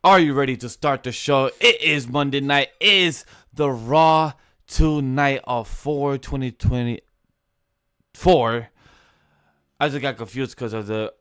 Are you ready to start the show? It is Monday night. It is the Raw 2 night of 4/2024. I just got confused because of the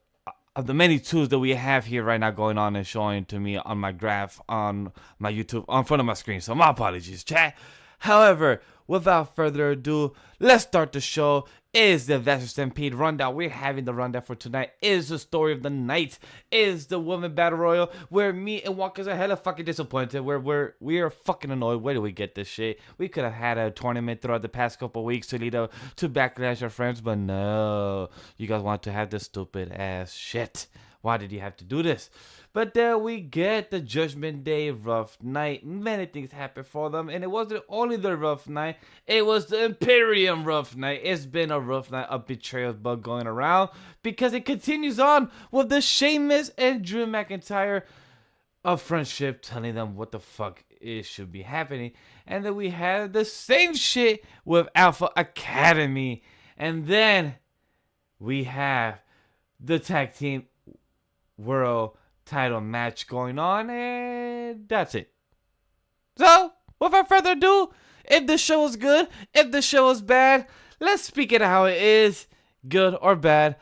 many tools that we have here right now going on and showing to me on my graph on my YouTube on front of my screen. So my apologies, chat. However, without further ado, let's start the show. Is the Vash Stampede rundown. We're having the rundown for tonight. Is the story of the night. Is the women battle royal where me and Walkers are hella fucking disappointed. Where we are fucking annoyed. Where do we get this shit? We could have had a tournament throughout the past couple weeks to lead up to Backlash our friends, but no. You guys want to have this stupid ass shit. Why did you have to do this? But there we get the Judgment Day rough night. Many things happened for them, and it wasn't only the rough night, it was the Imperium rough night. It's been a rough night of betrayal bug going around because it continues on with the Sheamus and Drew McIntyre of friendship telling them what the fuck it should be happening. And then we had the same shit with Alpha Academy. And then we have the tag team world title match going on, and that's it. So, without further ado, if the show is good, if the show is bad, let's speak it how it is, good or bad,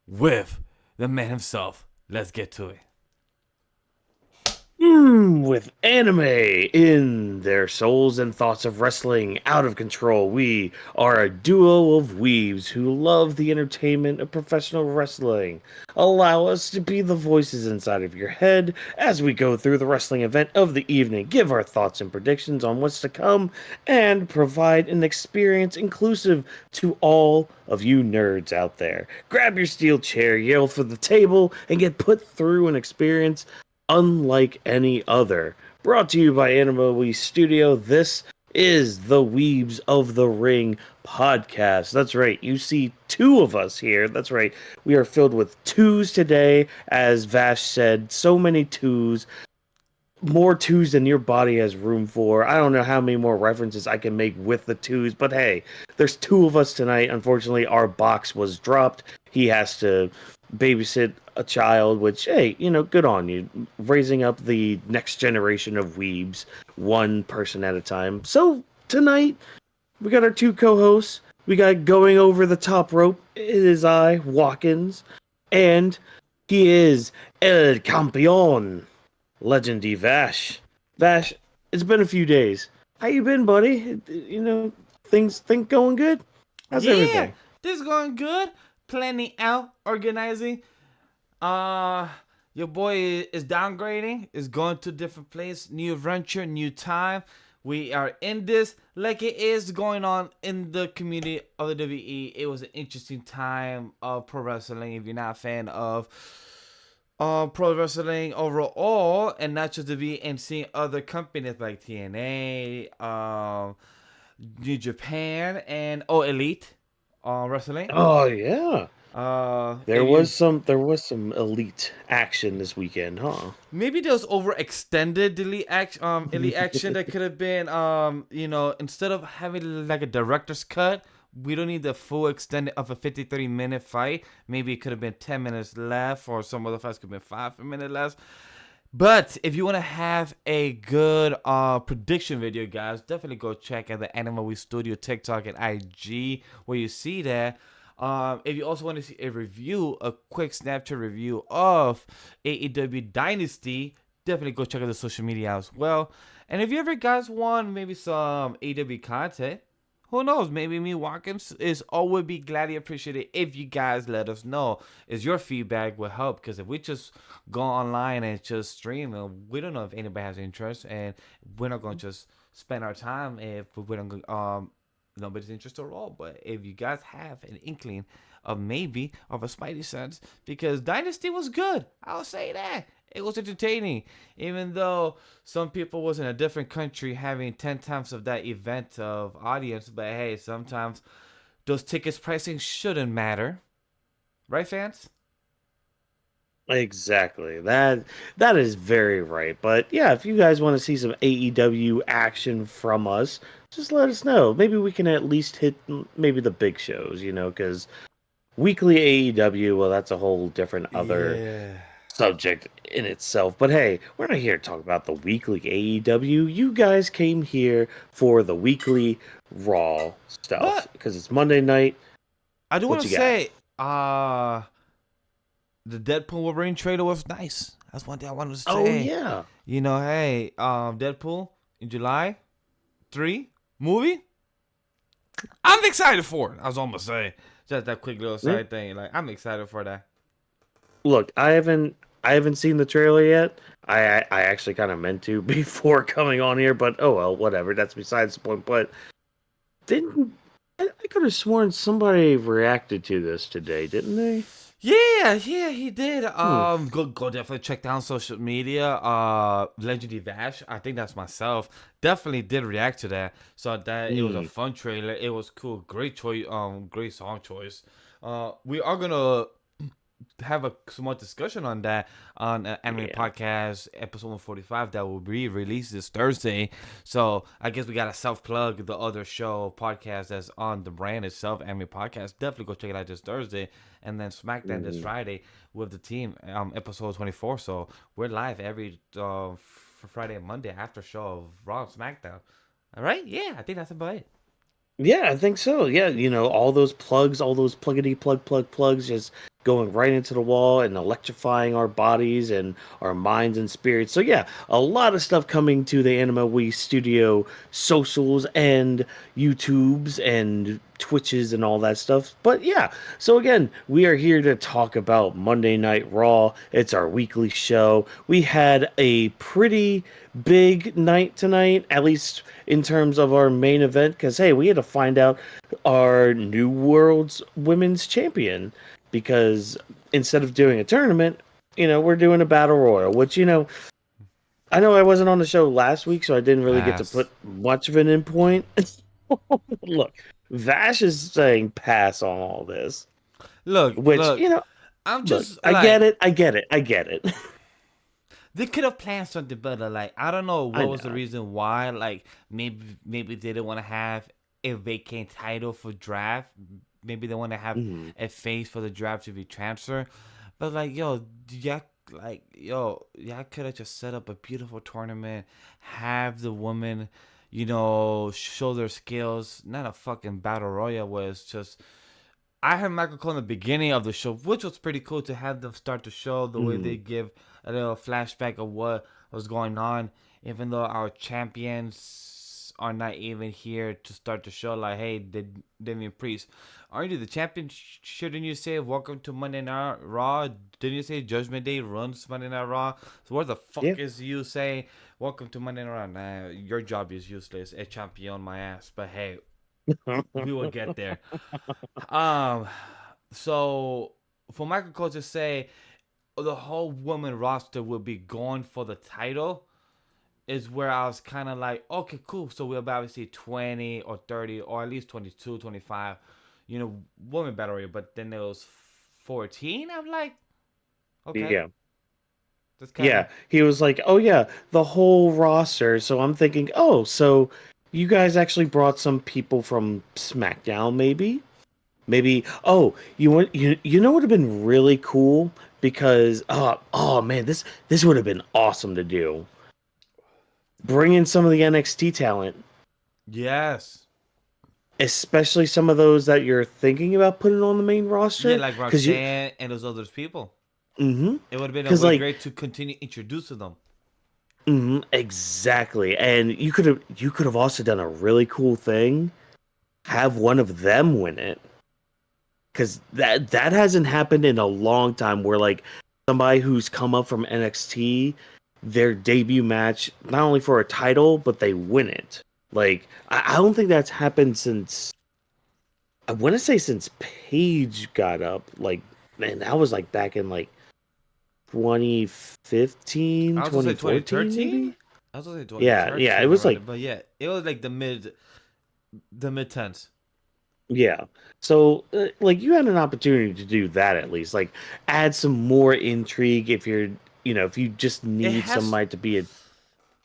with the man himself. Let's get to it. With anime in their souls and thoughts of wrestling out of control, we are a duo of weebs who love the entertainment of professional wrestling. Allow us to be the voices inside of your head as we go through the wrestling event of the evening, give our thoughts and predictions on what's to come, and provide an experience inclusive to all of you nerds out there. Grab your steel chair, yell for the table, and get put through an experience unlike any other. Brought to you by AniMa W3 Studio, this is the Weebs of the Ring podcast. That's right, you see two of us here. That's right, we are filled with twos today. As Vash said, so many twos. More twos than your body has room for. I don't know how many more references I can make with the twos, but hey, there's two of us tonight. Unfortunately, our box was dropped. He has to babysit a child, which, hey, you know, good on you. Raising up the next generation of weebs, one person at a time. So, tonight, we got our two co-hosts. We got going over the top rope. It is I, Watkins, and he is El Campeón, Legendy Vash. Vash, it's been a few days. How you been, buddy? You know, things going good? How's everything? This is going good. Planning out, organizing. Your boy is downgrading, is going to a different place, new adventure, new time. We are in this like it is going on in the community of the WWE. It was an interesting time of pro wrestling. If you're not a fan of pro wrestling overall, and not just WWE, and seeing other companies like TNA, New Japan, and Elite Wrestling. Oh yeah. There was some elite action this weekend, huh? Maybe there was overextended elite action that could have been, instead of having like a director's cut, we don't need the full extended of a 53-minute fight. Maybe it could have been 10 minutes left, or some other fights could have been 5 minutes less. But if you want to have a good prediction video, guys, definitely go check out the AniMa W3 Studio TikTok and IG, where you see that. If you also want to see a review, a quick Snapchat review of AEW Dynasty, definitely go check out the social media as well. And if you ever guys want maybe some AEW content, who knows, maybe me Watkins is always be gladly appreciated if you guys let us know. Is your feedback will help, because if we just go online and just stream, we don't know if anybody has interest, and we're not going to just spend our time if we don't nobody's interested at all. But if you guys have an inkling of maybe of a spidey sense, because Dynasty was good, I'll say that. It was entertaining, even though some people was in a different country having 10 times of that event of audience. But hey, sometimes those tickets pricing shouldn't matter, right, fans? Exactly. That is very right. But yeah, if you guys want to see some AEW action from us, just let us know. Maybe we can at least hit maybe the big shows, you know, because weekly AEW, well, that's a whole different other subject in itself. But hey, we're not here to talk about the weekly AEW. You guys came here for the weekly Raw stuff But because it's Monday night. I do want What to you got? say, the Deadpool Wolverine trailer was nice. That's one thing I wanted to Oh say. yeah. You know, hey, Deadpool in July 3 movie. I'm excited for it. I was almost saying just that quick little Yeah. side thing. Like I'm excited for that. Look, I haven't seen the trailer yet. I actually kind of meant to before coming on here, but oh well, whatever. That's besides the point. But didn't I could have sworn somebody reacted to this today, didn't they? Yeah, he did. Hmm. Go definitely check down social media. Legendary Vash, I think that's myself. Definitely did react to that. So that it was a Hmm. fun trailer. It was cool. Great choice. Great song choice. We are gonna have a somewhat discussion on that on Anime Yeah. Podcast episode 145 that will be released this Thursday. So I guess we gotta self plug the other show podcast that's on the brand itself, Anime Podcast. Definitely go check it out this Thursday, and then Smackdown this Hmm. Friday with the team, episode 24. So we're live every for Friday and Monday after show of Raw and SmackDown. All right, yeah, I think that's about it. Yeah, I think so. Yeah, all those plugs, all those pluggity plugs just going right into the wall and electrifying our bodies and our minds and spirits. So yeah, a lot of stuff coming to the AniMa W3 Studio socials and YouTubes and Twitches and all that stuff. But yeah, so again, we are here to talk about Monday Night Raw. It's our weekly show. We had a pretty big night tonight, at least in terms of our main event, because hey, we had to find out our New World's Women's Champion because instead of doing a tournament, we're doing a battle royal, which I know I wasn't on the show last week, so I didn't really get to Pass. put much of an endpoint. Look, Vash is saying pass on all this, which Look. I'm look, just I get like it, I get it, I get it. they could have planned something better. Like I don't know I what was the know. reason why. Like maybe they didn't want to have a vacant title for draft. Maybe they want to have Mhm. a face for the draft to be transferred. But like y'all could have just set up a beautiful tournament, have the women, show their skills. Not a fucking battle royale where it's just I heard Michael Cole in the beginning of the show, which was pretty cool to have them start the show the way they Mhm. give a little flashback of what was going on, even though our champions are not even here to start the show. Like, hey, Damian Priest, aren't you the champion? Shouldn't you say welcome to Monday Night Raw? Didn't you say Judgment Day runs Monday Night Raw? So where the Yeah. fuck is you saying welcome to Monday Night Raw? Nah, your job is useless. A champion, my ass. But hey, we will get there. Um, so for Michael Cole to say the whole woman roster will be going for the title is where I was kind of like, okay, cool. So we'll probably see 20 or 30 or at least 22, 25, women battle royal. But then there was 14. I'm like, okay, Yeah. that's kind of Yeah, he was like, "Oh yeah, the whole roster." So I'm thinking, "Oh, so you guys actually brought some people from SmackDown, maybe? Maybe. Oh, you know would have been really cool because oh man, this would have been awesome to do. Bring in some of the NXT talent, yes. especially some of those that you're thinking about putting on the main Yeah, roster, like because Roxanne and those other people. mm-hmm, It would have been a because way like great to continue introducing them. exactly, and you could have also done a really cool thing, have one of them win it, because that hasn't happened in a long time where like somebody who's come up from NXT, their debut match, not only for a title but they win it. Like I don't think that's happened since, I want to say, since Paige got up. Like, man, that was like back in like 2015, I was gonna say 2014, 2013. maybe. I was gonna say Yeah, it 2013 was around like, it, but yeah, it was like the mid tens. yeah. So, like, you had an opportunity to do that at least. Like, add some more intrigue if you just It need has somebody to be a. it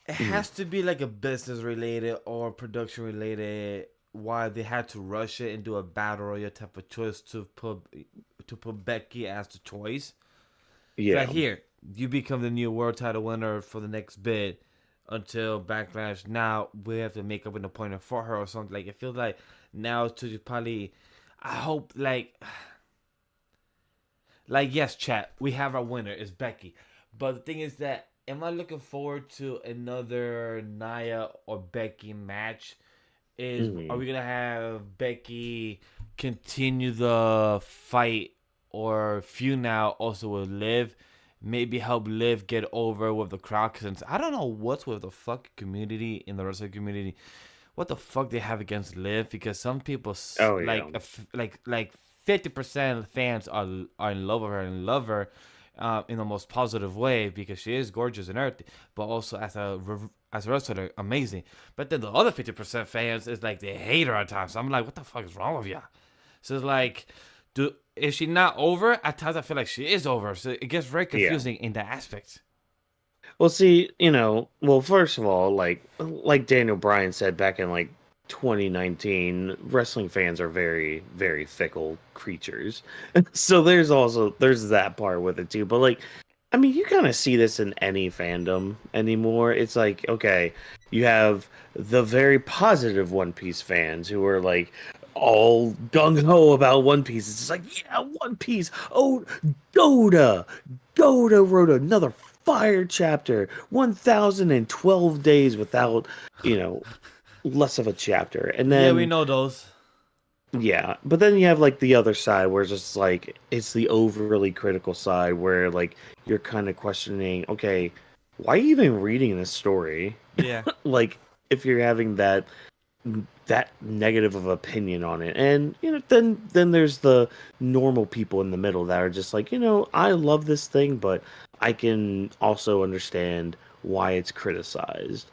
Mhm. has to be like a business related or production related. Why they had to rush it and do a battle royale type of choice to put Becky as the choice. Yeah. Like here, you become the new world title winner for the next bit until Backlash. Now we have to make up an appointment for her or something. Like it feels like now to probably. I hope like yes, chat. We have our winner is Becky, but the thing is that am I looking forward to another Nia or Becky match? Are Hmm. we gonna have Becky continue the fight or feud now also with Liv? Maybe help Liv get over with the crowd since I don't know what's with the fucking community in the wrestling community. What the fuck they have against Liv? Because some people Oh yeah. like 50% fans are in love with her and love her in the most positive way because she is gorgeous and everything, but also as a wrestler, amazing. But then the other 50% fans is like they hate her at times. So I'm like, what the fuck is wrong with ya? So it's like, is she not over? At times I feel like she is over. So it gets very Yeah. confusing in that aspect. Well, see, well, first of all, like Daniel Bryan said back in like 2019, wrestling fans are very, very fickle creatures. So there's that part with it too. But like, I mean, you kind of see this in any fandom anymore. It's like, okay, you have the very positive One Piece fans who are like all gung ho about One Piece. It's just like, yeah, One Piece. Oh, Doda. Doda wrote another fire chapter. 1,012 days without, you know, less of a chapter. And Yeah, we then know those. yeah, but then you have like the other side where it's just like it's the overly critical side where like you're kind of questioning, okay, why are you even reading this story? Yeah. Like if you're having that negative of opinion on it. And then there's the normal people in the middle that are just like, I love this thing, but I can also understand why it's criticized.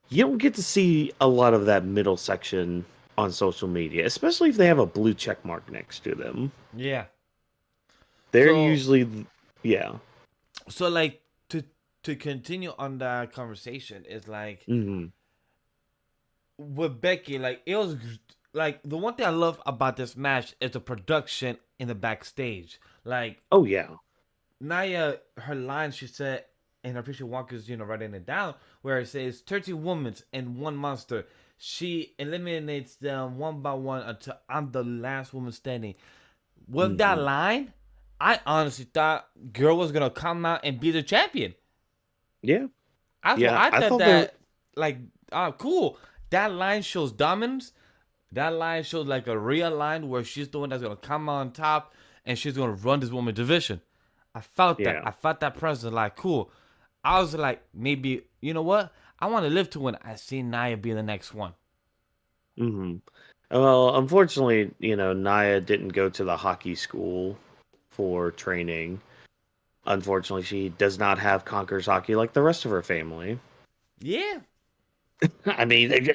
You don't get to see a lot of that middle section on social media, especially if they have a blue check mark next to them. Yeah. They're So usually, yeah. like to continue on that conversation is like Hmm. with Becky, like it was like the one thing I love about this match is the production in the backstage. Like Oh yeah. Naya, her line she said, and I appreciate Walker's writing it down, where it says 30 women and one monster. She eliminates them one by one until I'm the last woman standing. With that Hmm. line, I honestly thought girl was gonna come out and be the champion. Yeah. That's what Yeah. I I thought thought there. that like cool. That line shows dominance. That line shows like a real line where she's the one that's gonna come on top and she's gonna run this woman division. I felt that. Yeah. I felt that presence. Like cool. I was like, maybe you know what? I want to live to when I see Nia be the next one. Hmm. Well, unfortunately, Naya didn't go to the hockey school for training. Unfortunately, she does not have Conquerors hockey like the rest of her family. Yeah. I mean,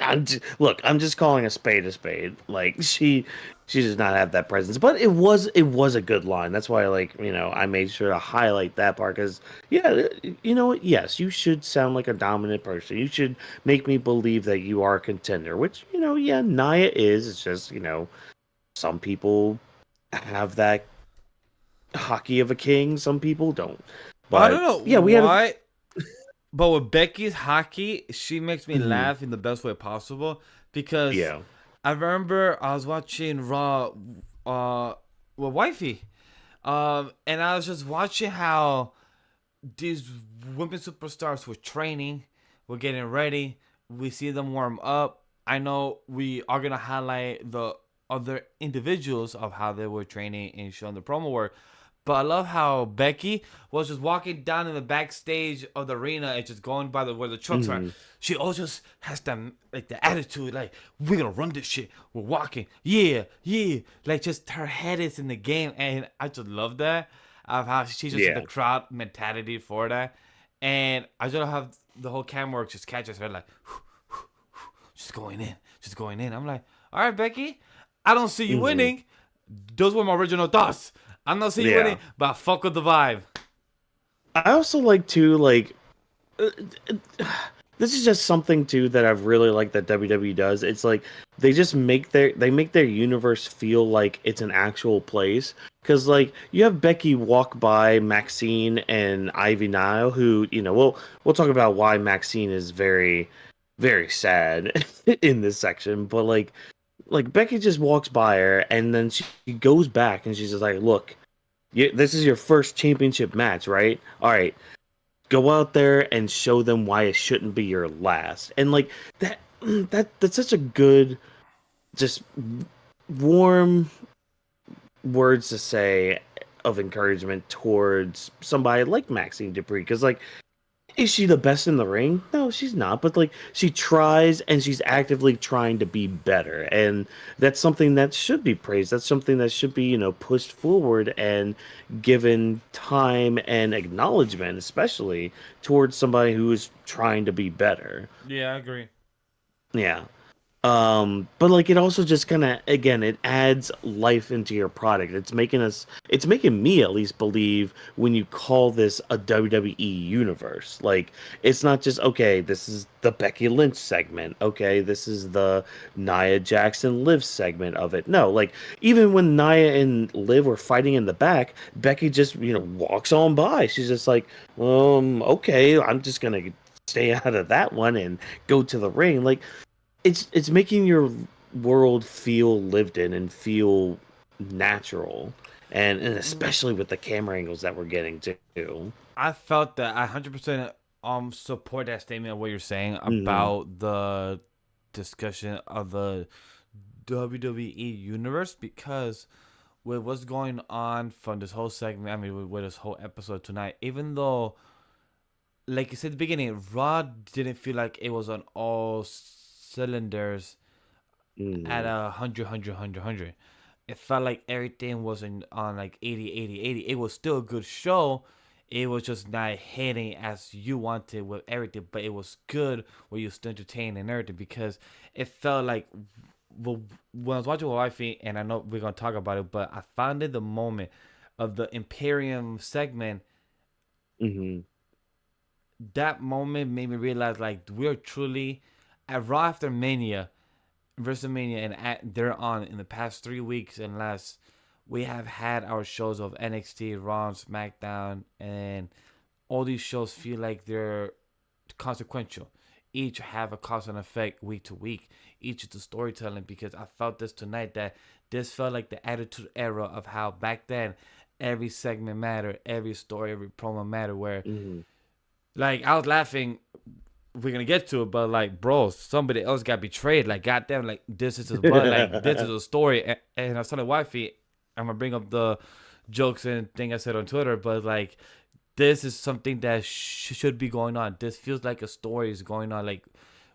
look, I'm just calling a spade a spade. Like she does not have that presence, but it was a good line. That's why, like, I made sure to highlight that part because, yeah, you know what? Yes, you should sound like a dominant person. You should make me believe that you are a contender, which yeah, Naya is. It's just some people have that hockey of a king, some people don't. I don't But know yeah, we had a why, but with Becky's hockey, she makes me mhm, laugh in the best way possible because yeah. I remember I was watching Raw with Wifey. And I was just watching how these women superstars were training, were getting ready. We see them warm up. I know we are gonna highlight the other individuals of how they were training and showing the promo work. But I love how Becky was just walking down in the backstage of the arena and just going by where the trucks are. Mhm. She always just has the attitude like we're gonna run this shit. We're walking, yeah, yeah. Like just her head is in the game, and I just love that of how she's just in the Yeah. crowd mentality for that. And I just have the whole camera work just catches her like just going in, just going in. I'm like, all right, Becky, I don't see you Mhm. winning. Those were my original thoughts. I'm not seeing you Yeah. winning, but I fuck with the vibe. I also like to uh, this is just something too that I've really liked that WWE does. It's like they just make their universe feel like it's an actual place Because like you have Becky walk by Maxine and Ivy Nile, who we'll talk about why Maxine is very, very sad in this section. But like Becky just walks by her, and then she goes back and she's just like, "Look, this is your first championship match, right? All right, go out there and show them why it shouldn't be your last." And like that, that's such a good, just warm words to say of encouragement towards somebody like Maxine Dupree. Because like, is she the best in the ring? No, she's not. But like, she tries and she's actively trying to be better, and that's something that should be praised. That's something that should be pushed forward and given time and acknowledgement, especially towards somebody who is trying to be better. Yeah, I agree. Yeah. But like it also just kind of again it adds life into your product. It's making me at least believe when you call this a WWE universe. Like it's not just okay, this is the Becky Lynch segment. Okay, this is the Nia Jackson Liv segment of it. No, like even when Nia and Liv were fighting in the back, Becky just, walks on by. She's just like, okay, I'm just gonna stay out of that one and go to the ring. Like it's making your world feel lived in and feel natural, and especially with the camera angles that we're getting too. I felt that I 100% support that statement of what you're saying Hmm. about the discussion of the WWE universe, because with what's going on from this whole segment, I mean with this whole episode tonight, even though like you said at the beginning, Raw didn't feel like it was on all cylinders at Hmm. 100. It felt like everything was on like 80. It was still a good show. It was just not hitting as you wanted with everything, but it was good where you still entertained and everything, because it felt like when I was watching with wifey, and I know we're gonna talk about it, but I found it the moment of the Imperium segment. Hmm. That moment made me realize like we're truly at Raw after Mania, WrestleMania, and they're on in the past 3 weeks and less. We have had our shows of NXT, Raw, SmackDown, and all these shows feel like they're consequential. Each have a cause and effect week to week. Each is the storytelling, because I felt this tonight that this felt like the attitude era of how back then every segment mattered, every story, every promo mattered. Where Hmm. like I was laughing, we're gonna get to it, but like, bro, somebody else got betrayed. Like, goddamn, like this is his blood. Like, this is a story. And I was telling wifey, I'm gonna bring up the jokes and thing I said on Twitter, but like, this is something that should be going on. This feels like a story is going on. Like,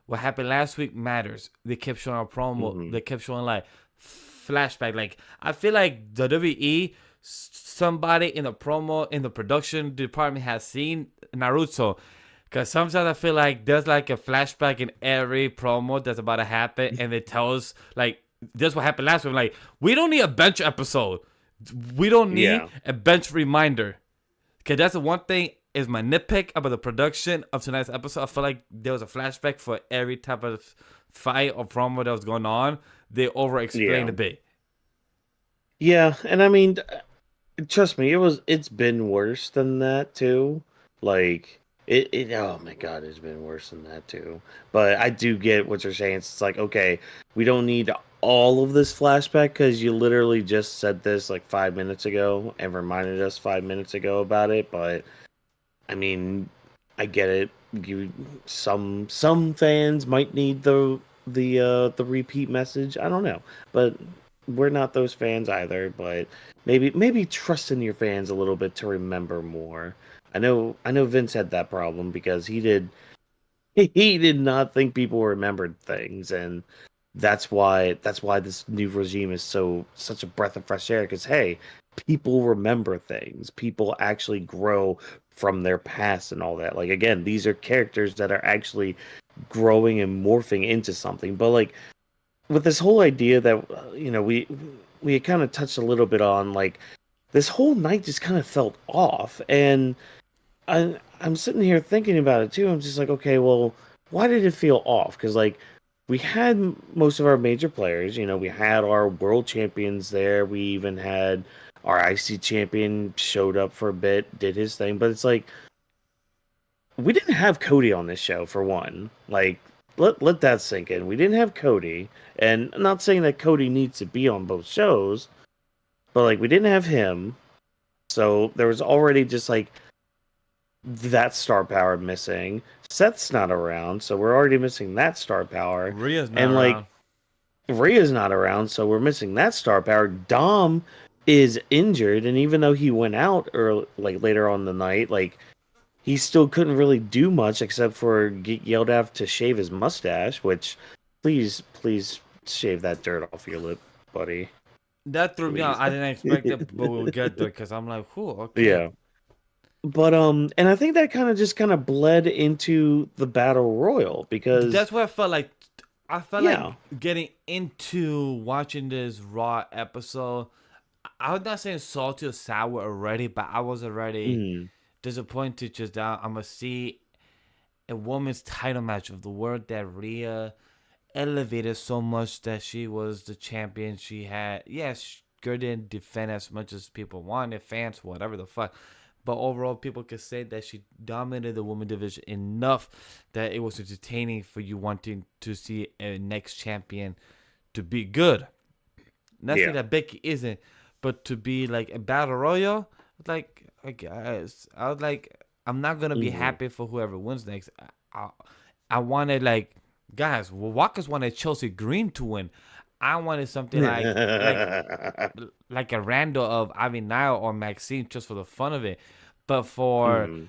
what happened last week matters. They kept showing a promo. Hmm. They kept showing like flashback. Like, I feel like the WWE, somebody in the promo in the production department has seen Naruto. Because sometimes I feel like there's like a flashback in every promo that's about to happen, and it tells like this what happened last week. Like, we don't need a bench episode. We don't need Yeah. a bench reminder. Okay, that's the one thing is my nitpick about the production of tonight's episode. I feel like there was a flashback for every type of fight or promo that was going on. They over explained Yeah. a bit. Yeah. And I mean, trust me, it's been worse than that too. Like it oh my god, it's been worse than that too. But I do get what you're saying. It's like, okay, we don't need all of this flashback because you literally just said this like 5 minutes ago and reminded us 5 minutes ago about it. But I mean, I get it. You some fans might need the repeat message. I don't know, but we're not those fans either. But maybe trust in your fans a little bit to remember more. I know Vince had that problem because he did not think people remembered things, and that's why this new regime is such a breath of fresh air. Because hey, people remember things. People actually grow from their past and all that. Like again, these are characters that are actually growing and morphing into something. But like with this whole idea that we kind of touched a little bit on, like this whole night just kind of felt off, and I'm sitting here thinking about it too. I'm just like, okay, well, why did it feel off? Because like we had most of our major players, we had our world champions there. We even had Our IC champion showed up for a bit, did his thing, but it's like we didn't have Cody on this show for one. Like let that sink in. We didn't have Cody, and I'm not saying that Cody needs to be on both shows, but like we didn't have him. So there was already just like that star power missing. Seth's not around, so we're already missing that star power. Rhea's not And like around. Rhea's not around, so we're missing that star power. Dom is injured, and even though he went out or like later on the night, like he still couldn't really do much except for get yelled at to shave his mustache. Which, please shave that dirt off your lip, buddy. That threw me out. Please. I didn't expect it, but we'll get there because I'm like, whew, okay. Yeah. But and I think that kind of bled into the battle royal because That's what I felt like. I felt like yeah, getting into watching this Raw episode. I was not saying salty or sour already, but I was already mm, disappointed just that I'm gonna see a women's title match of the world that Rhea elevated so much that she was the champion. She had, yes, girl didn't defend as much as people wanted, fans, whatever the fuck. But overall, people could say that she dominated the women division enough that it was entertaining for you wanting to see a next champion to be good. Not saying yeah, that Becky isn't, but to be like a battle royal, like I guess I was like, I'm not gonna be hmm happy for whoever wins next. I, I wanted like guys. Well, Walker's wanted Chelsea Green to win. I wanted something like a Randall of Ivy Nile or Maxine just for the fun of it. But for hmm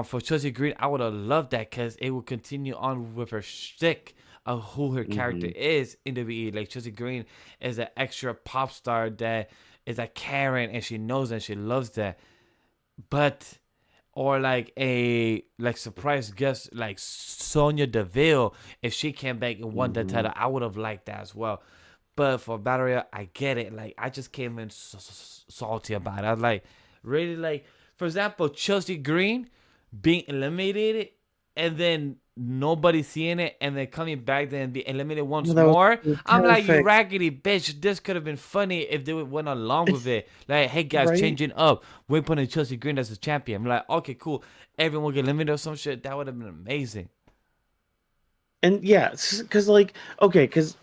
for Chelsea Green, I would have loved that because it would continue on with her shtick of who her character hmm is in WWE. Like Chelsea Green is an extra pop star that is a Karen and she knows and she loves that. But or like a like surprise guest like Sonya Deville if she came back and won the hmm title, I would have liked that as well. But for Battle Royale, I get it. Like I just came in salty about it. I was like, really like, for example, Chelsea Green being eliminated and then nobody seeing it and then coming back then be eliminated once That more. was I'm like, you perfect, raggedy bitch. This could have been funny if they went along with it. Like, hey guys, right? changing up. We're putting Chelsea Green as a champion. I'm like, okay, cool. Everyone will get eliminated or some shit. That would have been amazing. And yeah, because like okay, because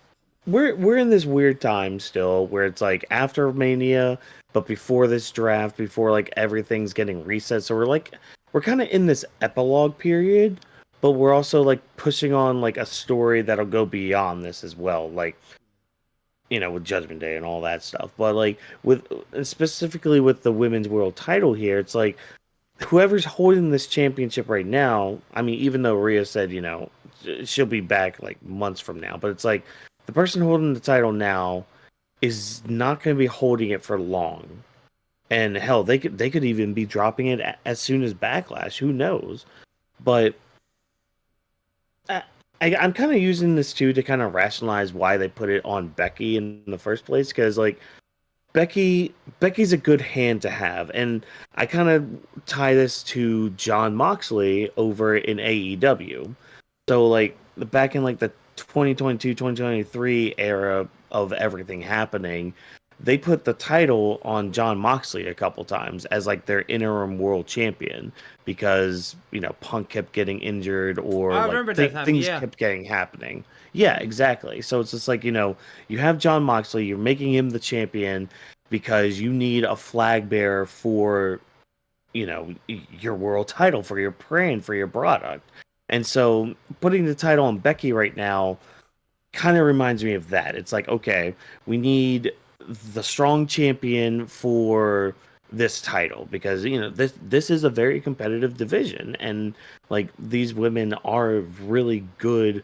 we're in this weird time still where it's like after Mania, but before this draft, before like everything's getting reset. So we're kind of in this epilogue period, but we're also like pushing on like a story that'll go beyond this as well. Like with Judgment Day and all that stuff. But like with specifically with the women's world title here, it's like whoever's holding this championship right now. I mean, even though Rhea said she'll be back like months from now, but it's like the person holding the title now is not going to be holding it for long. And hell, they could even be dropping it as soon as Backlash. Who knows? But I, I'm kind of using this too to kind of rationalize why they put it on Becky in the first place. Because like Becky's a good hand to have, and I kind of tie this to John Moxley over in AEW. So like back in like the 2022 2023 era of everything happening, they put the title on John Moxley a couple times as like their interim world champion because Punk kept getting injured or I like remember that time. things Yeah. kept getting happening. Yeah, exactly. So it's just like you have John Moxley, you're making him the champion because you need a flag bearer for your world title, for your brand, for your product. And so putting the title on Becky right now kind of reminds me of that. It's like, okay, we need the strong champion for this title because this is a very competitive division, and like these women are really good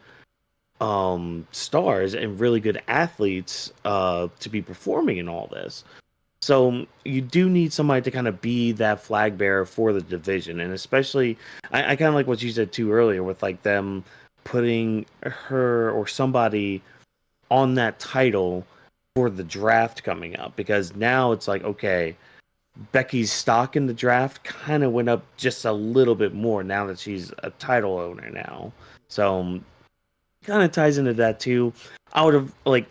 stars and really good athletes to be performing in all this. So you do need somebody to kind of be that flag bearer for the division, and especially I kind of like what you said too earlier with like them putting her or somebody on that title for the draft coming up because now it's like okay, Becky's stock in the draft kind of went up just a little bit more now that she's a title owner now. So kind of ties into that too. I would have like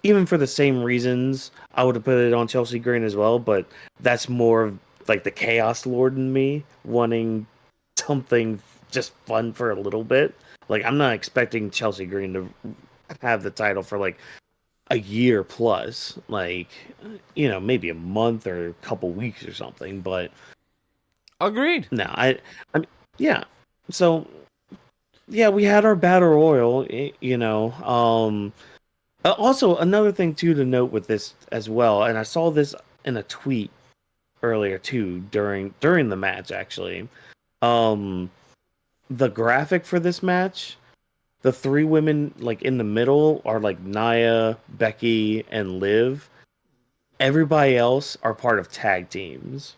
even for the same reasons, I would have put it on Chelsea Green as well. But that's more of like the Chaos Lord in me wanting something just fun for a little bit. Like I'm not expecting Chelsea Green to have the title for like a year plus, like maybe a month or a couple weeks or something. But Agreed. no, I mean, yeah. So yeah, we had our battle royal, Also, another thing too to note with this as well, and I saw this in a tweet earlier too during the match actually. Um, the graphic for this match, the three women like in the middle are like Nia, Becky, and Liv. Everybody else are part of tag teams.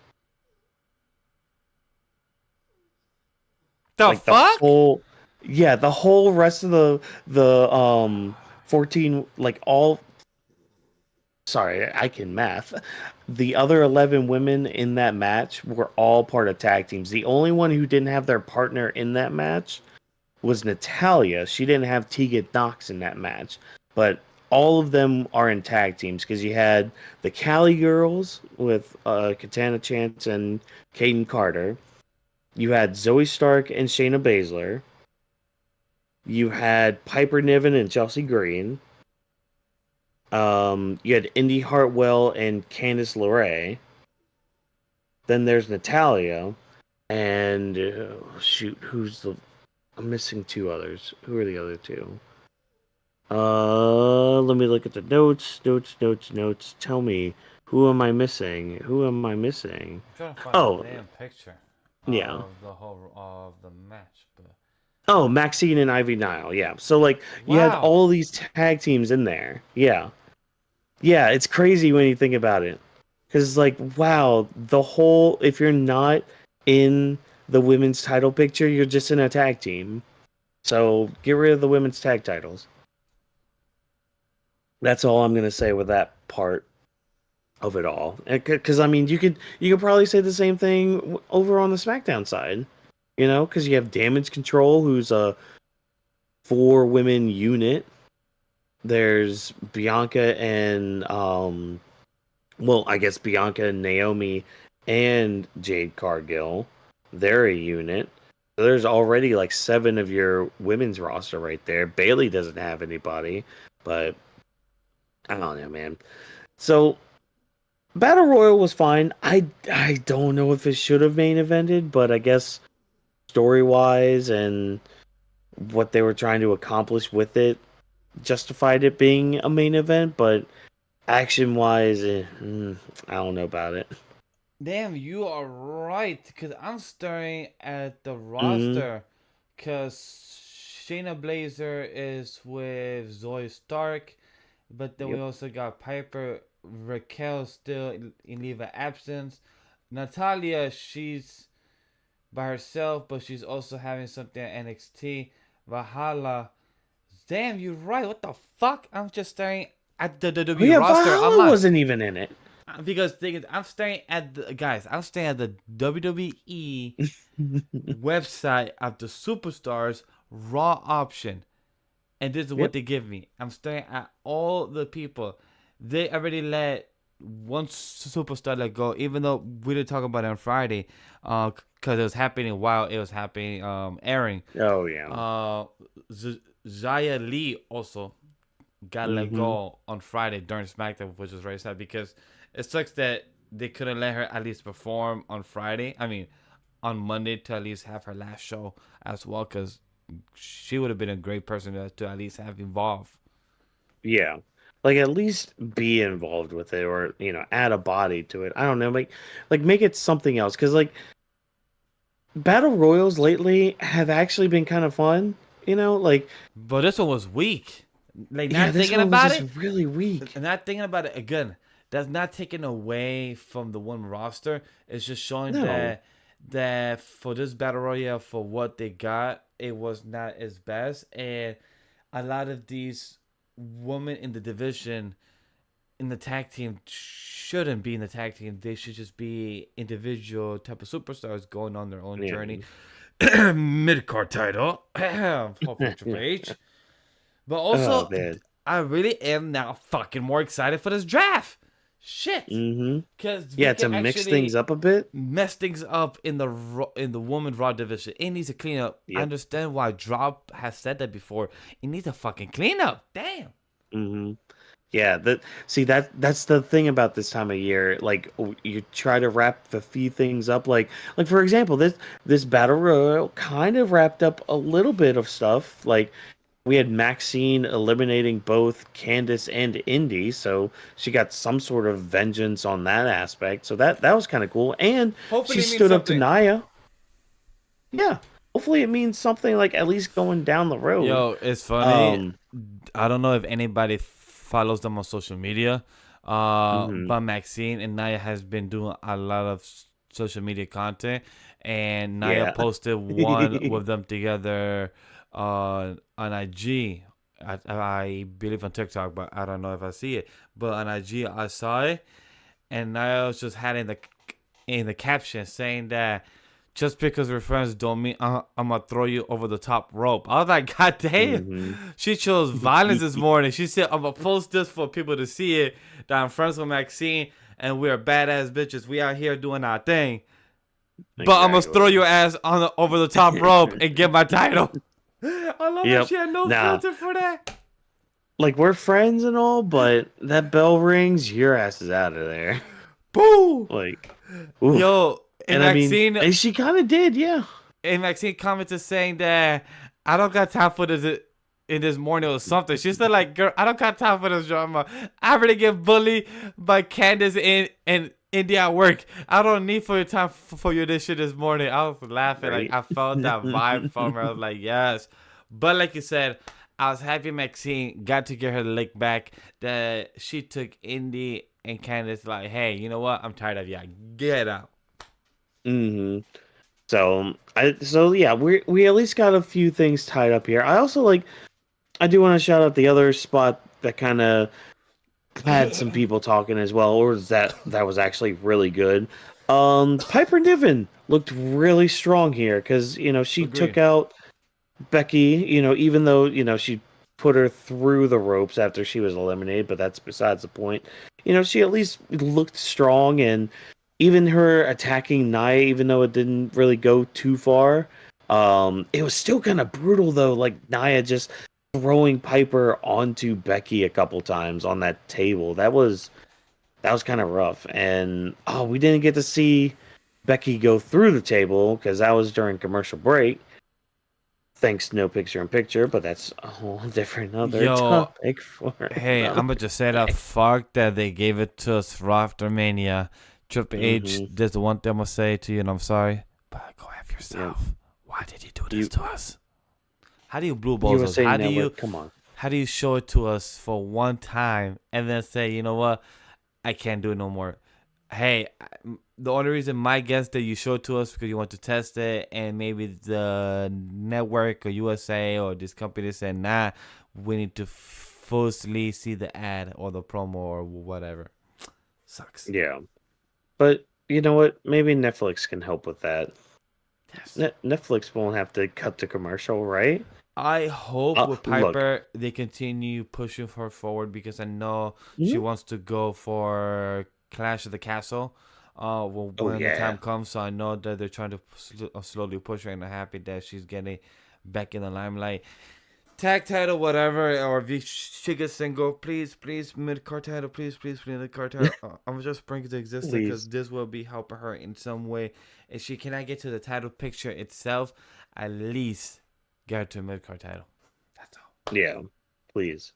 The Like fuck? the whole rest of the 14 like all sorry, I can math. The other 11 women in that match were all part of tag teams. The only one who didn't have their partner in that match was Natalia. She didn't have Tegan Knox in that match. But all of them are in tag teams because you had the Cali girls with Katana Chance and Caden Carter. You had Zoe Stark and Shayna Baszler. You had Piper Niven and Chelsea Green. You had Indy Hartwell and Candice LeRae. Then there's Natalia, and shoot, I'm missing two others. Who are the other two? Let me look at the notes. Tell me, who am I missing? I'm trying to find Oh, the damn picture yeah. of the match, but Oh, Maxine and Ivy Nile. Yeah. So like you had wow. all these tag teams in there. Yeah. Yeah, it's crazy when you think about it. Cuz like wow, if you're not in the women's title picture, you're just in a tag team. So, get rid of the women's tag titles. That's all I'm going to say with that part of it all. Cuz I mean, you could probably say the same thing over on the SmackDown side. Cuz you have Damage Control who's a 4 women unit. There's Bianca and I guess Bianca and Naomi and Jade Cargill. They're a unit. So there's already like 7 of your women's roster right there. Bailey doesn't have anybody, but I don't know, man. So Battle Royal was fine. I don't know if it should have main evented, but I guess story wise and what they were trying to accomplish with it justified it being a main event, but action wise, I don't know about it. Damn, you are right. Because I'm staring at the Hmm. roster. Because Shayna Blazer is with Zoe Stark. But then we Yep. also got Piper, Raquel still in leave of absence. Natalia, she's by herself, but she's also having something at NXT. Valhalla. Damn, you're right. What the fuck? I'm just staring at the Oh WWE yeah, roster. Valhalla wasn't even in it. Because I'm staring at the guys. I'm staring at the WWE website of the superstars raw option, and this is what Yep. they give me. I'm staring at all the people. They already let one superstar let go, even though we didn't talk about it on Friday, because it was happening while it was happening, airing. Oh yeah. Uh, Zaya Lee also got let Hmm. go on Friday during SmackDown, which was very sad because it sucks that they couldn't let her at least perform on Friday. I mean, on Monday to at least have her last show as well, because she would have been a great person to at least have involved. Yeah. Like at least be involved with it, or add a body to it. I don't know, like make it something else. Because like battle royals lately have actually been kind of fun. Like But this one was weak. Like, yeah, not this thinking one was about just it, really weak. not thinking about it again. That's not taken away from the one roster. It's just showing No. that for this battle royale, for what they got, it was not as best, and a lot of these women in the division in the tag team shouldn't be in the tag team. They should just be individual type of superstars going on their own Yeah. journey. Mid card title, hopefully Triple Yeah. H. But Oh also, man. I really am now fucking more excited for this draft. Shit. Mm-hmm. Because Yeah, to mix things up a bit. mess things up in the women's Raw division. It needs to clean up. I Yep. understand why Drop has said that before. It needs a fucking clean up. Damn. Mm-hmm. Yeah, that's the thing about this time of year. Like you try to wrap a few things up. Like for example, this battle royal kind of wrapped up a little bit of stuff. Like we had Maxine eliminating both Candice and Indy, so she got some sort of vengeance on that aspect. So that was kind of cool. And Hopefully she it means stood up to something. Nia. Yeah, hopefully it means something. Like at least going down the road. Yo, it's funny. Um. I don't know if anybody follows them on social media, Mhm. but Maxine and Naya has been doing a lot of social media content, and Naya Yeah. posted one with them together on IG. I believe on TikTok, but I don't know if I see it. But on IG, I saw it, and Naya just had in the caption saying that just because we're friends don't mean I'm gonna throw you over the top rope. I was like, God damn. Mhm. She chose violence this morning. She said, I'm gonna post this for people to see it. That I'm friends with Maxine and we're badass bitches. We out here doing our thing. But I'm gonna throw your ass on over the top rope and get my title. I love Yep. that she had no Nah. filter for that. Like we're friends and all, but that bell rings, your ass is out of there. Boom. Like, oof. Yo, and I mean, Maxine, and she kind of did, yeah. and Maxine commented saying that I don't got time for this in this morning or something. She said like, girl, I don't got time for this drama. I already get bullied by Candace and India at work. I don't need for your time for your this shit this morning. I was laughing. Right. Like I felt that vibe from her. I was like, yes. But like you said, I was happy Maxine got to get her lick back. That she took Indy and Candace like, hey, you know what? I'm tired of you. Get out. Mm-hmm. So yeah, we at least got a few things tied up here. I do want to shout out the other spot that kind of had some people talking as well, or that was actually really good. Piper Niven looked really strong here because she Agree. took out Becky. Even though she put her through the ropes after she was eliminated, but that's besides the point. She at least looked strong, and even her attacking Nia, even though it didn't really go too far, it was still kind of brutal though. Like Nia just throwing Piper onto Becky a couple times on that table. That was kind of rough. And we didn't get to see Becky go through the table because that was during commercial break. Thanks, no picture in picture, but that's a whole different other topic for. Hey, I'm gonna just say that fuck that they gave it to us for after Mania. Triple H, there's the one thing I'm gonna say to you, and I'm sorry, but go have yourself. Yeah. Why did you do this to us? How do you blue balls us? Come on. How do you show it to us for one time and then say, you know what, I can't do it no more? Hey, the only reason my guess that you showed it to us because you want to test it, and maybe the network or USA or this company said, nah, we need to firstly see the ad or the promo or whatever. Sucks. Yeah, but you know what? Maybe Netflix can help with that. Yes. Netflix won't have to cut the commercial, right? I hope with Piper they continue pushing her forward because I know she wants to go for Clash of the Castle when the time comes. So I know that they're trying to slowly push her, and I'm happy that she's getting back in the limelight. Tag title, whatever, or if she gets single, please, mid-card title, please, mid-card title. I'm just bring it to existence because this will be helping her in some way. If she cannot get to the title picture itself, at least get her to a mid-card title. That's all. Yeah, please.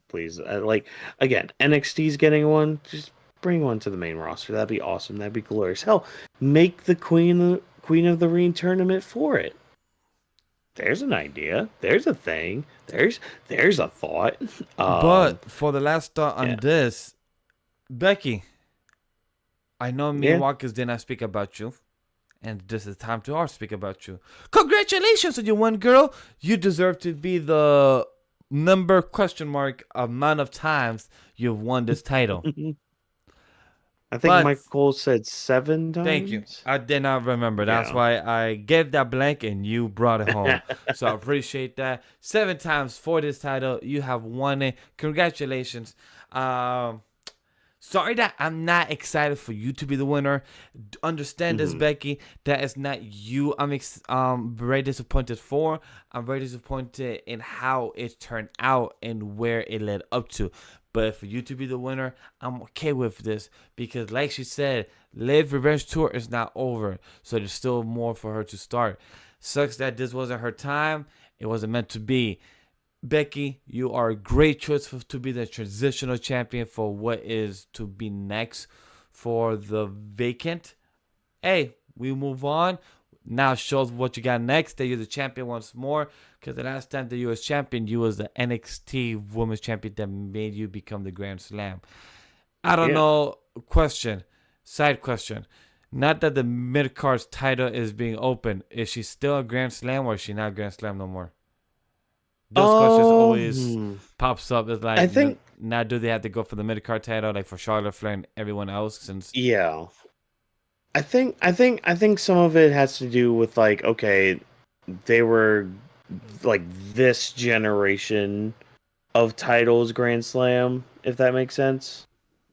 Again, NXT's getting one. Just bring one to the main roster. That'd be awesome. That'd be glorious. Hell, make the Queen of the Ring tournament for it. There's an idea. There's a thing. There's a thought. But for the last thought on this, Becky, I know me and Walkers did not speak about you, and this is time to speak about you. Congratulations on you won, girl. You deserve to be the amount of times you've won this title. I think But Michael Cole said 7 thank you. times. I did not remember. That's Yeah. why I gave that blank and you brought it home. So I appreciate that. 7 times for this title. You have won it. Congratulations. Sorry that I'm not excited for you to be the winner. Understand this, hmm Becky. That is not you. I'm very disappointed for. I'm very disappointed in how it turned out and where it led up to. But for you to be the winner, I'm okay with this because, like she said, Live Revenge Tour is not over, so there's still more for her to start. Sucks that this wasn't her time. It wasn't meant to be. Becky, you are a great choice to be the transitional champion for what is to be next for the vacant. Hey, we move on. Now show us what you got next. That you're the champion once more. Because the last time that you was champion, you was the NXT Women's Champion that made you become the Grand Slam. I don't Yeah. know. Side question. Not that the mid card's title is being open. Is she still a Grand Slam or is she not Grand Slam no more? Those questions always Hmm. pops up. It's I like, think now do they have to go for the mid card title like for Charlotte Flair and everyone else? Since yeah. I think some of it has to do with like, okay, they were like this generation of titles Grand Slam, if that makes sense.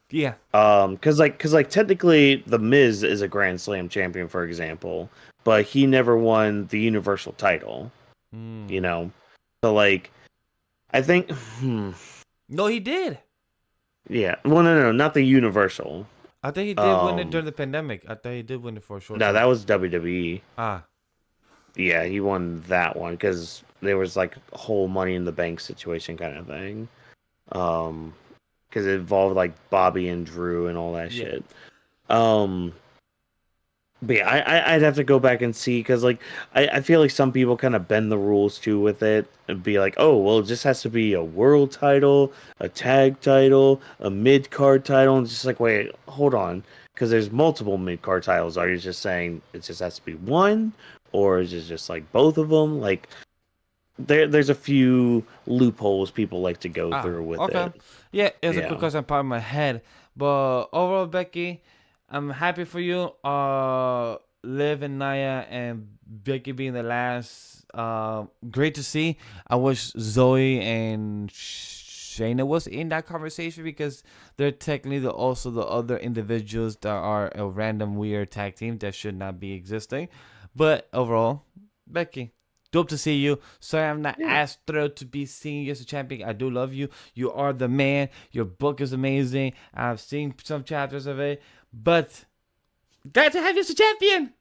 yeah, Cause like technically the Miz is a Grand Slam champion, for example, but he never won the Universal title, you mm. know. So like I think No, he did. yeah. Well no, not the Universal. I think he did win it Um during the pandemic. I thought he did win it for a short no, time. that was WWE. Ah, Yeah, he won that one because there was like a whole Money in the Bank situation kind of thing. Um, because it involved like Bobby and Drew and all that yeah. shit. Um, but yeah, I'd have to go back and see because like I feel like some people kind of bend the rules too with it and be like, oh well, it just has to be a world title, a tag title, a mid card title, and it's just like wait, hold on, because there's multiple mid card titles. Are you just saying it just has to be one, or is it just like both of them? Like there's a few loopholes people like to go Ah, through with okay. it. Yeah, it's a quick Yeah. question part of my head. But overall, Becky, I'm happy for you. Liv and Naya and Becky being the last. Great to see. I wish Zoe and Shayna was in that conversation because they're technically also the other individuals that are a random weird tag team that should not be existing. But overall, Becky, dope to see you. Sorry, I'm not Yeah. as thrilled to be seeing you as a champion. I do love you. You are the man. Your book is amazing. I've seen some chapters of it, but glad to have you as a champion.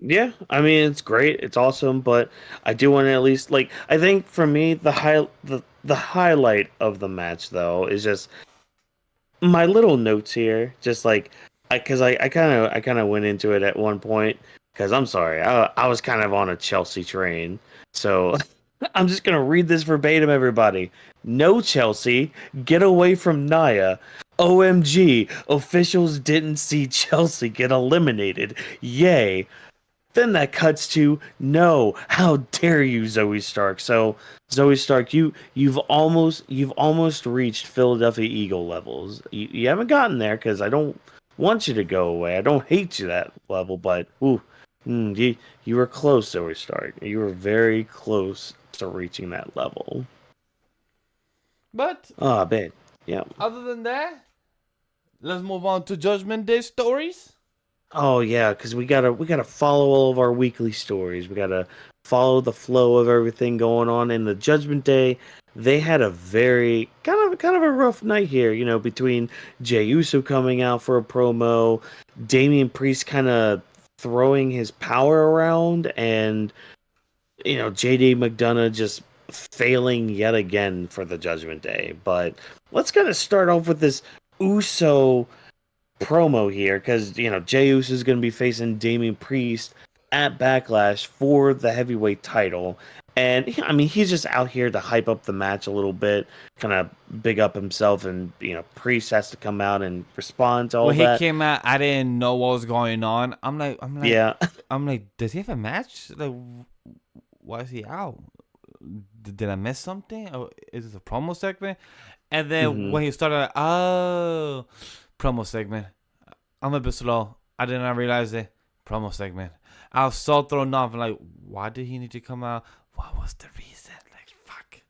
Yeah, I mean it's great, it's awesome, but I do want to at least like I think for me the highlight of the match though is just my little notes here, just like I kind of went into it at one point because I'm sorry, I was kind of on a Chelsea train, so I'm just gonna read this verbatim, everybody. No Chelsea, get away from Naya. OMG, officials didn't see Chelsea get eliminated. Yay. Then that cuts to no, how dare you, Zoe Stark. So Zoe Stark, you've almost reached Philadelphia Eagle levels. You haven't gotten there because I don't want you to go away. I don't hate you that level, but you were close, Zoe Stark. You were very close to reaching that level. But Ah, man. Yeah. other than that, let's move on to Judgment Day stories. Oh yeah, because we gotta follow all of our weekly stories. We gotta follow the flow of everything going on in the Judgment Day. They had a very kind of a rough night here, between Jey Uso coming out for a promo, Damian Priest kind of throwing his power around, and JD McDonough just failing yet again for the Judgment Day. But let's kind of start off with this Uso promo here because Jey Uso is going to be facing Damian Priest at Backlash for the heavyweight title, and I mean he's just out here to hype up the match a little bit, kind of big up himself, and Priest has to come out and respond to all When he that. came out, I didn't know what was going on. Yeah. I'm like, does he have a match? Like, why is he out? Did I miss something? Or is this a promo segment? And then hmm when he started, like, oh, Promo segment. I'm a bit slow. I did not realize it. Promo segment. I was so thrown off. Like, why did he need to come out? What was the reason? Like, fuck.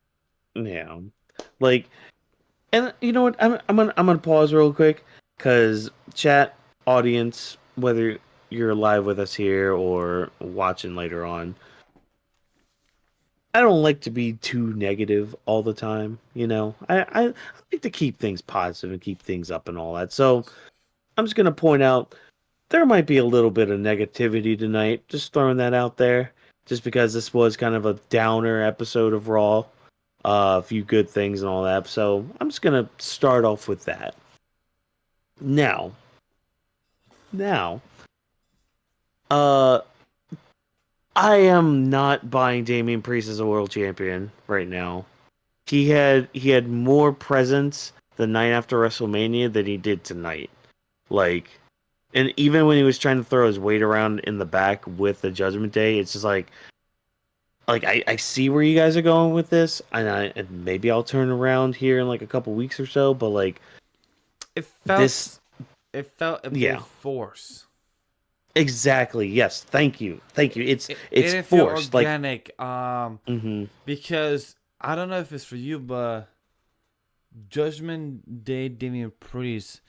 Yeah. Like, and you know what? I'm gonna pause real quick because chat audience, whether you're live with us here or watching later on, I don't like to be too negative all the time. I like to keep things positive and keep things up and all that. So I'm just gonna point out there might be a little bit of negativity tonight. Just throwing that out there, just because this was kind of a downer episode of Raw. A few good things and all that. So I'm just gonna start off with that. Now, uh, I am not buying Damian Priest as a world champion right now. He had more presence the night after WrestleMania than he did tonight. Like, and even when he was trying to throw his weight around in the back with the Judgment Day, it's just like I see where you guys are going with this, and maybe I'll turn around here in like a couple weeks or so. But like It felt. this, It felt a bit yeah, forced. exactly. Yes, thank you. It's It it's didn't feel forced. organic. Mhm, Because I don't know if it's for you, but Judgment Day Damian Priest,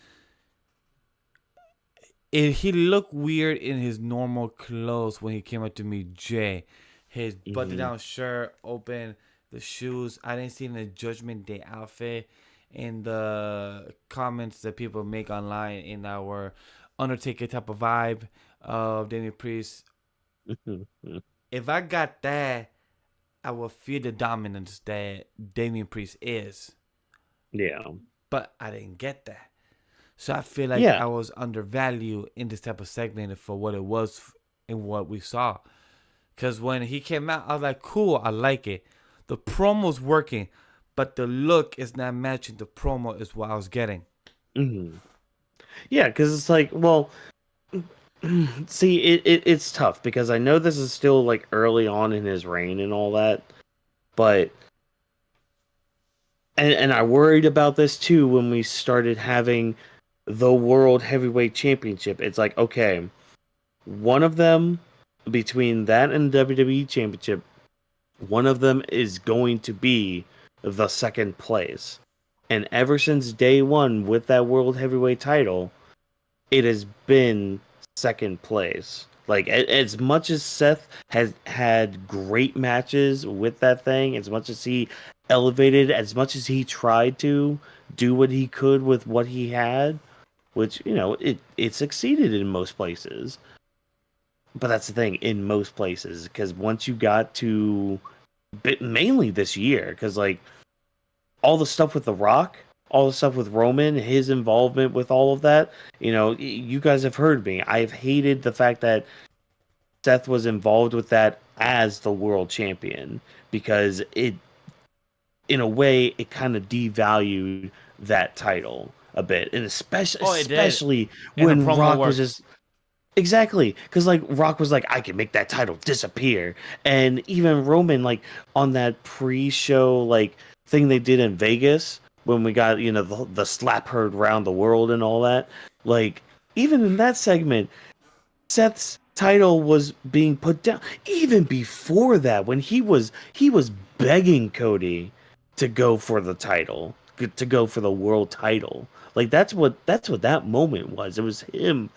he looked weird in his normal clothes when he came up to meet Jay. His button mhm, down shirt, open, the shoes. I didn't see the Judgment Day outfit in the comments that people make online in our Undertaker type of vibe of Damian Priest. mhm, mhm. If I got that, I will feel the dominance that Damian Priest is. Yeah, But I didn't get that. So I feel like yeah. I was undervalued in this type of segment for what it was and what we saw. Because when he came out, I was like, cool, I like it. The promo's working, but the look is not matching the promo is what I was getting. Mhm. Yeah, because it's like, well, see, it's tough because I know this is still like early on in his reign and all that, but and I worried about this too when we started having the World Heavyweight Championship. It's like, okay, one of them between that and the WWE Championship, one of them is going to be the second place. And ever since day one with that World Heavyweight title, it has been second place. Like as much as Seth has had great matches with that thing, as much as he elevated, as much as he tried to do what he could with what he had, which it succeeded in most places. But that's the thing, in most places, because once you got to, mainly this year, because like all the stuff with The Rock, all the stuff with Roman, his involvement with all of that, you guys have heard me. I've hated the fact that Seth was involved with that as the world champion because in a way, it kind of devalued that title a bit, and especially Oh, it did. especially And the when promo Rock was worked. just exactly, because like Rock was like, I can make that title disappear, and even Roman like on that pre-show like thing they did in Vegas when we got the slap heard around the world and all that, like even in that segment, Seth's title was being put down. Even before that, when he was begging Cody to go for the title, to go for the world title. Like that's what that moment was. It was him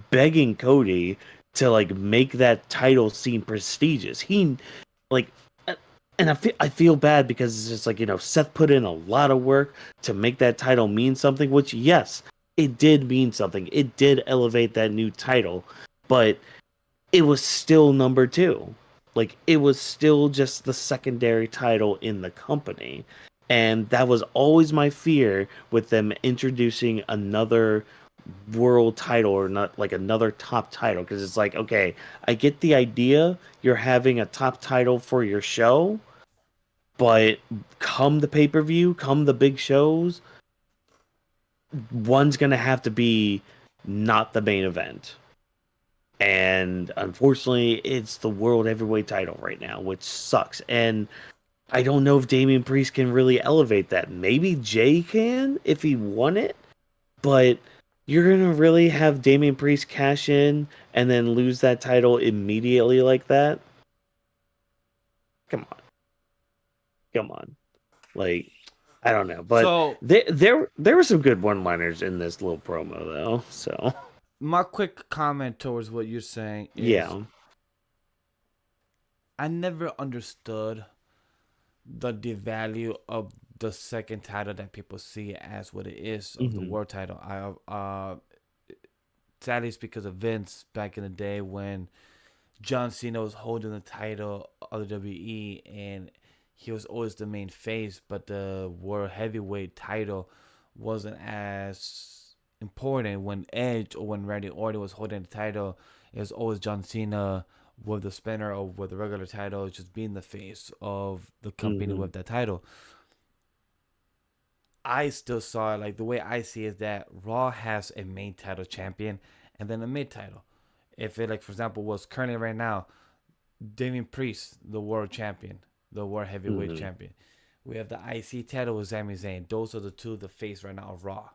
begging Cody to like make that title seem prestigious. He like and I feel bad because it's just like, Seth put in a lot of work to make that title mean something, which yes, it did mean something. It did elevate that new title, but it was still number two. Like it was still just the secondary title in the company. And that was always my fear with them introducing another world title or not like another top title because it's like, okay, I get the idea you're having a top title for your show, but come the pay-per-view, come the big shows, one's going to have to be not the main event. And unfortunately, it's the world heavyweight title right now, which sucks. And I don't know if Damian Priest can really elevate that. Maybe Jay can if he won it, but You're gonna really have Damian Priest cash in and then lose that title immediately like that? Come on, come on. Like, I don't know, but So there were some good one-liners in this little promo though. So my quick comment towards what you're saying is, yeah. I never understood the value of the second title that people see as what it is of the Hmm. world title. Sadly, it's because of Vince back in the day when John Cena was holding the title of the WWE, and he was always the main face, but the world heavyweight title wasn't as important when Edge or when Randy Orton was holding the title. It was always John Cena with the spinner or with the regular title, just being the face of the company Hmm. with that title. I still saw it like the way I see is that Raw has a main title champion and then a mid title. If it, like, for example, was currently right now Damian Priest, the world champion, the world heavyweight Hmm. champion. We have the IC title with Sami Zayn. Those are the two the face right now of Raw.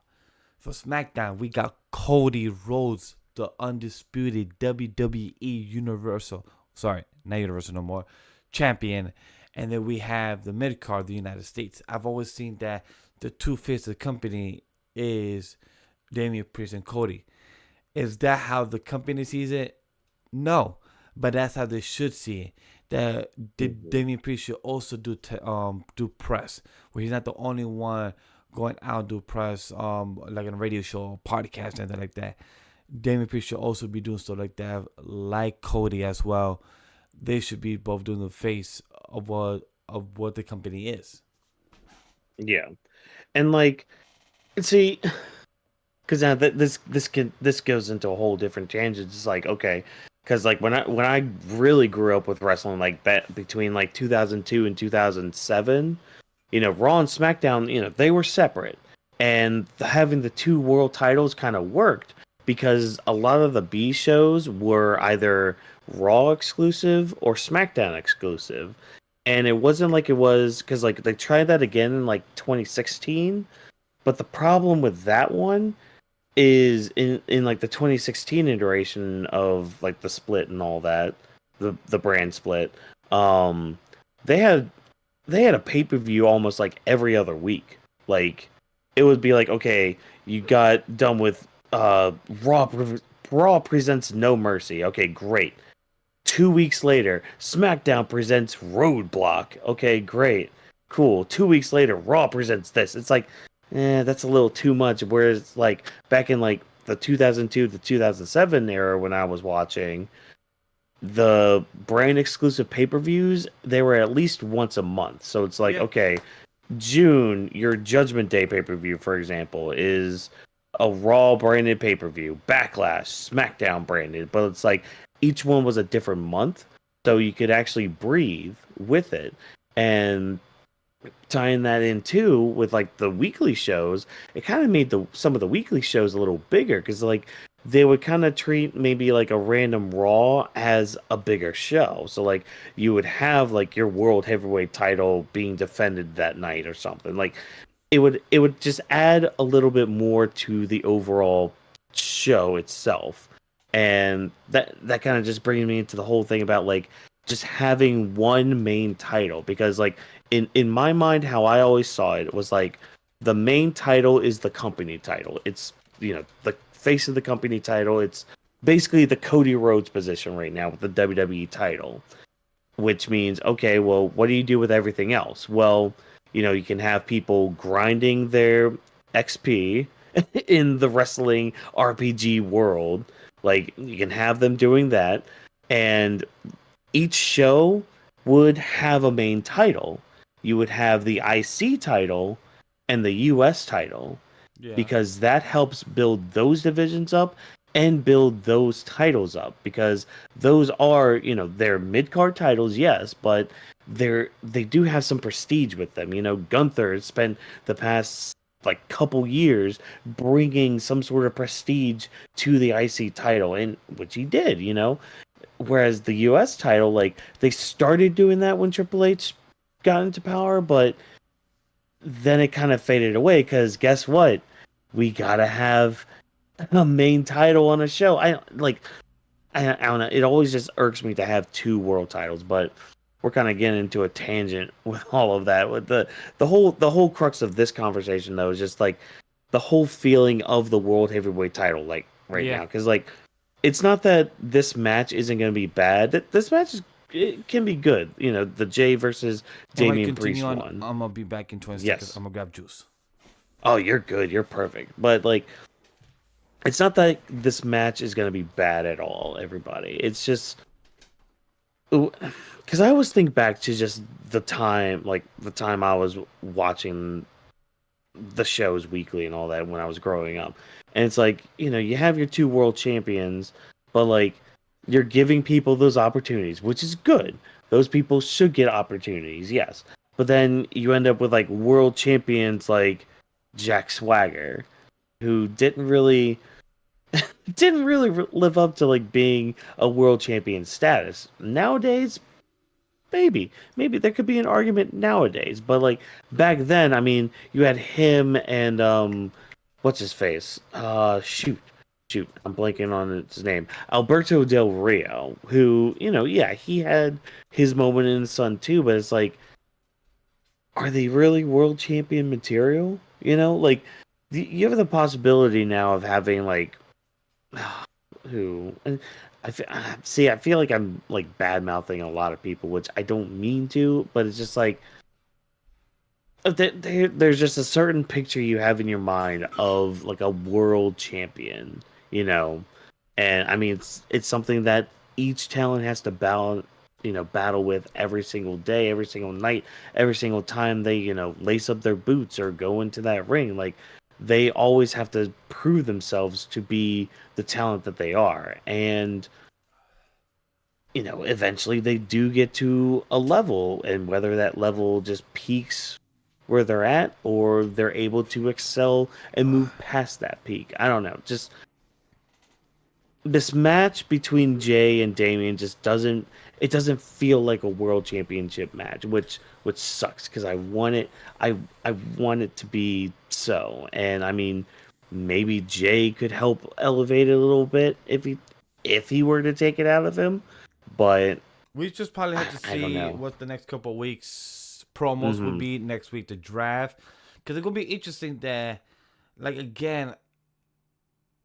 For SmackDown, we got Cody Rhodes, the undisputed WWE Universal, sorry, not Universal no more, champion. And then we have the mid card, the United States. I've always seen that the two faces of the company is Damian Priest and Cody. Is that how the company sees it? No, but that's how they should see it. That Hmm. Damian Priest should also do press, where he's not the only one going out do press like on a radio show, podcast, anything like that. Damian Priest should also be doing stuff like that, like Cody as well. They should be both doing the face of what the company is. Yeah, and like, see, because now this goes into a whole different tangent. It's like, okay, because like when I really grew up with wrestling, like between like 2002 and 2007, Raw and SmackDown, they were separate, and having the two world titles kind of worked because a lot of the B shows were either Raw exclusive or SmackDown exclusive, and it wasn't like it was because like they tried that again in like 2016, but the problem with that one is in like the 2016 iteration of like the split and all that, the brand split, um they had they had a pay-per-view almost like every other week. Like it would be like, okay, you got done with Raw presents No Mercy. Okay, great. 2 weeks later, SmackDown presents Roadblock. Okay, great. Cool. 2 weeks later, Raw presents this. It's like, that's a little too much. Whereas, like, back in, like, the 2002 to 2007 era when I was watching, the brand exclusive pay per views, they were at least once a month. So it's like, Yeah. okay, June, your Judgment Day pay per view, for example, is a Raw branded pay per view, Backlash, SmackDown branded, but it's like each one was a different month, so you could actually breathe with it. And tying that in too with like the weekly shows, it kind of made the some of the weekly shows a little bigger because like they would kind of treat maybe like a random Raw as a bigger show. So like you would have like your world heavyweight title being defended that night or something. Like it would just add a little bit more to the overall show itself. And that kind of just brings me into the whole thing about like just having one main title because like in my mind how I always saw it was like the main title is the company title. It's the face of the company title. It's basically the Cody Rhodes position right now with the WWE title, which means okay, well, what do you do with everything else? Well, you can have people grinding their XP in the wrestling RPG world. Like you can have them doing that, and each show would have a main title. You would have the IC title and the US title Yeah. because that helps build those divisions up and build those titles up because those are, they're mid-card titles, yes, but they do have some prestige with them. Gunther has spent the past like couple years bringing some sort of prestige to the IC title, and which he did, whereas the US title, like they started doing that when Triple H got into power, but then it kind of faded away because guess what? We gotta have a main title on a show. I don't know. It always just irks me to have two world titles, but we're kind of getting into a tangent with all of that. With the whole crux of this conversation though is just like the whole feeling of the world heavyweight title, like right Yeah. now, because like it's not that this match isn't going to be bad. This match it can be good. You know, the Jay versus And when I Damian continue Priest on, one. I'm gonna be back in 20 seconds. Yes. I'm gonna grab juice. Oh, you're good. You're perfect. But like, it's not that this match is going to be bad at all. Everybody, it's just because I always think back to just the time I was watching the shows weekly and all that when I was growing up. And it's like, you know, you have your two world champions, but like you're giving people those opportunities, which is good. Those people should get opportunities, yes. But then you end up with like world champions like Jack Swagger, who didn't really live up to like being a world champion status. Nowadays, maybe there could be an argument nowadays, but like back then, I mean, you had him and what's his face? Shoot, I'm blanking on his name. Alberto Del Rio, who, you know, yeah, he had his moment in the sun too, but it's like, are they really world champion material? You know, like you have the possibility now of having like who and see, I feel like I'm like bad mouthing a lot of people, which I don't mean to, but it's just like there's just a certain picture you have in your mind of like a world champion, you know, and I mean it's something that each talent has to battle with every single day, every single night, every single time they, you know, lace up their boots or go into that ring. Like they always have to prove themselves to be the talent that they are. And you know, eventually they do get to a level, and whether that level just peaks where they're at or they're able to excel and move past that peak. I don't know. Just this match between Jay and Damian just doesn't feel like a world championship match, which sucks because I want it to be so. And I mean, maybe Jay could help elevate it a little bit if he were to take it out of him, but We just probably have to I don't see know. what the next couple of weeks promos will Hmm. be next week, the draft, because it's gonna be interesting that, like again,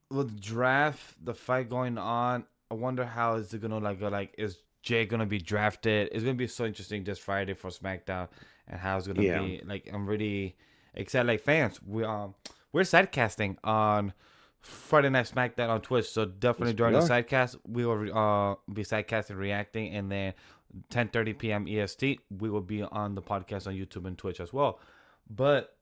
with the draft, the fight going on. I wonder how is it gonna like go. Like, is Jay gonna be drafted? It's gonna be so interesting this Friday for SmackDown and how it's gonna Yeah. be. Like, I'm really excited. Like fans, we're sidecasting on Friday Night SmackDown on Twitch. So definitely Yes, we during the are. sidecast, we will be sidecasting, reacting, and then 10:30 p.m. EST, we will be on the podcast on YouTube and Twitch as well. But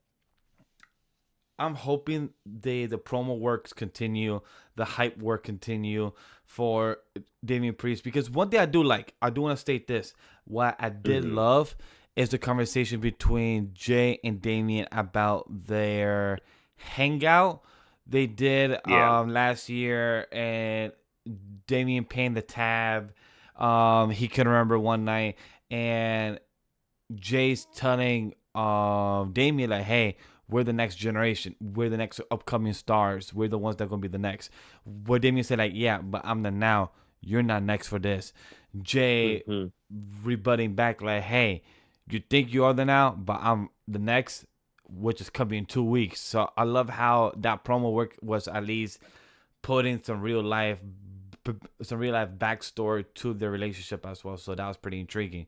I'm hoping the promo works continue, the hype work continue for Damian Priest, because one thing I do want to state this. What I did Hmm. love is the conversation between Jay and Damian about their hangout they did Yeah. last year, and Damian paying the tab. He can remember one night, and Jay's telling Damian like, "Hey, we're the next generation. We're the next upcoming stars. We're the ones that are gonna be the next." What Damian said like, "Yeah, but I'm the now. You're not next for this." Jay Hmm. rebutting back like, "Hey, you think you are the now, but I'm the next, which is coming in 2 weeks." So I love how that promo work was at least putting some real life backstory to their relationship as well. So that was pretty intriguing.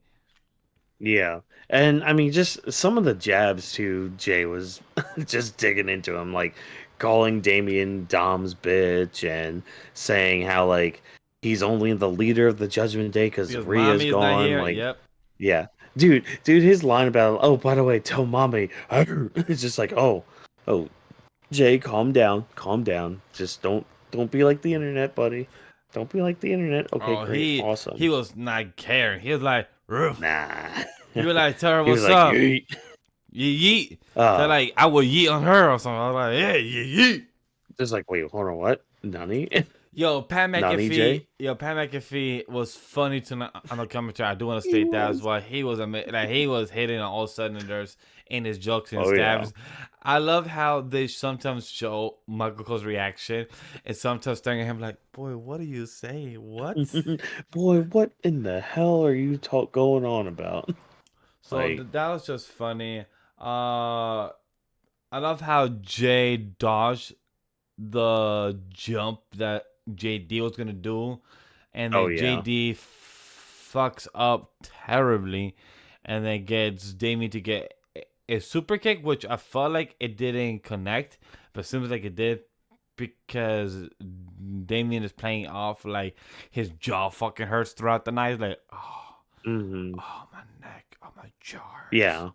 Yeah. And I mean, just some of the jabs too, Jay was just digging into him, like calling Damien Dom's bitch and saying how, like, he's only the leader of the Judgment Day because Because Rhea's mommy is not gone. here. Like, Yep. yeah. Dude, his line about, oh, by the way, tell mommy. It's just like, oh, Jay, calm down. Calm down. Just don't be like the internet, buddy. Don't be like the internet. Okay, Oh, great. he Awesome. was not caring. He was like, "Roof." Nah. He was like, "Tell her He was what's like, up. yeet. You yeet." So Uh, like, I would yeet on her or something. I was like, "Yeah, you yeet." just like, wait, hold on, what? Nani? Nani, Jay? Pat McAfee was funny tonight on the commentary. I do want to He state that as was. well. He was like he was hitting on all cylinders in his jokes and Oh, yeah. stabs. I love how they sometimes show Michael Cole's reaction and sometimes staring at him like, boy, what are you saying? What? Boy, what in the hell are you going on about? So Like, that was just funny. I love how Jay dodged the jump that JD was gonna do, and oh then yeah. JD fucks up terribly, and then gets Damien to get a super kick, which I felt like it didn't connect, but it seems like it did because Damien is playing off like his jaw fucking hurts throughout the night. Like, Hmm. oh my neck, oh my jaw hurts. Yeah.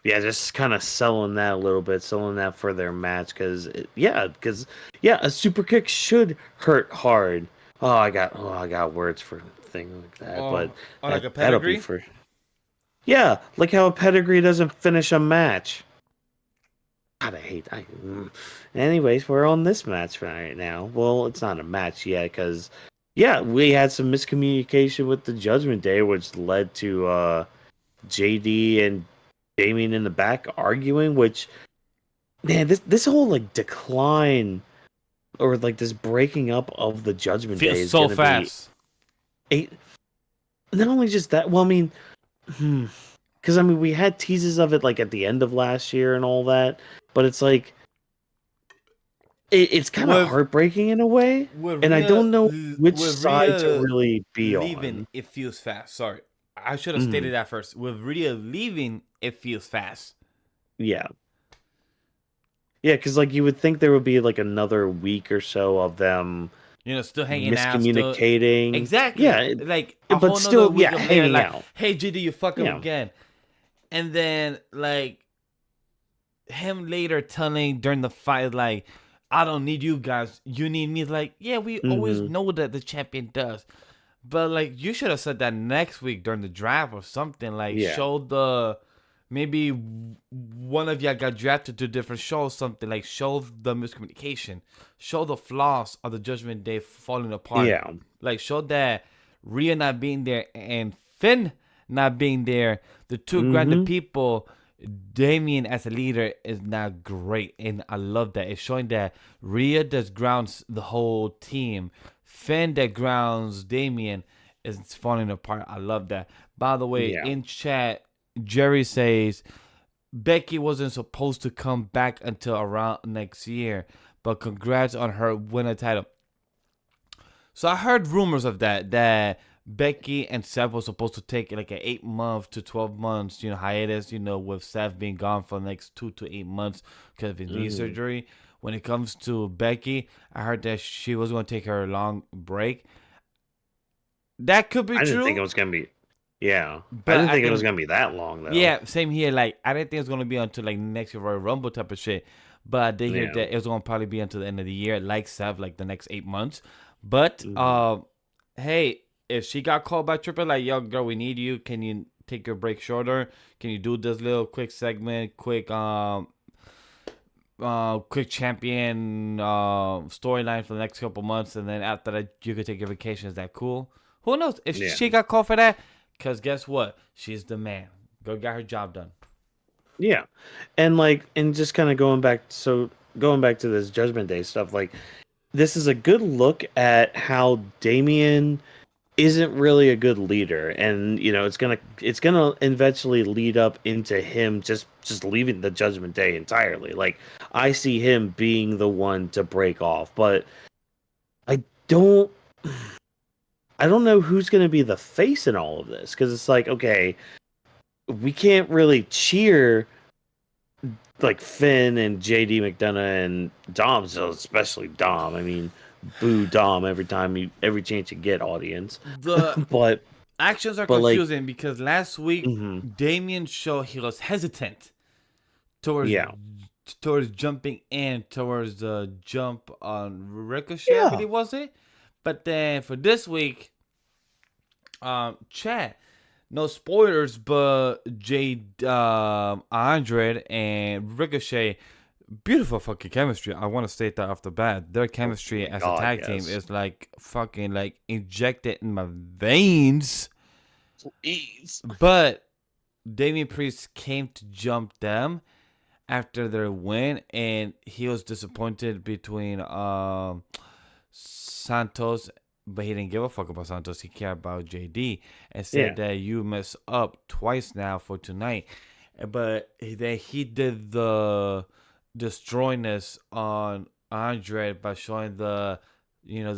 Yeah, just kind of selling that a little bit, selling that for their match, because a super kick should hurt hard. I got words for a thing like that, but Or like a that'll be pedigree. for like how a pedigree doesn't finish a match. God, I hate. Anyways, we're on this match right now. Well, it's not a match yet, because we had some miscommunication with the Judgment Day, which led to JD and Damien in the back arguing, which man, this whole like decline or like this breaking up of the Judgment Day Feels is so gonna be fast. a not only just that. Well, I mean, because we had teases of it like at the end of last year and all that, but it's like it's kind of With heartbreaking in a way, with and I Rhea don't know which with side to Rhea really be leaving, on. it feels fast. Sorry, I should have Mhm. stated that first. With Rhea leaving, it feels fast. Yeah, yeah, because like you would think there would be like another week or so of them You know, still hanging out, still miscommunicating. exactly Yeah, like a but whole nother still, week of later. hanging Like, out. hey, GD, you fuck up Yeah. again, and then like him later telling during the fight, like, I don't need you guys, you need me. Like, yeah, we always Hmm. know that the champion does. But like you should have said that next week during the draft or something. Like Yeah. show the maybe one of y'all got drafted to different shows. Something like show the miscommunication, show the flaws of the Judgment Day falling apart. Yeah. Like show that Rhea not being there and Finn not being there. The two grounded Hmm. people. Damien as a leader is not great, and I love that. It's showing that Rhea just grounds the whole team. Finn that grounds Damien is falling apart. I love that. By the way, Yeah. in chat, Jerry says Becky wasn't supposed to come back until around next year, but congrats on her winning title. So I heard rumors of that Becky and Seth were supposed to take like an 8 month to 12 months, hiatus, with Seth being gone for the next 2 to 8 months because of his knee Hmm. surgery. When it comes to Becky, I heard that she was going to take her a long break. That could be I didn't think it true, was gonna be. Yeah. I but didn't I think it was think gonna be that long though. yeah, same here. Like I didn't think it was gonna be until like next year Royal Rumble type of shit. But I did hear Yeah. that it was gonna probably be until the end of the year, like Seth, like the next 8 months. But Hmm. hey, if she got called by Triple, like yo, girl, we need you. Can you take your break shorter? Can you do this little quick segment, quick champion storyline for the next couple months, and then after that you could take your vacation? Is that cool? Who knows if Yeah. she got called for that? Cause guess what? She's the man. Go get her job done. Yeah. And just kind of going back to this Judgment Day stuff, like this is a good look at how Damien isn't really a good leader, and it's gonna eventually lead up into him just leaving the Judgment Day entirely. Like I see him being the one to break off, but I don't I don't know who's gonna be the face in all of this, because it's like, okay, we can't really cheer like Finn and JD McDonough and Dom, so especially Dom. I mean, boo Dom every chance you get, audience. The but actions are but like, confusing because last week mhm, Damien showed he was hesitant towards yeah, jumping in towards the jump on Ricochet, I yeah, believe was it. But then for this week, chat. No spoilers, but Andre and Ricochet, beautiful fucking chemistry. I want to state that off the bat. Their oh chemistry my as a God, tag team yes, is like fucking like injected in my veins. please, But Damian Priest came to jump them, after their win, and he was disappointed between Santos, but he didn't give a fuck about Santos. He cared about JD and said Yeah. that you messed up twice now for tonight. But then he did the destroyness on Andre by showing the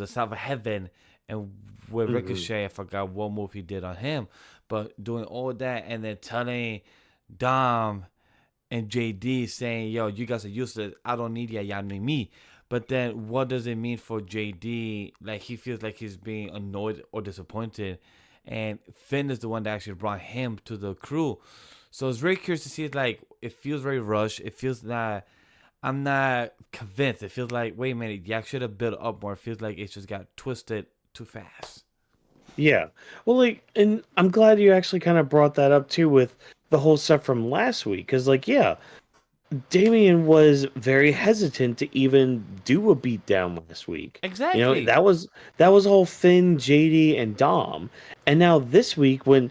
South of Heaven, and with Hmm. Ricochet, I forgot what move he did on him, but doing all that and then telling Dom and JD saying, "Yo, you guys are useless. I don't need ya. Y'all need me." But then, what does it mean for JD? Like he feels like he's being annoyed or disappointed, and Finn is the one that actually brought him to the crew. So it's very curious to see. Like it feels very rushed. It feels not. I'm not convinced. It feels like, wait a minute, y'all should have built up more. It feels like it just got twisted too fast. Yeah. Well, like, and I'm glad you actually kind of brought that up too with the whole stuff from last week. Because, like, yeah, Damien was very hesitant to even do a beatdown last week. You know, Exactly. that was all Finn, JD, and Dom. And now this week, when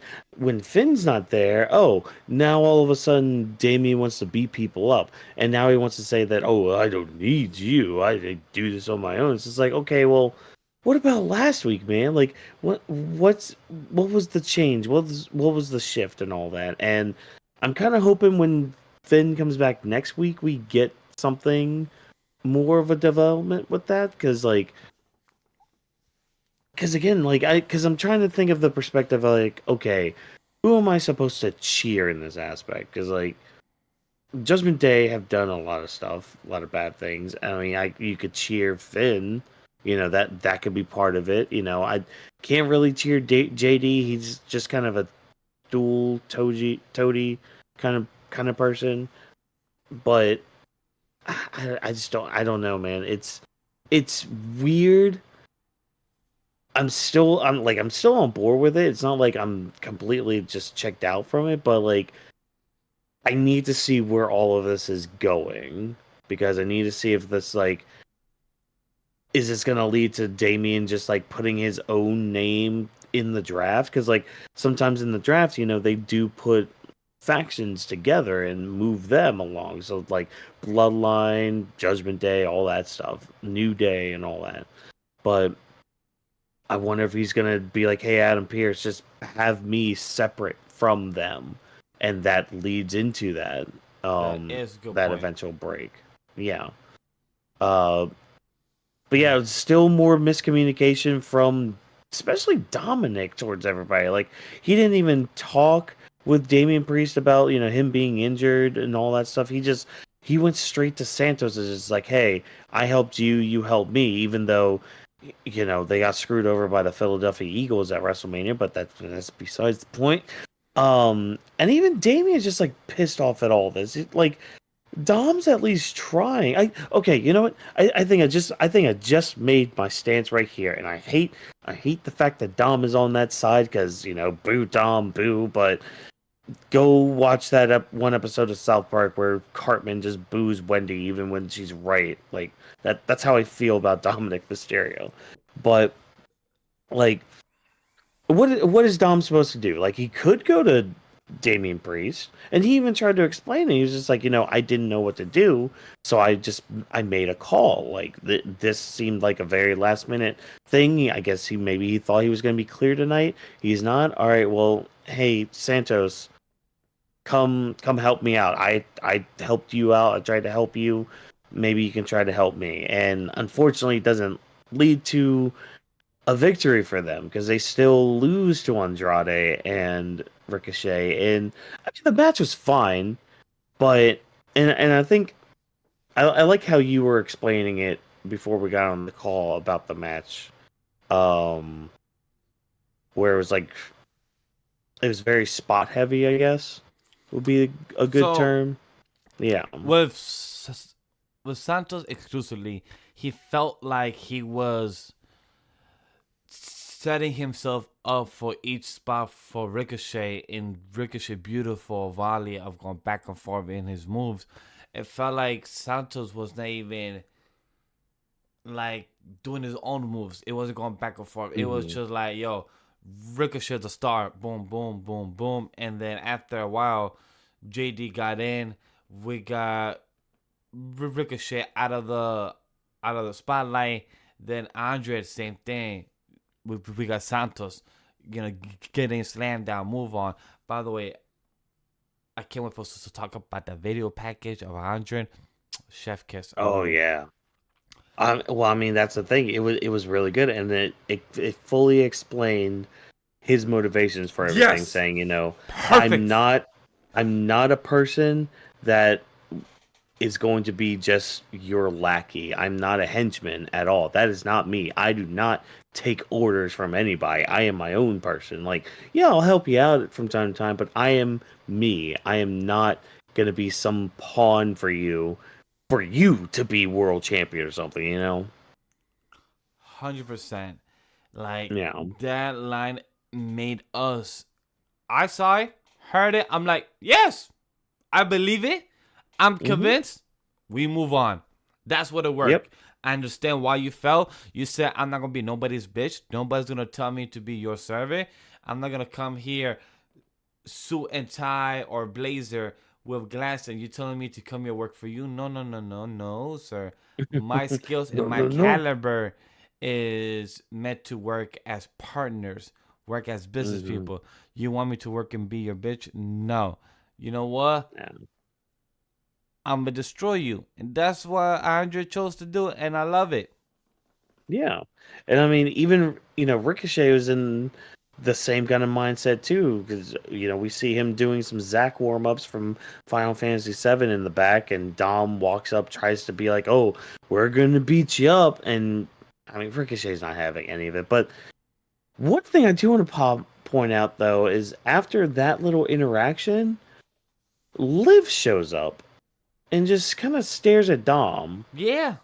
Finn's not there, oh, now all of a sudden Damien wants to beat people up, and now he wants to say that, oh, I don't need you. I do this on my own. It's just like, okay, well, what about last week, man? Like, what was the change? What was the shift and all that? And I'm kind of hoping when Finn comes back next week, we get something more of a development with that. Because again, because I'm trying to think of the perspective of like, okay, who am I supposed to cheer in this aspect? Because like Judgment Day have done a lot of stuff, a lot of bad things. I mean, you could cheer Finn, that could be part of it. I can't really cheer JD. He's just kind of a dual toady kind of person. But I just I don't know, man. It's weird. I'm still on board with it. It's not like I'm completely just checked out from it, but like I need to see where all of this is going because I need to see if this like is this gonna lead to Damien just like putting his own name in the draft? Because like sometimes in the draft, they do put factions together and move them along. So like Bloodline, Judgment Day, all that stuff, New Day, and all that. But I wonder if he's gonna be like, "Hey, Adam Pierce, just have me separate from them," and that leads into that That is a good that point. eventual break. Yeah. Uh, but yeah, it's still more miscommunication from especially Dominic towards everybody. Like he didn't even talk with Damian Priest about, him being injured and all that stuff. He went straight to Santos as just like, "Hey, I helped you, you helped me," even though they got screwed over by the Philadelphia Eagles at WrestleMania, but that's besides the point. And even Damian's just like pissed off at all this. Like Dom's at least trying. Okay, you know what? I think I just made my stance right here, and I hate the fact that Dom is on that side because boo Dom, boo. But go watch that one episode of South Park where Cartman just boos Wendy even when she's right. Like that's how I feel about Dominic Mysterio. But like what is Dom supposed to do? Like he could go to Damian Priest, and he even tried to explain it. He was just like, I didn't know what to do, so I made a call. Like this seemed like a very last minute thing. I guess he thought he was going to be clear tonight. He's not. All right, well, hey Santos, come help me out. I helped you out. I tried to help you. Maybe you can try to help me. And unfortunately, it doesn't lead to a victory for them because they still lose to Andrade and Ricochet. And I mean, the match was fine, but and I think I like how you were explaining it before we got on the call about the match, um, where it was like it was very spot heavy. I guess would be a good So term. Yeah. with Santos exclusively, he felt like he was setting himself up for each spot for Ricochet in Ricochet beautiful volley of going back and forth in his moves. It felt like Santos was not even like doing his own moves. It wasn't going back and forth. It was Hmm. just like, yo, Ricochet the start, boom, boom, boom, boom. And then after a while, JD got in We got Ricochet out of the spotlight. Then Andre, same thing. We got Santos, getting slammed down. Move on. By the way, I can't wait for us to talk about the video package of 100. Chef kiss. Oh yeah. Well, I mean, that's the thing. It was really good, and it fully explained his motivations for everything, Yes, saying, I'm perfect. not I'm not a person that is going to be just your lackey. I'm not a henchman at all. That is not me. I do not take orders from anybody. I am my own person. Like, yeah, I'll help you out from time to time, but I am me. I am not going to be some pawn for you to be world champion or something, 100%. Like Yeah. that line made us. I saw it, heard it. I'm like, yes, I believe it. I'm Hmm. convinced. We move on. That's what it Yep. worked. I understand why you felt. You said, I'm not going to be nobody's bitch. Nobody's going to tell me to be your servant. I'm not going to come here suit and tie or blazer with glass and you telling me to come here work for you. No, no, no, no, no, sir. My skills and No, my no, no. caliber is meant to work as partners, work as business Hmm. people. You want me to work and be your bitch? No. You know what? Yeah. I'm gonna destroy you, and that's what Andre chose to do, and I love it. Yeah. And I mean, even, Ricochet was in the same kind of mindset too, because, we see him doing some Zack warm ups from Final Fantasy VII in the back, and Dom walks up, tries to be like, oh, we're going to beat you up. And I mean, Ricochet's not having any of it. But one thing I do want to point out, though, is after that little interaction, Liv shows up and just kind of stares at Dom, Yeah,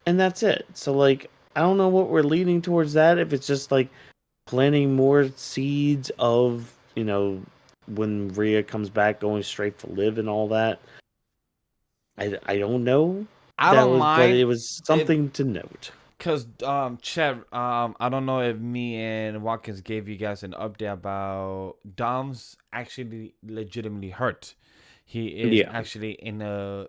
and that's it. So, like, I don't know what we're leaning towards that, if it's just like planting more seeds of, when Rhea comes back, going straight for Liv and all that. I don't know. I don't But mind it was if something to note. Cause Chad, I don't know if me and Watkins gave you guys an update about Dom's actually legitimately hurt. He is Yeah. actually in a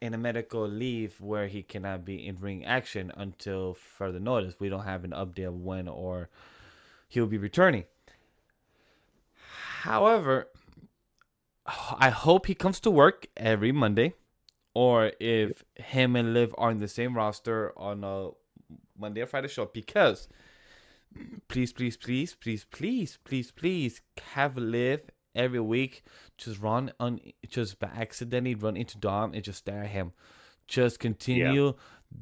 medical leave where he cannot be in ring action until further notice. We don't have an update of when or he'll be returning. However, I hope he comes to work every Monday, or if him and Liv are in the same roster on a Monday or Friday show, because please, please, please, please, please, please, please have Liv every week. Just by accidentally run into Dom and just stare at him. Just Yeah. continue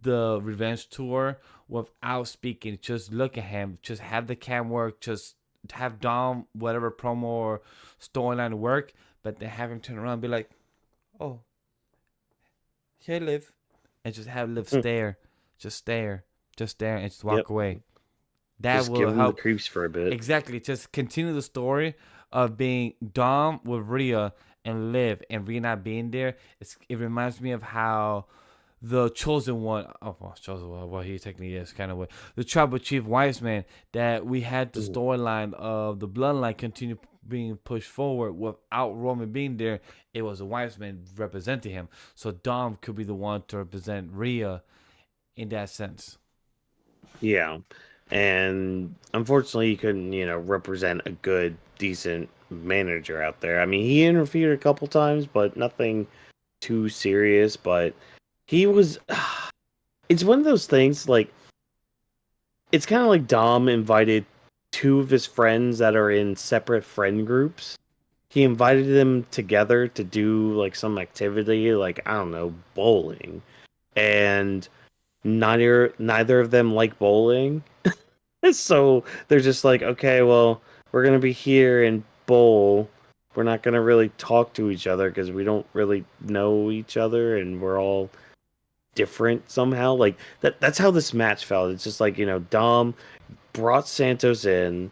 the revenge tour without speaking. Just look at him. Just have the cam work. Just have Dom whatever promo or storyline work, but then have him turn around and be like, "Oh, here, Liv," and just have Liv Hmm. just stare, and just Yep. walk away. That Just give will him the help. creeps for a bit. Exactly. Just continue the story of being Dom with Rhea and Liv, and Rhea not being there. It reminds me of how the chosen one, oh, well, chosen one, well, he technically is kind of way, the tribal chief Wiseman, that we had the Mhm. storyline of the bloodline continue being pushed forward without Roman being there. It was a Wiseman representing him. So Dom could be the one to represent Rhea in that sense. Yeah. And unfortunately, he couldn't, represent a good, decent manager out there. I mean, he interfered a couple times, but nothing too serious. But he was. It's one of those things, like, it's kind of like Dom invited two of his friends that are in separate friend groups. He invited them together to do like some activity, like, I don't know, bowling. And neither of them like bowling. So they're just like, okay, well, we're gonna be here and bowl. We're not gonna really talk to each other because we don't really know each other, and we're all different somehow. Like that's how this match felt. It's just like, Dom brought Santos in.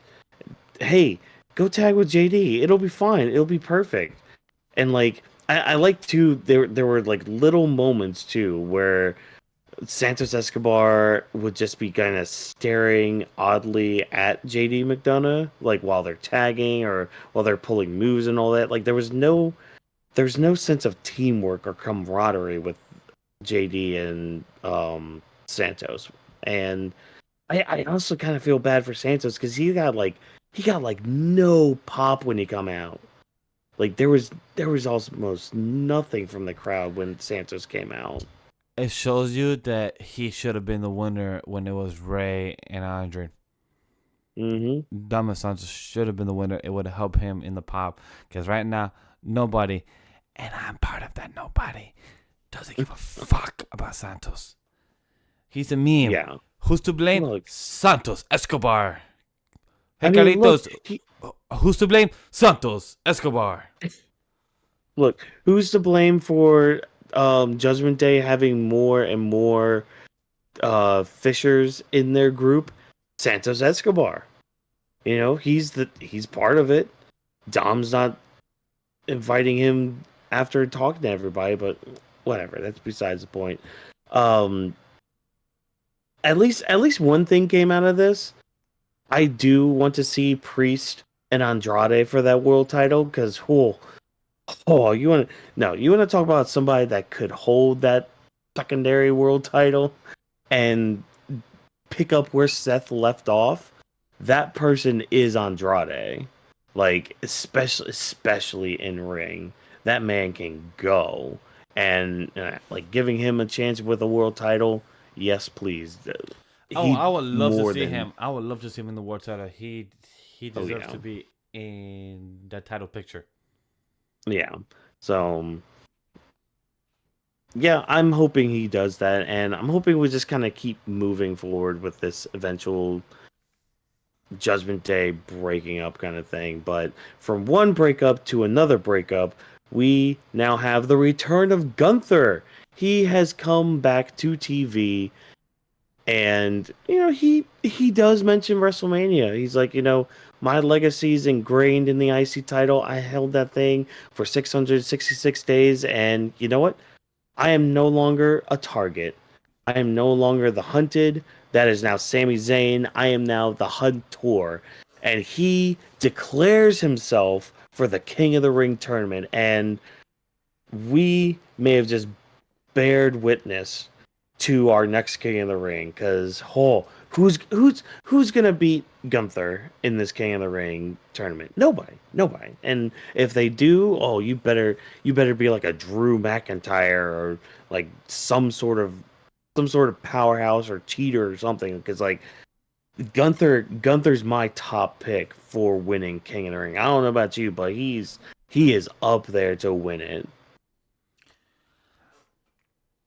Hey, go tag with JD. It'll be fine. It'll be perfect. And like I like too. There were like little moments too where Santos Escobar would just be kind of staring oddly at JD McDonough, like while they're tagging or while they're pulling moves and all that. Like there was no there's no sense of teamwork or camaraderie with JD and Santos. And I also kind of feel bad for Santos because he got like no pop when he come out. Like there was almost nothing from the crowd when Santos came out. It shows you that he should have been the winner when it was Ray and Andre. Hmm. Dama Santos should have been the winner. It would have helped him in the pop. Because right now, nobody, and I'm part of that nobody, doesn't give a fuck about Santos. He's a meme. Yeah. Who's to blame? Look, Santos Escobar. Hey, I mean, look, Carlitos, who's to blame? Santos Escobar. look, who's to blame for Judgment Day having more and more fishers in their group? Santos Escobar. He's part of it. Dom's not inviting him after talking to everybody, but whatever. That's besides the point. Um, at least one thing came out of this. I do want to see Priest and Andrade for that world title because you want to talk about somebody that could hold that secondary world title and pick up where Seth left off. That person is Andrade. Like especially in ring, that man can go. And like giving him a chance with a world title, yes, please. Oh, He I would love to more see than him. I would love to see him in the world title. He oh deserves yeah, to be in that title picture. yeah. So yeah, I'm hoping he does that, and I'm hoping we just kind of keep moving forward with this eventual Judgment Day breaking up kind of thing. But from one breakup to another breakup, we now have the return of Gunther. He has come back to TV, and he does mention WrestleMania. He's like, my legacy is ingrained in the IC title. I held that thing for 666 days, and you know what? I am no longer a target. I am no longer the hunted. That is now Sami Zayn. I am now the hunter. And he declares himself for the King of the Ring tournament. And we may have just bared witness to our next King of the Ring. Because who's gonna beat Gunther in this King of the Ring tournament? Nobody. And if they do, you better be like a Drew McIntyre or like some sort of powerhouse or cheater or something. Because like Gunther's my top pick for winning King of the Ring. I don't know about you, but he is up there to win it.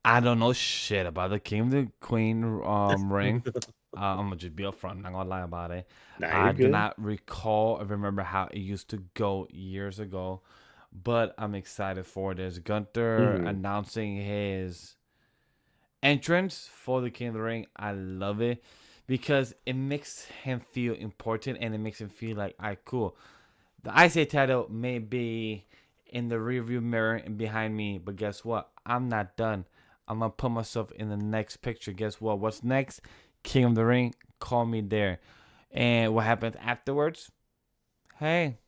I don't know shit about the King of the Queen ring. I'm gonna just be upfront. I'm not gonna lie about it. Nah, you're I do good. not recall or remember how it used to go years ago, but I'm excited for this. Gunter Hmm. announcing his entrance for the King of the Ring. I love it because it makes him feel important and it makes him feel like, all right, cool. The IC title may be in the rearview mirror and behind me, but guess what? I'm not done. I'm gonna put myself in the next picture. Guess what? What's next? King of the Ring. Call me there. And what happens afterwards? Hey,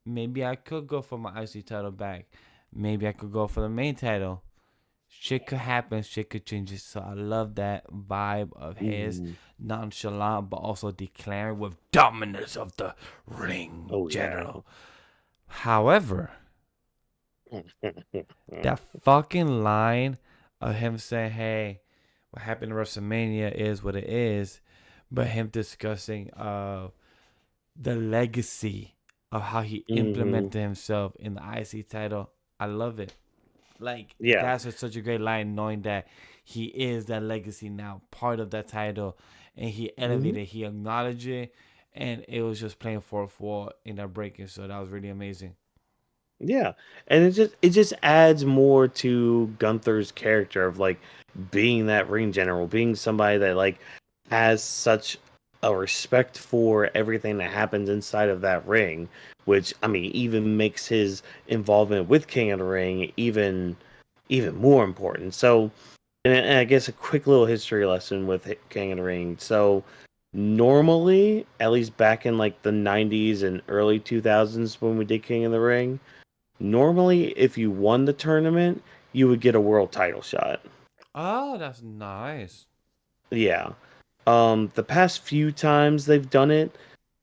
maybe I could go for my IC title back. Maybe I could go for the main title. Shit could happen. Shit could change. So I love that vibe of his, Mm. nonchalant, but also declaring with dominance of the ring Oh yeah. general. However, that fucking line of him saying, "Hey, what happened in WrestleMania is what it is," but him discussing the legacy of how he Hmm. implemented himself in the IC title. I love it. Like Yeah. that's such a great line, knowing that he is that legacy now, part of that title, and he Hmm. elevated, he acknowledged it, and it was just playing 4-4 in that breaking. So that was really amazing. Yeah, and it just adds more to Gunther's character of like being that ring general, being somebody that like has such a respect for everything that happens inside of that ring, which I mean even makes his involvement with King of the Ring even more important. So, and I guess a quick little history lesson with King of the Ring. So, normally, at least back in like the 90s and early 2000s when we did King of the Ring, Normally, if you won the tournament, you would get a world title shot. Oh, that's nice. Yeah. The past few times they've done it,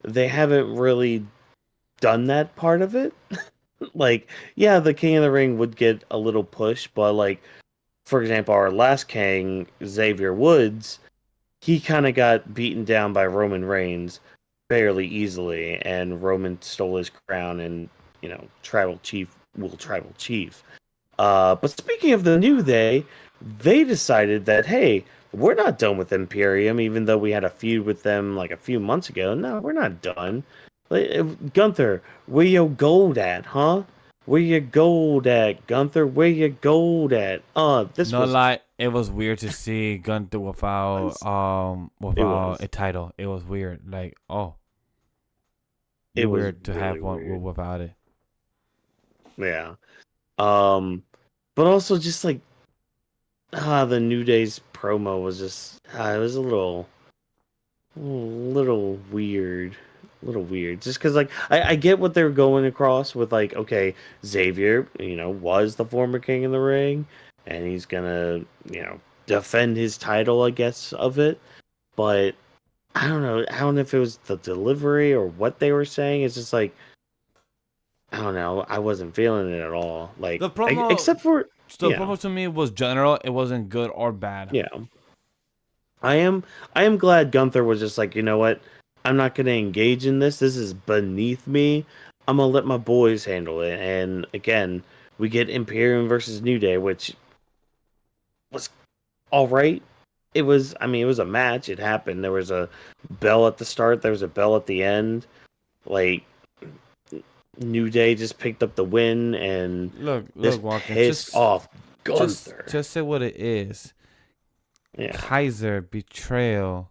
they haven't really done that part of it. Like, yeah, the King of the Ring would get a little push, but like, for example, our last king, Xavier Woods, he kind of got beaten down by Roman Reigns fairly easily, and Roman stole his crown and, tribal chief will tribal chief. But speaking of the New Day, they decided that, hey, we're not done with Imperium, even though we had a feud with them like a few months ago. No, we're not done. Gunther, where your gold at, huh? Where your gold at, Gunther? Where your gold at? This No was lie, it was weird to see Gunther it without was a title. It was weird. Like, oh, it you was weird to really have one weird. without it. Yeah. Um, but also just like the New Day's promo was just it was a little weird, just because like I get what they're going across with, like, okay, Xavier, was the former king of the ring, and he's gonna, defend his title, I guess, of it. But I don't know if it was the delivery or what they were saying. It's just like, I don't know, I wasn't feeling it at all, like, The promo, except for, the promo to me was general. It wasn't good or bad. yeah. I am glad Gunther was just like, you know what? I'm not going to engage in this. This is beneath me. I'm going to let my boys handle it. And again, we get Imperium versus New Day, which was all right. It was a match. It happened. There was a bell at the start, there was a bell at the end. Like, New Day just picked up the win, and this Look, Watkins. pissed off Gunther. Just say what it is. Yeah. Kaiser betrayal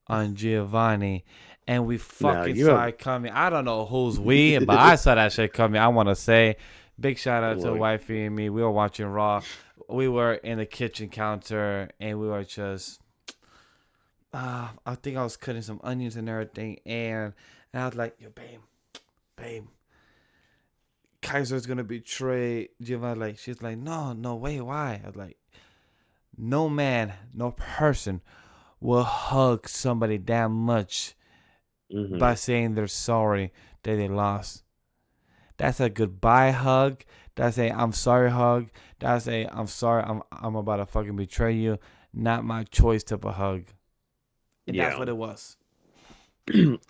on Giovanni, and we No, fucking you saw have it coming. I don't know who's we, but I saw that shit coming. I want to say big shout out to look. Wifey and me. We were watching Raw. We were in the kitchen counter, and we were just, I think I was cutting some onions and everything, and I was like, yo, babe, Kaiser's gonna betray Giovanni. Like, she's like, no way, why? I was like, no man, no person will hug somebody that much by Mhm. saying they're sorry that they lost. That's a goodbye hug. That's a I'm sorry hug. That's a I'm sorry, I'm about to fucking betray you. Not my choice type of hug. And that's Yeah. what it was.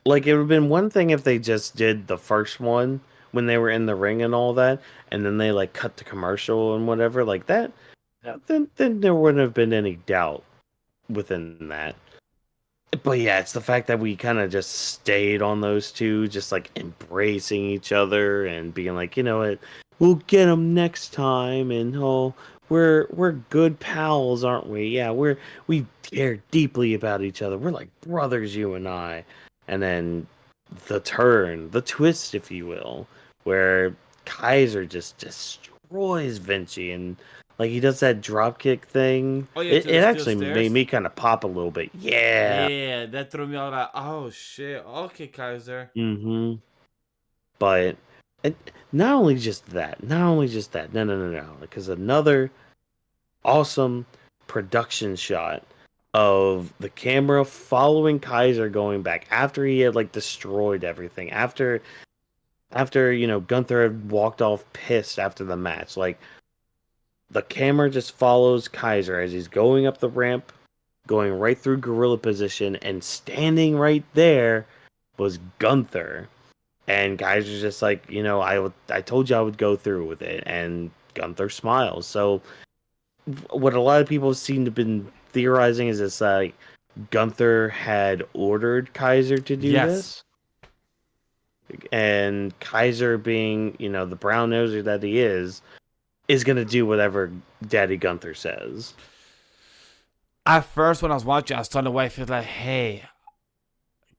Like, it would have been one thing if they just did the first one when they were in the ring and all that, and then they like cut the commercial and whatever like that. Then there wouldn't have been any doubt within that. But yeah, it's the fact that we kind of just stayed on those two, just like embracing each other and being like, you know what, we'll get them next time, and we're good pals, aren't we? Yeah, we care deeply about each other. We're like brothers, you and I. And then the twist, if you will, where Kaiser just destroys Vinci, and like he does that drop kick thing. Oh yeah, It, to the it steel actually made stairs. me kind of pop a little bit. Yeah. Yeah, that threw me out. Like, oh shit. Okay, Kaiser. Mm-hmm. But it, not only just that. No. Because another awesome production shot of the camera following Kaiser going back after he had like destroyed everything. After Gunther had walked off pissed after the match. Like, the camera just follows Kaiser as he's going up the ramp, going right through gorilla position, and standing right there was Gunther. And Kaiser's just like, I told you I would go through with it, and Gunther smiles. So what a lot of people seem to have been theorizing is this, like, Gunther had ordered Kaiser to do Yes. this, and Kaiser, being the brown noser that he is gonna do whatever Daddy Gunther says. At first, when I was watching, I was telling the wife, "It's like, hey,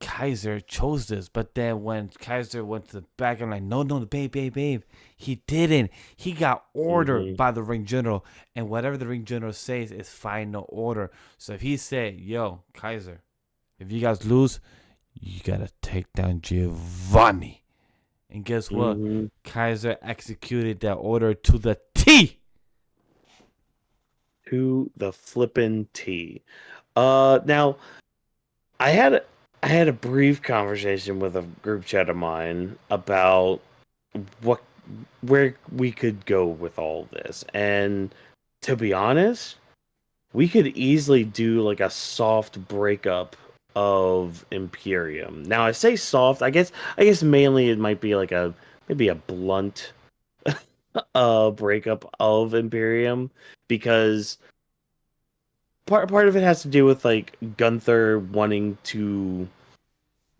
Kaiser chose this." But then when Kaiser went to the back, I'm like, no, babe. He didn't. He got ordered Hmm. by the ring general. And whatever the ring general says is final order. So if he said, yo, Kaiser, if you guys lose, you got to take down Giovanni. And guess what? Mm-hmm. Kaiser executed that order to the T. To the flippin' T. Now I had a, I had a brief conversation with a group chat of mine about what where we could go with all this, and to be honest, we could easily do like a soft breakup of Imperium. Now I say soft, I guess mainly it might be like a maybe a blunt breakup of Imperium, because part of it has to do with like Gunther wanting to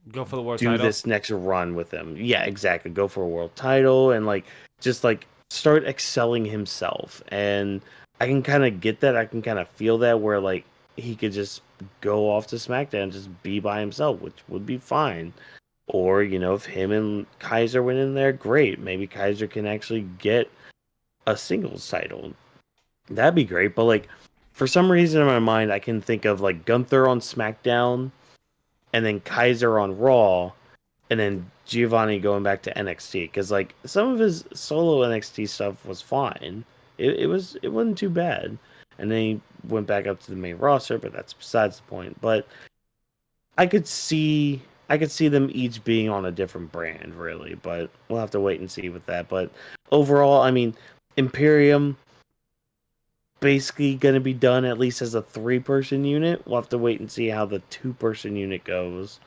Go for the world do title. this next run with him. Yeah, exactly. Go for a world title and like just like start excelling himself. And I can kind of get that. I can kind of feel that where like he could just go off to SmackDown and just be by himself, which would be fine. Or, if him and Kaiser went in there, great. Maybe Kaiser can actually get a singles title. That'd be great. But like for some reason in my mind I can think of like Gunther on SmackDown and then Kaiser on Raw, and then Giovanni going back to NXT, because like some of his solo NXT stuff was fine. It wasn't too bad, and then he went back up to the main roster, but that's besides the point. But I could see them each being on a different brand, really, but we'll have to wait and see with that. But overall, I mean, Imperium basically going to be done at least as a 3-person unit. We'll have to wait and see how the 2-person unit goes.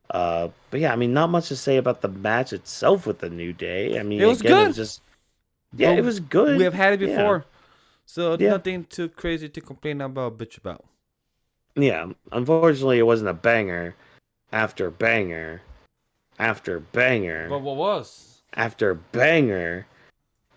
But yeah, I mean, not much to say about the match itself with the New Day. I mean, It was again, it was good. just, yeah, it Well, was good. we have had it Yeah, before, so yeah, nothing too crazy to complain about, bitch about. yeah. Unfortunately, it wasn't a banger after banger after banger But what was? after banger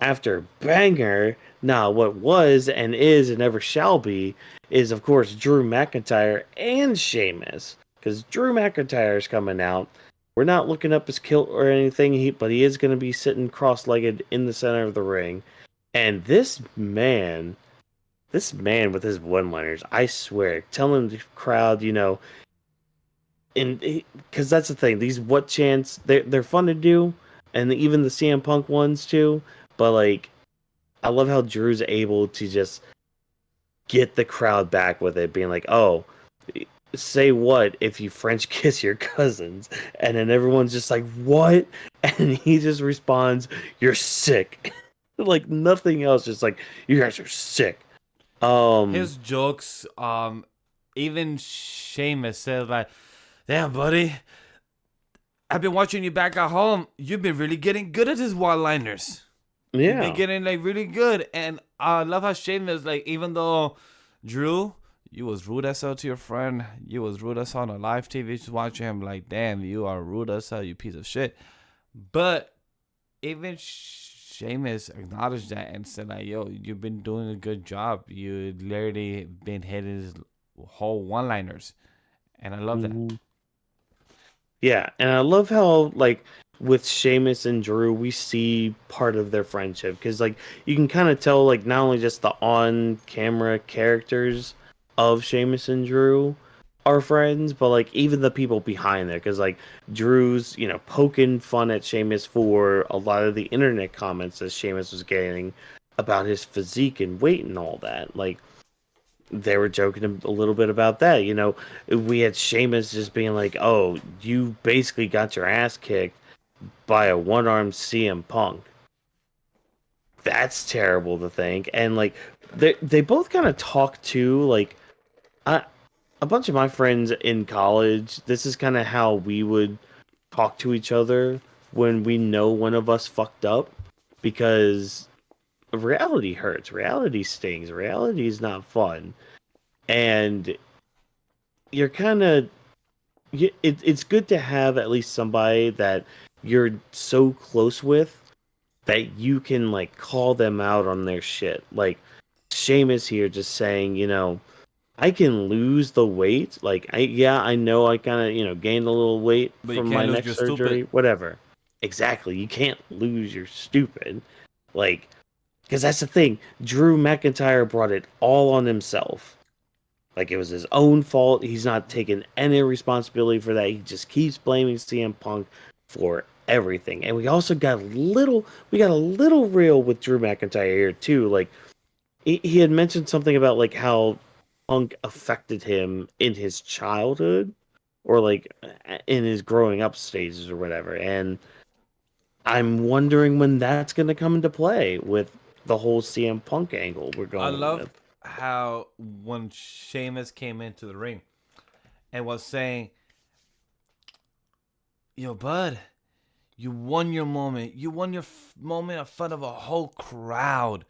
after banger. Now, what was and is and never shall be is, of course, Drew McIntyre and Sheamus. Because Drew McIntyre is coming out. We're not looking up his kilt or anything, but he is going to be sitting cross-legged in the center of the ring. And this man with his one-liners, I swear, telling the crowd, and because that's the thing, these what chants, they're fun to do, and even the CM Punk ones too. But like, I love how Drew's able to just get the crowd back with it, being like, "Oh, say what if you French kiss your cousins?" And then everyone's just like, "What?" And he just responds, "You're sick." Like nothing else, just like, "You guys are sick." Um, His jokes, even Sheamus said like, "Damn, buddy, I've been watching you back at home. You've been really getting good at his one-liners. You've been yeah. getting like really good." And I love how Sheamus, like, even though Drew, you was rude as hell to your friend, you was rude as hell on a live TV, just watching him like, damn, you are rude as hell, you piece of shit. But even Sheamus acknowledged that and said like, yo, you've been doing a good job. You literally been hitting his whole one-liners, and I love that. Mhm. Yeah, and I love how like with Sheamus and Drew, we see part of their friendship, because like you can kind of tell like not only just the on-camera characters of Sheamus and Drew are friends, but like even the people behind there, because like Drew's poking fun at Sheamus for a lot of the internet comments that Sheamus was getting about his physique and weight and all that. Like they were joking a little bit about that. We had Sheamus just being like, "Oh, you basically got your ass kicked by a one-armed CM Punk." That's terrible to think. And like they both kind of talk too. Like I, a bunch of my friends in college, this is kind of how we would talk to each other when we know one of us fucked up, because reality hurts, reality stings, reality is not fun, and you're kind of it's good to have at least somebody that you're so close with that you can like call them out on their shit. Like Sheamus here just saying, I can lose the weight. Like I know I kind of, gained a little weight But you from my can't lose neck your stupid. surgery, whatever. Exactly. You can't lose your stupid. Like, because that's the thing. Drew McIntyre brought it all on himself. Like it was his own fault. He's not taking any responsibility for that. He just keeps blaming CM Punk for everything. And we also got a little real with Drew McIntyre here too. Like he had mentioned something about like how Punk affected him in his childhood or like in his growing up stages or whatever. And I'm wondering when that's going to come into play with the whole CM Punk angle we're I going love with. how when Sheamus came into the ring and was saying, "Yo, bud, you won your moment. You won your moment in front of a whole crowd.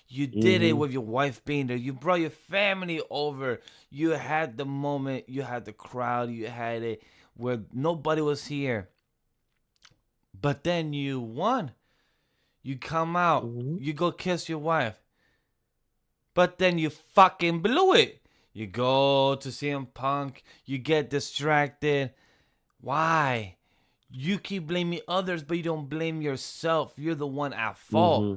You did it Hmm. with your wife being there. You brought your family over. You had the moment. You had the crowd. You had it where nobody was here. But then you won. You come out. Hmm. You go kiss your wife. But then you fucking blew it. You go to CM Punk. You get distracted. Why? You keep blaming others, but you don't blame yourself. You're the one at fault. Hmm.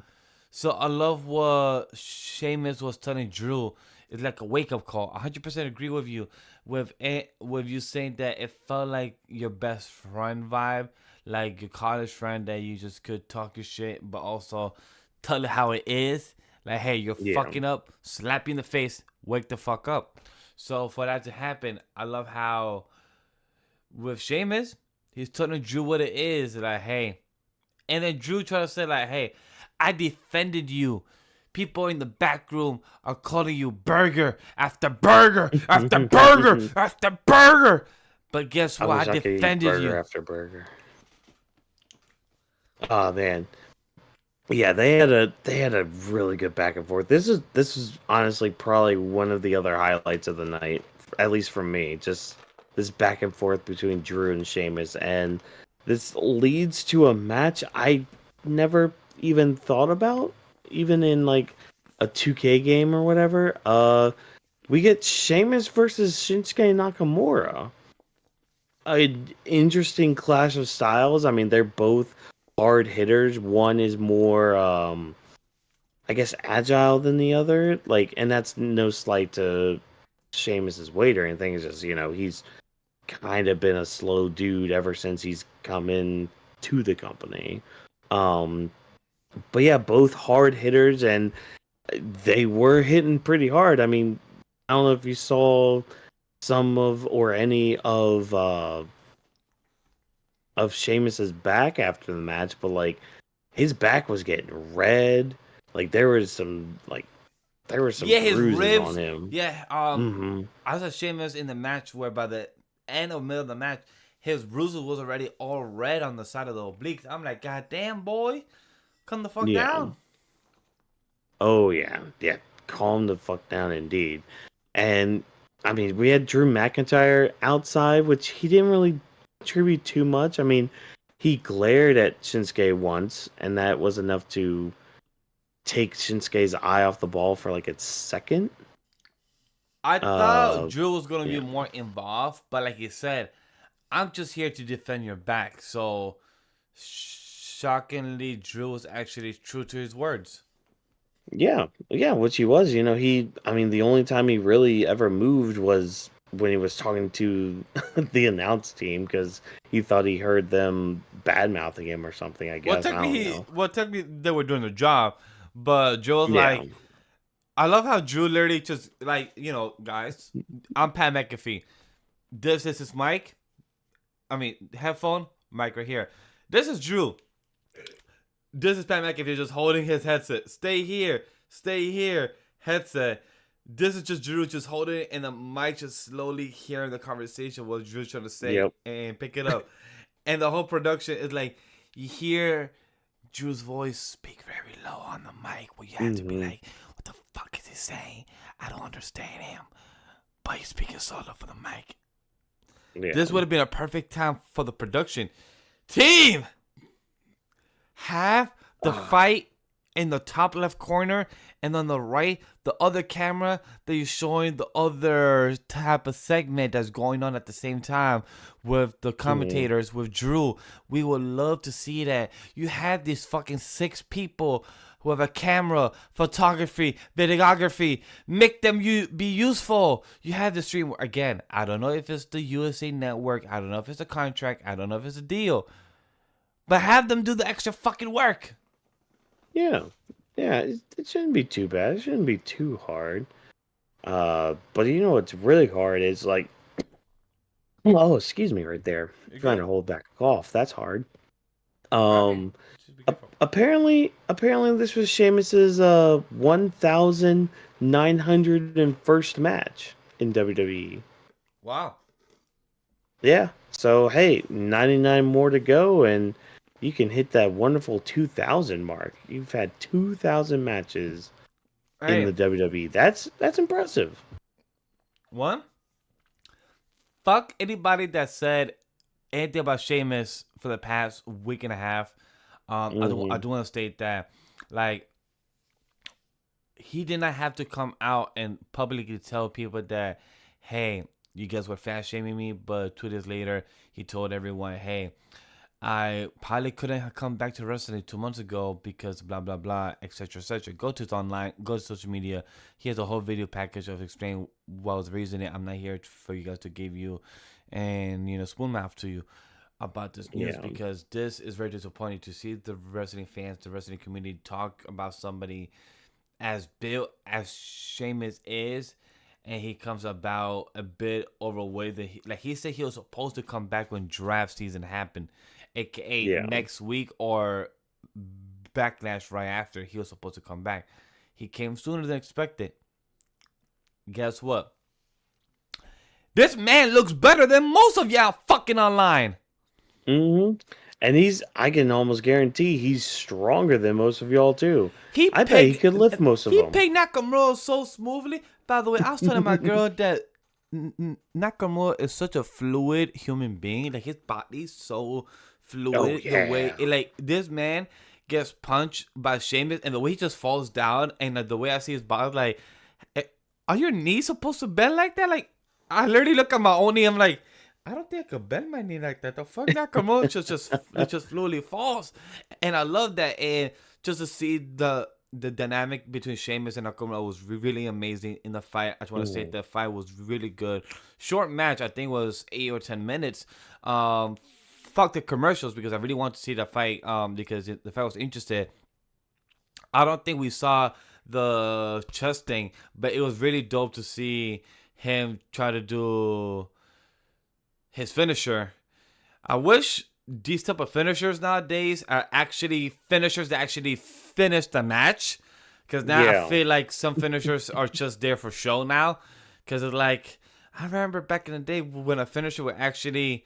So I love what Sheamus was telling Drew. It's like a wake up call. 100% agree with you. With you saying that it felt like your best friend vibe, like your college friend that you just could talk your shit, but also tell it how it is. Like, hey, you're Yeah. fucking up. Slap you in the face. Wake the fuck up. So for that to happen, I love how with Sheamus, he's telling Drew what it is. Like, hey, and then Drew tried to say, like, hey, I defended you. People in the back room are calling you burger after burger after burger after burger. But guess I what? wish I I could eat defended burger you. after burger. Oh man. Yeah, they had a really good back and forth. This is honestly probably one of the other highlights of the night, at least for me. Just this back and forth between Drew and Sheamus, and this leads to a match I never even thought about, even in like a 2K game or whatever. We get Sheamus versus Shinsuke Nakamura. An interesting clash of styles. I mean, they're both hard hitters. One is more, I guess, agile than the other. Like, and that's no slight to Sheamus's weight or anything. It's just he's kind of been a slow dude ever since he's come in to the company. Um, but yeah, both hard hitters, and they were hitting pretty hard. I mean, I don't know if you saw some of or any of Sheamus's back after the match, but like his back was getting red. Like there were some Yeah, his bruises on ribs. him. Yeah, Hmm. I was Sheamus in the match where by the end of middle of the match, his bruises was already all red on the side of the obliques. I'm like, God damn, boy, come the fuck Yeah. down. Oh yeah. Yeah. Calm the fuck down indeed. And I mean, we had Drew McIntyre outside, which he didn't really contribute too much. I mean, he glared at Shinsuke once, and that was enough to take Shinsuke's eye off the ball for like a second. I thought Uh, Drew was gonna be yeah. more involved, but like you said, I'm just here to defend your back. So shockingly, Drew was actually true to his words. Yeah, yeah, which he was. I mean, the only time he really ever moved was when he was talking to the announce team because he thought he heard them bad mouthing him or something, I guess. I don't know. Well, technically they were doing the job, but Joe was Yeah. like, I love how Drew literally just like, guys, I'm Pat McAfee. This is his mic. I mean, headphone, mic right here. This is Drew. This is Pat McAfee just holding his headset. Stay here, headset. This is just Drew just holding it, and the mic just slowly hearing the conversation what Drew's trying to say Yep. and pick it up. And the whole production is like, you hear Drew's voice speak very low on the mic where you have to be Hmm. like, what the fuck is he saying? I don't understand him. But he's speaking so low for the mic. Yeah. This would have been a perfect time for the production team. Have the fight in the top left corner, and on the right, the other camera that you're showing the other type of segment that's going on at the same time with the commentators, with Drew. We would love to see that. You have these fucking 6 people who have a camera, photography, videography. Make them be useful. You have the stream. Again, I don't know if it's the USA Network. I don't know if it's a contract. I don't know if it's a deal. but have them do the extra fucking work. Yeah, yeah, it shouldn't be too bad. It shouldn't be too hard. But you know what's really hard is like, oh, excuse me, right there. You're Trying good. to hold back a cough. That's hard. Okay. Just be careful. Apparently, this was Sheamus's 1,901st match in WWE. Wow. Yeah. So hey, 99 more to go, and you can hit that wonderful 2,000 mark. You've had 2,000 matches in Hey, the WWE. That's impressive. one. Fuck anybody that said anything about Sheamus for the past week and a half. I do want to state that, like, he did not have to come out and publicly tell people that, hey, you guys were fat shaming me, but 2 days later, he told everyone, hey, I probably couldn't have come back to wrestling 2 months ago because blah, blah, blah, etc., etc. Go to his online, go to social media. He has a whole video package of explaining what was the reason. I'm not here for you guys to give you and, spoon mouth to you about this news, because this is very disappointing to see the wrestling fans, the wrestling community talk about somebody as built as Sheamus is, and he comes about a bit overweight. He said he was supposed to come back when draft season happened, aka next week or Backlash right after. He was supposed to come back. He came sooner than expected. Guess what? This man looks better than most of y'all fucking online. And I can almost guarantee he's stronger than most of y'all too. I bet he could lift most of them. He pegged Nakamura so smoothly. By the way, I was telling my girl that Nakamura is such a fluid human being. Like, his body's so fluid. The way, this man gets punched by Sheamus, and the way he just falls down, and the way I see his body, like, are your knees supposed to bend like that? Like, I literally look at my own knee, I'm like, I don't think I could bend my knee like that. The fuck, Nakamura just fluidly falls, and I love that. And just to see the dynamic between Sheamus and Nakamura was really amazing in the fight. I just want to say the fight was really good. Short match, I think was 8 or 10 minutes. Fuck the commercials, because I really want to see the fight. Because the fight was interesting. I don't think we saw the chest thing, but it was really dope to see him try to do his finisher. I wish these type of finishers nowadays are actually finishers that actually finish the match, because now I feel like some finishers are just there for show now. Because it's like, I remember back in the day when a finisher would actually,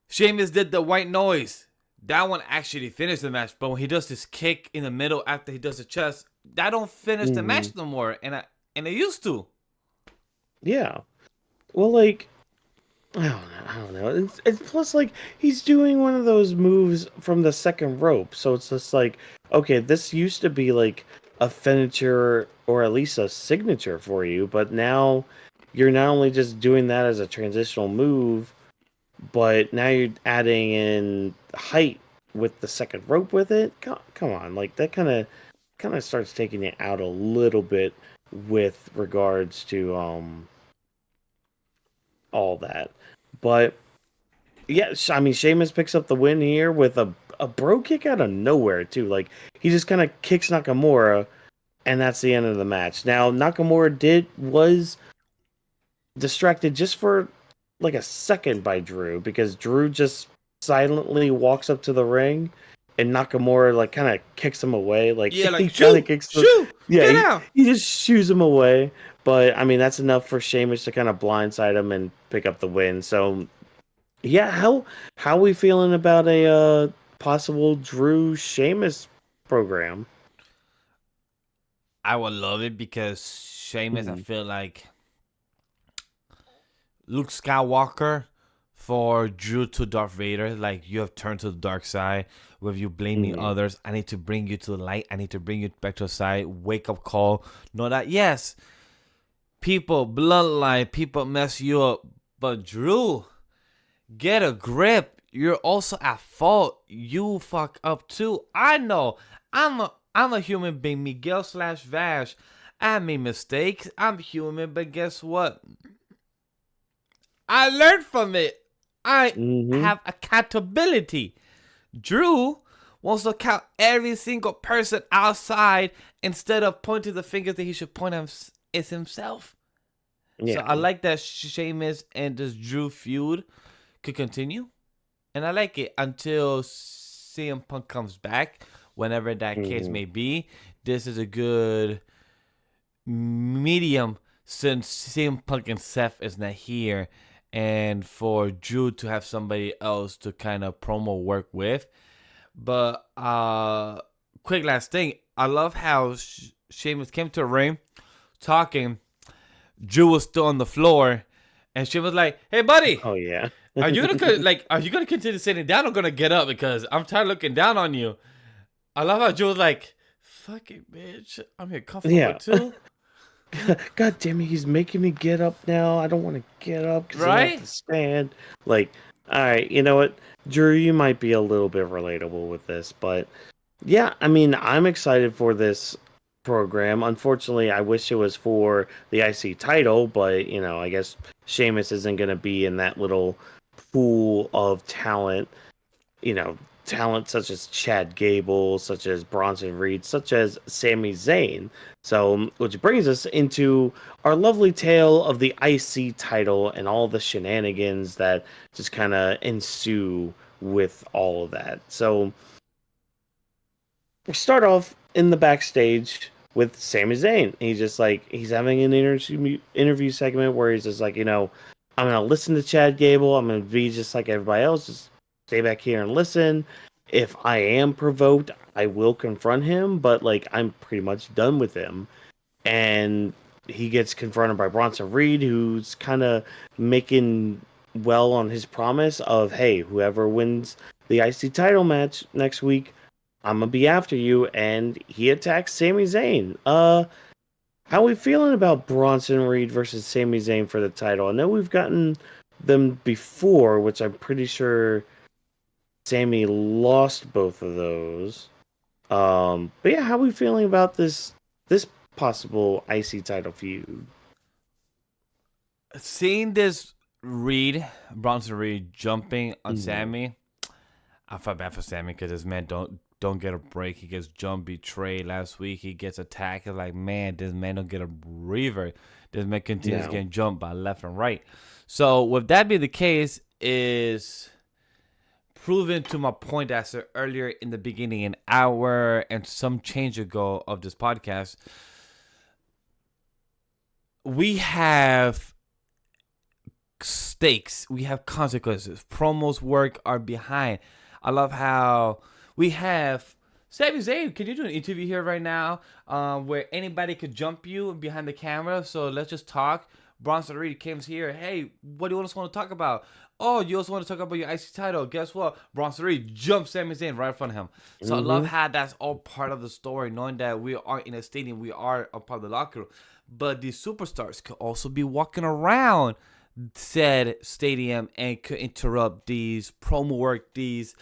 Sheamus did the white noise, that one actually finished the match. But when he does this kick in the middle after he does the chest, that don't finish the match no more, and it used to. Yeah. Well, like, I don't know. It's plus, like, he's doing one of those moves from the second rope. So it's just like, okay, this used to be like a finisher or at least a signature for you. But now you're not only just doing that as a transitional move, but now you're adding in height with the second rope with it. Come on. Like, that kind of starts taking it out a little bit with regards to all that. But yes, I mean, Sheamus picks up the win here with a bro kick out of nowhere too. Like, he just kind of kicks Nakamura, and that's the end of the match. Now, Nakamura was distracted just for like a second by Drew, because Drew just silently walks up to the ring, and Nakamura like kind of kicks him away. Like, he kind of kicks get out. He just shoos him away. But I mean, that's enough for Sheamus to kind of blindside him and pick up the win. So yeah, how are we feeling about a possible Drew Sheamus program? I would love it, because Sheamus, I feel like Luke Skywalker for Drew to Darth Vader. Like, you have turned to the dark side with you blaming others. I need to bring you to the light. I need to bring you back to the side. Wake up call. Know that, yes, people, bloodline, people mess you up. But Drew, get a grip. You're also at fault. You fuck up too. I know. I'm a human being. Miguel/Vash. I made mistakes. I'm human, but guess what? I learned from it. I Mm-hmm. have accountability. Drew wants to count every single person outside instead of pointing the fingers that he should point at is himself. So Yeah. I like that Sheamus and this Drew feud could continue. And I like it until CM Punk comes back, whenever that case Mm-hmm. may be. This is a good medium since CM Punk and Seth is not here, and for Drew to have somebody else to kind of promo work with. But quick last thing, I love how Sheamus came to the ring talking. Drew was still on the floor, and she was like, "Hey, buddy, Oh yeah. are you gonna continue sitting down or gonna get up? Because I'm tired of looking down on you." I love how Drew was like, "Fuck it, bitch, I'm here comfortable Yeah. too." God damn it, he's making me get up now. I don't want to get up because I have Right? to stand. Like, all right, you know what, Drew, you might be a little bit relatable with this, but yeah, I mean, I'm excited for this program. Unfortunately, I wish it was for the IC title, but I guess Sheamus isn't going to be in that little pool of talent. You know, talent such as Chad Gable, such as Bronson Reed, such as Sami Zayn. So, which brings us into our lovely tale of the IC title and all the shenanigans that just kind of ensue with all of that. So, we start off in the backstage with Sami Zayn. He's having an interview segment where he's just like, I'm gonna listen to Chad Gable. I'm gonna be just like everybody else, just stay back here and listen. If I am provoked, I will confront him, but like I'm pretty much done with him. And he gets confronted by Bronson Reed, who's kind of making well on his promise of, hey, whoever wins the IC title match next week, I'm gonna be after you. And he attacks Sami Zayn. How are we feeling about Bronson Reed versus Sami Zayn for the title? I know we've gotten them before, which I'm pretty sure Sami lost both of those. But yeah, how are we feeling about this possible IC title feud? Seeing this Bronson Reed jumping on Mhm. Sammy, I felt bad for Sammy because this man don't get a break. He gets jumped, betrayed last week. He gets attacked. It's like, man, this man don't get a breather. This man continues No. getting jumped by left and right. So with that being the case, is proven to my point I said earlier in the beginning, an hour and some change ago of this podcast. We have stakes. We have consequences. Promos work are behind. I love how we have Sami Zayn. Can you do an interview here right now where anybody could jump you behind the camera? So let's just talk. Bronson Reed comes here. Hey, what do you want to talk about? Oh, you also want to talk about your IC title. Guess what? Bronson Reed jumps Sami Zayn right in front of him. So I love how that's all part of the story, knowing that we are in a stadium, we are a part of the locker room. But these superstars could also be walking around said stadium and could interrupt these promo work, these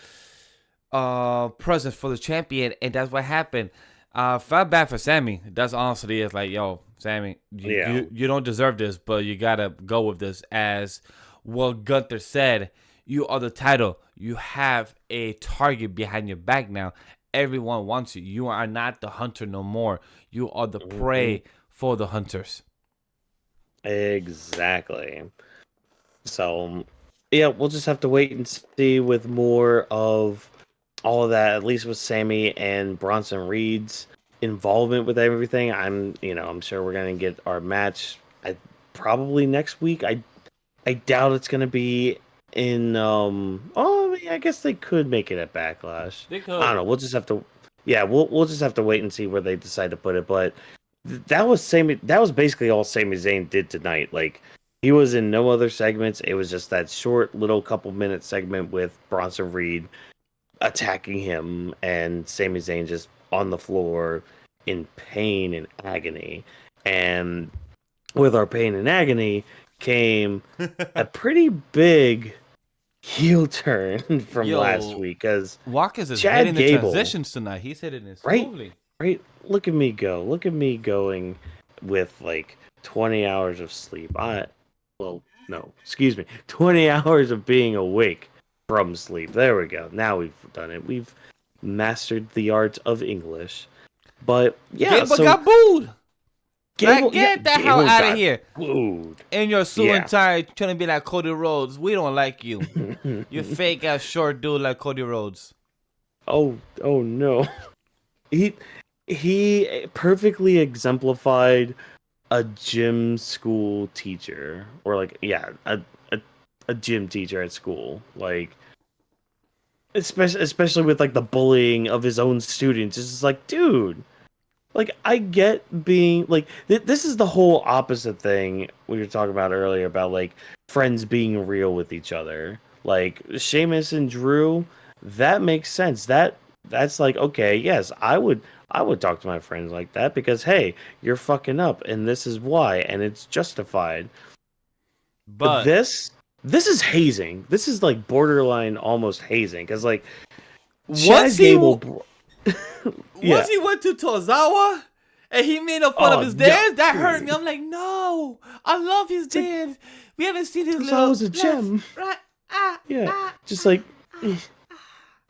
presents for the champion, and that's what happened. Felt bad for Sammy. That's honestly it's like, yo, Sammy, Yeah. you don't deserve this, but you gotta go with this. As what Gunther said, you are the title. You have a target behind your back now. Everyone wants you. You are not the hunter no more. You are the prey for the hunters. Exactly. So, yeah, we'll just have to wait and see with more of all of that, at least with Sammy and Bronson Reed's involvement with everything. I'm sure we're gonna get our match. Probably next week. I doubt it's gonna be in. Oh, I guess they could make it at Backlash. They I don't could. know. We'll just have to. Yeah, we'll just have to wait and see where they decide to put it. But that was Sami. That was basically all Sami Zayn did tonight. Like he was in no other segments. It was just that short little couple minute segment with Bronson Reed attacking him and Sami Zayn just on the floor in pain and agony. And with our pain and agony came a pretty big heel turn from last Yo, week because Watkins is Chad hitting the Gable, transitions tonight. He's hitting it right? smoothly. Right? Look at me go. Look at me going with like 20 hours of sleep. Well, no, excuse me, 20 hours of being awake from sleep. There we go. Now we've done it. We've mastered the art of English. But yeah, Gable so got booed. Like, Gable, yeah, get the hell Gable out of got here. booed. And your suit Yeah. and tie trying to be like Cody Rhodes. We don't like you. You fake ass short dude like Cody Rhodes. Oh no. He he perfectly exemplified a gym school teacher, or like, yeah, a gym teacher at school, like, especially with like the bullying of his own students. It's just like, dude, like, I get being like, this is the whole opposite thing we were talking about earlier about like friends being real with each other. Like Sheamus and Drew, that makes sense. That's like, okay, yes, I would talk to my friends like that because, hey, you're fucking up and this is why, and it's justified. But But this is hazing. This is like borderline almost hazing because like once Chad he Gable, yeah. once he went to Tozawa and he made a fun of Oh his no, dance, that hurt me. I'm like, no, I love his dance. We haven't seen his Tozawa little was a left, gem. right, Yeah, just like, eh,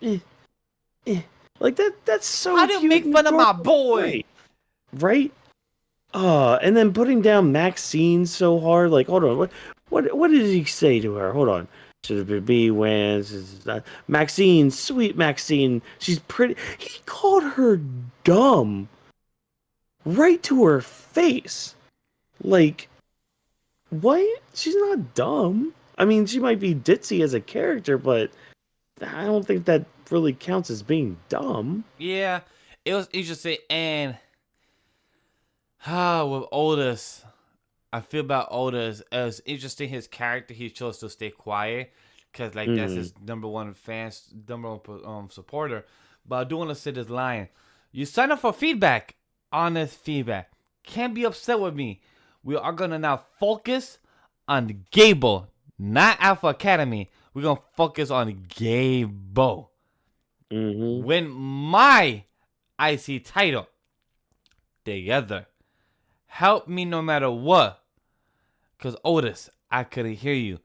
eh, eh. Like that's so How do you cute make and fun of my adorable. boy? Right? And then putting down Maxine so hard. Like, hold on, what did he say to her? Hold on. Should be wins. Maxine, sweet Maxine. She's pretty. He called her dumb right to her face. Like, what? She's not dumb. I mean, she might be ditzy as a character, but I don't think that really counts as being dumb. Yeah, it was interesting. And with Otis, I feel about Otis. It was interesting his character. He chose to stay quiet because like that's his number one supporter. But I do want to say this line: "You sign up for feedback, honest feedback. Can't be upset with me. We are gonna now focus on Gable, not Alpha Academy. We're gonna focus on Gable. Win my IC title together. Help me no matter what. Because Otis, I couldn't hear you.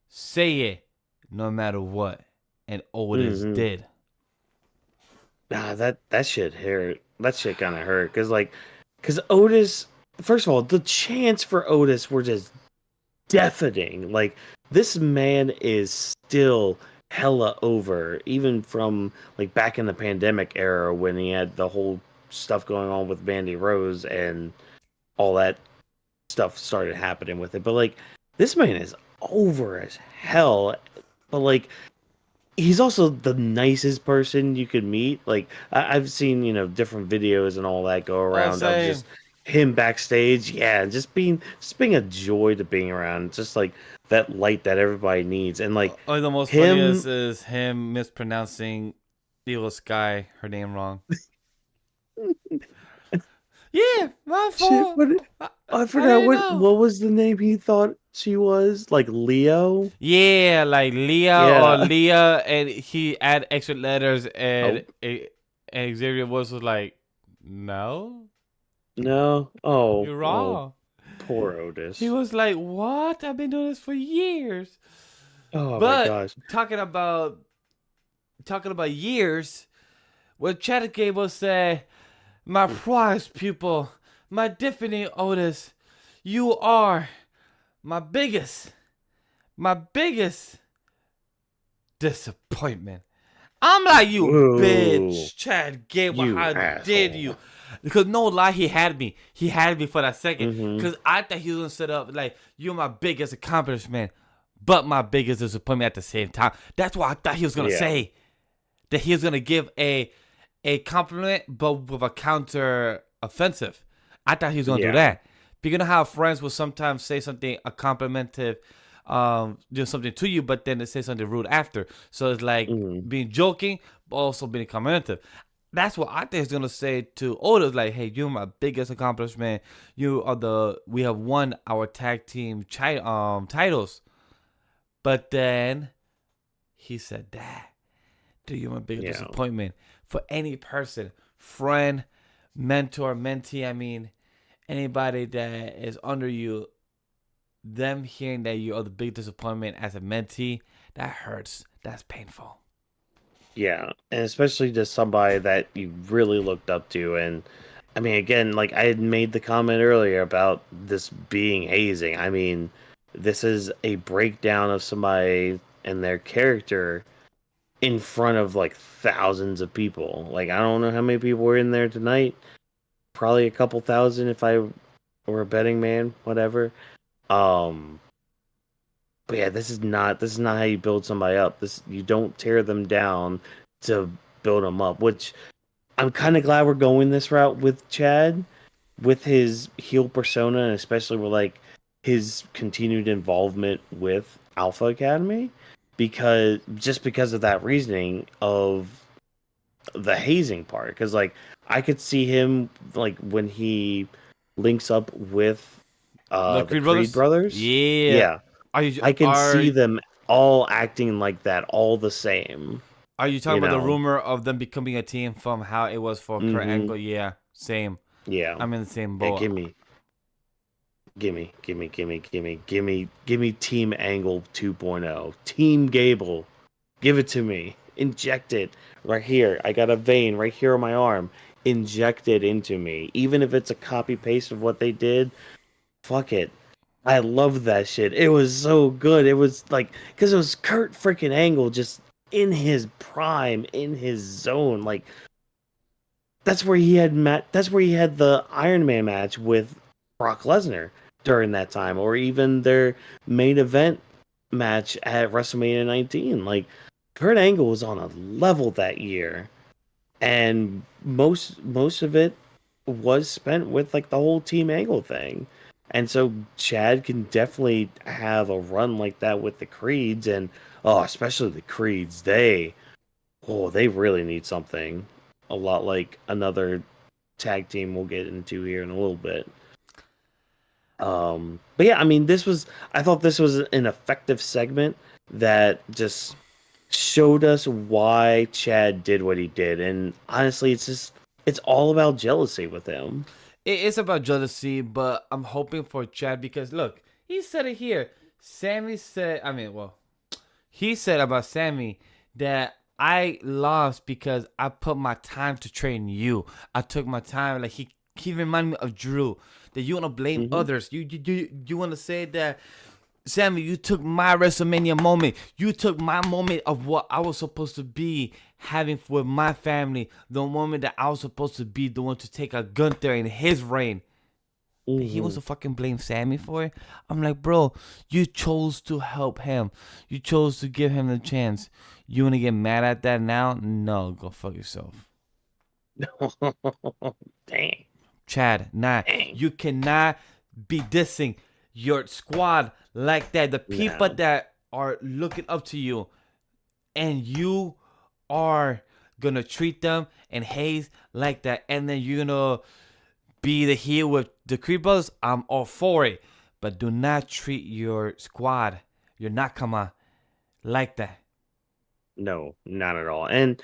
Say it no matter what." And Otis did. Nah, that shit hurt. That shit kind of hurt because Otis. First of all, the chants for Otis were just deafening. Like, this man is still hella over, even from like back in the pandemic era when he had the whole stuff going on with Mandy Rose and all that stuff started happening with it. But like, this man is over as hell. But like, he's also the nicest person you could meet. Like, I've seen, different videos and all that go around of just him backstage. Yeah, just being a joy to being around. Just like that light that everybody needs. And like, The most funniest is him mispronouncing Evil Sky, her name wrong. Yeah, my fault. I forgot what was the name he thought she was. Like Leo. Yeah, like Leah or Leah, and he add extra letters, and Xavier was like, "No, Oh, you're wrong." Poor Otis. He was like, "What? I've been doing this for years." Oh But my gosh. talking about years, when Chad Gable said, "My prize pupil, my Tiffany Otis, you are my biggest disappointment." I'm like, you bitch, Chad Gable, how did you? Because no lie, he had me for that second. Because I thought he was gonna set up like, "You're my biggest accomplishment, but my biggest disappointment at the same time." That's what I thought he was gonna say. That he was gonna give a compliment, but with a counter offensive. I thought he was gonna do that. Because you know how friends will sometimes say something a complimentive, do something to you, but then they say something rude after. So it's like being joking, but also being complimentary. That's what I think he's gonna say to Otis, like, "Hey, you're my biggest accomplishment. We have won our tag team titles." But then he said that. "Do you my biggest disappointment for any person, friend, mentor, mentee? I mean, anybody that is under you. them hearing that you are the big disappointment as a mentee, that hurts. That's painful. Yeah, and especially to somebody that you really looked up to. And I mean, again, like I had made the comment earlier about this being hazing. I mean, this is a breakdown of somebody and their character in front of like thousands of people. Like I don't know how many people were in there tonight. Probably a couple thousand if I were a betting man, whatever. Um, but yeah, this is not how you build somebody up. This you don't tear them down to build them up, which I'm kind of glad we're going this route with Chad, with his heel persona, and especially with like his continued involvement with Alpha Academy, because of that reasoning of the hazing part. Because like I could see him like when he links up with The the Creed Creed brothers? brothers. Yeah. Yeah, Are you I can are see them all acting like that, all the same. are you talking You about the know. rumor of them becoming a team from how it was for Kurt Mm-hmm. Angle? Yeah, same. Yeah. I'm in the same Yeah. boat. Gimme Team Angle 2.0. Team Gable. Give it to me. Inject it right here. I got a vein right here on my arm. Inject it into me. Even if it's a copy paste of what they did, fuck it. I love that shit. It was so good. It was like, because it was Kurt freaking Angle just in his prime, in his zone. Like, that's where he had the Iron Man match with Brock Lesnar during that time, or even their main event match at WrestleMania 19. Like Kurt Angle was on a level that year, and most of it was spent with like the whole Team Angle thing. And so Chad can definitely have a run like that with the Creeds, and oh, especially the Creeds. They really need something a lot like another tag team we'll get into here in a little bit. But yeah, I mean, I thought this was an effective segment that just showed us why Chad did what he did. And honestly, it's all about jealousy with him. It is about jealousy, but I'm hoping for Chad because look, he said it here. Sammy said, he said about Sammy that I lost because I put my time to train you. I took my time. Like he reminded me of Drew. That you want to blame Hmm. others. You want to say that Sammy, you took my WrestleMania moment. You took my moment of what I was supposed to be having with my family. The moment that I was supposed to be the one to take a Gunther in his reign. He wants Hmm. to fucking blame Sammy for it. I'm like, bro, you chose to help him. You chose to give him the chance. You want to get mad at that now? No, go fuck yourself. Dang. Chad, nah. Dang. You cannot be dissing your squad like that. The people No. that are looking up to you and you are gonna treat them and haze like that, and then you're gonna be the heel with the creepers. I'm all for it. But do not treat your squad, your nakama, like that. No, not at all. And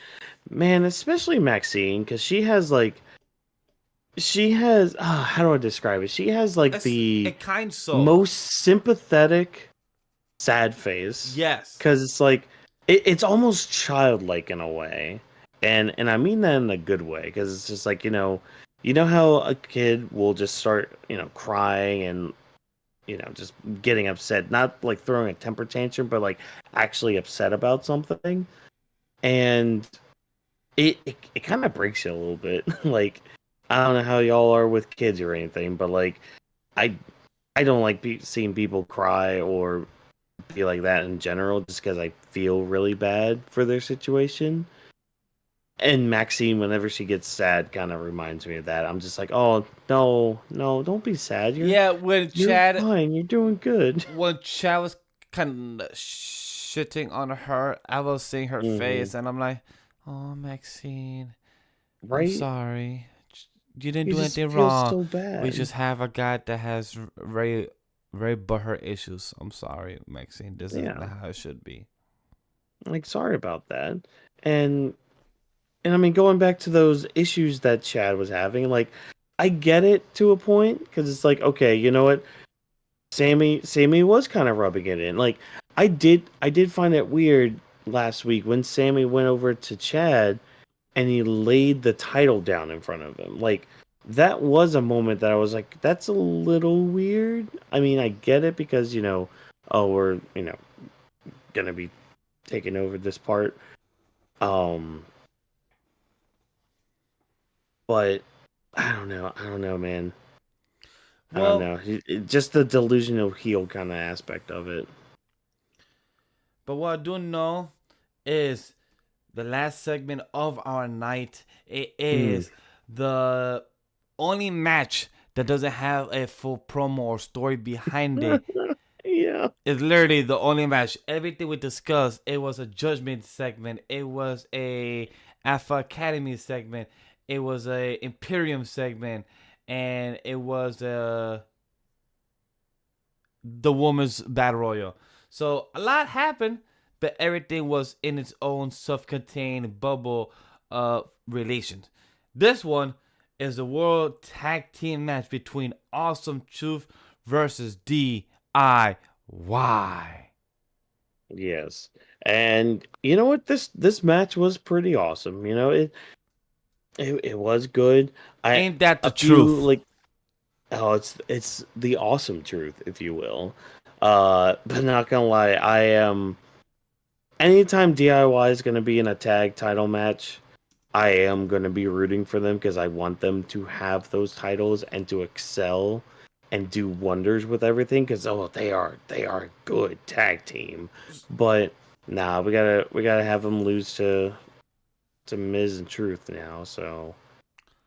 man, especially Maxine, because how do I describe it? She has like That's a the kind soul. most sympathetic sad face, Yes. because it's like it's almost childlike in a way, and I mean that in a good way, because it's just like you know how a kid will just start crying and just getting upset, not like throwing a temper tantrum, but like actually upset about something, and it kind of breaks you a little bit. Like I don't know how y'all are with kids or anything, but like I I don't like seeing people cry or be like that in general, just because I feel really bad for their situation. And Maxine, whenever she gets sad, kind of reminds me of that. I'm just like, oh no, no, don't be sad. Yeah, You're fine. You're doing good. when Chad was kind of shitting on her, I was seeing her Hmm. face, and I'm like, "Oh, Maxine, I'm Right? sorry. You didn't You do just anything feel wrong. so We bad. just have a guy that has very, very butthurt issues. I'm sorry, Maxine. This isn't Yeah. how it should be." Like, sorry about that. And and I mean, going back to those issues that Chad was having, like, I get it to a point, because it's like, okay, you know what? Sammy was kind of rubbing it in. Like I did find it weird last week when Sammy went over to Chad and he laid the title down in front of him. Like that was a moment that I was like, that's a little weird. I mean, I get it because, oh, we're, gonna be taking over this part. Um but I don't know. I don't know, man. I don't Well, know. Just the delusional heel kind of aspect of it. but what I do know is the last segment of our night. It Mm. is the only match that doesn't have a full promo or story behind it. Yeah. It's literally the only match. Everything we discussed, it was a Judgment segment. It was a Alpha Academy segment. It was a Imperium segment, and it was the Women's Battle Royal. So a lot happened, but everything was in its own self-contained bubble of relations. This one is the World Tag Team match between Awesome Truth versus DIY. Yes. And you know what? This match was pretty awesome. It was good. Ain't that the A few truth? like oh, it's the awesome truth, if you will. But not gonna lie, I am anytime DIY is gonna be in a tag title match, I am gonna be rooting for them because I want them to have those titles and to excel and do wonders with everything. Because they are a good tag team, but nah, we gotta have them lose to Miz and Truth now. So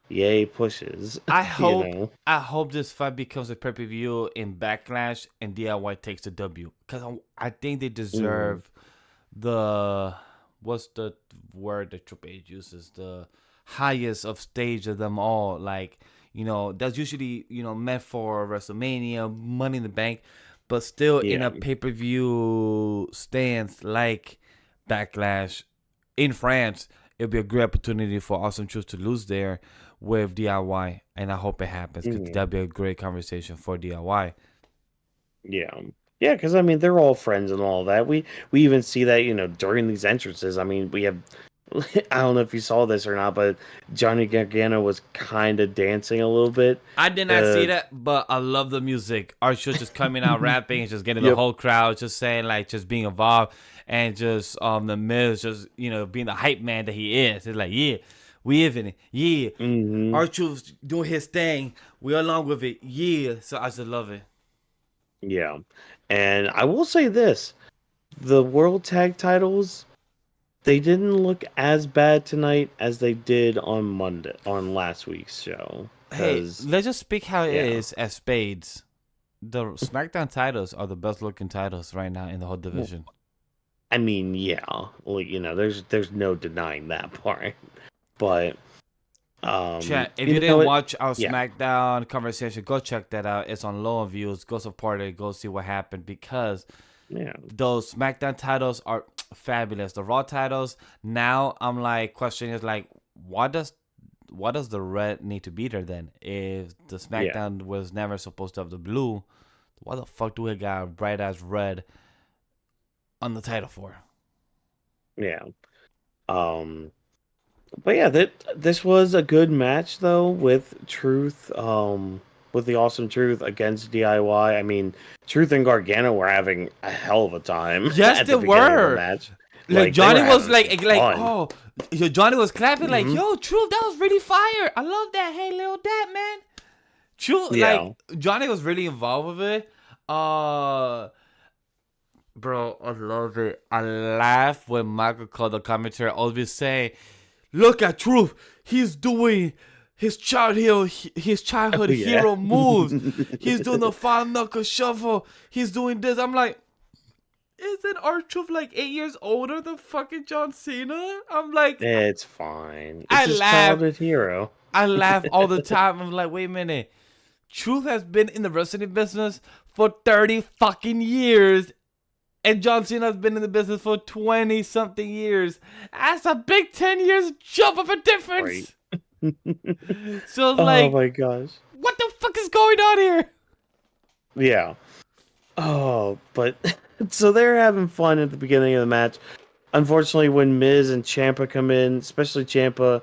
yay pushes, I you hope know. I hope this fight becomes a pay-per-view in Backlash and DIY takes the W because I think they Mhm. deserve the what's the word that Triple H uses, the highest of stage of them all. Like, that's usually, meant for WrestleMania, Money in the Bank, but still in Yeah. a pay-per-view stance like Backlash in France, it'll be a great opportunity for Awesome Truth to lose there with DIY, and I hope it happens because Mhm. that'd be a great conversation for DIY. Yeah. Yeah, because I mean they're all friends and all that. We even see that, during these entrances. I mean, we have I don't know if you saw this or not, but Johnny Gargano was kind of dancing a little bit. I did not see Uh that, but I love the music. Archer just coming out rapping and just getting the yep. whole crowd just saying, like, just being involved, and just the Miz just being the hype man that he is. It's like, yeah, we in it, yeah. Hmm. Archer's doing his thing, we along with it, yeah. So I just love it. Yeah. And I will say this, the World Tag Titles, they didn't look as bad tonight as they did on last week's show. Hey, Cuz let's just speak how it yeah. is as spades. The SmackDown titles are the best looking titles right now in the whole division. I mean, yeah, like there's no denying that part. But Chat, if you you know didn't what? watch our Yeah, SmackDown conversation, go check that out. It's on low on views. Go support it. Go see what happened because yeah, those SmackDown titles are fabulous. The Raw titles, now I'm like questioning is like, what does the red need to be there then? If the yeah, SmackDown was never supposed to have the blue, why the fuck do we got a bright ass red on the title for? yeah. Um, but yeah, this was a good match though with Truth. With the Awesome Truth against DIY. I mean, Truth and Gargano were having a hell of a time Yes, at they the beginning of the were. match. Like Like they Johnny were was having some like fun. oh, Johnny was clapping like, Hmm. yo, Truth, that was really fire. I love that. Hey, little dad, man. Truth, Yeah, like Johnny was really involved with it. Uh, bro, I love it. I laugh when Michael called the commentary always say, "Look at Truth. He's doing his childhood oh yeah, hero moves. He's doing the five knuckle shuffle. He's doing this." I'm like, isn't R-Truth like 8 years older than fucking John Cena? I'm like, it's fine. It's I his laugh. childhood hero. I laugh all the time. I'm like, wait a minute. Truth has been in the wrestling business for 30 fucking years. And John Cena has been in the business for 20 something years. That's a big 10 years jump of a Right. difference. So it's Oh like, my gosh. what the fuck is going on here? Yeah. But so they're having fun at the beginning of the match. Unfortunately, when Miz and Champa come in, especially Champa,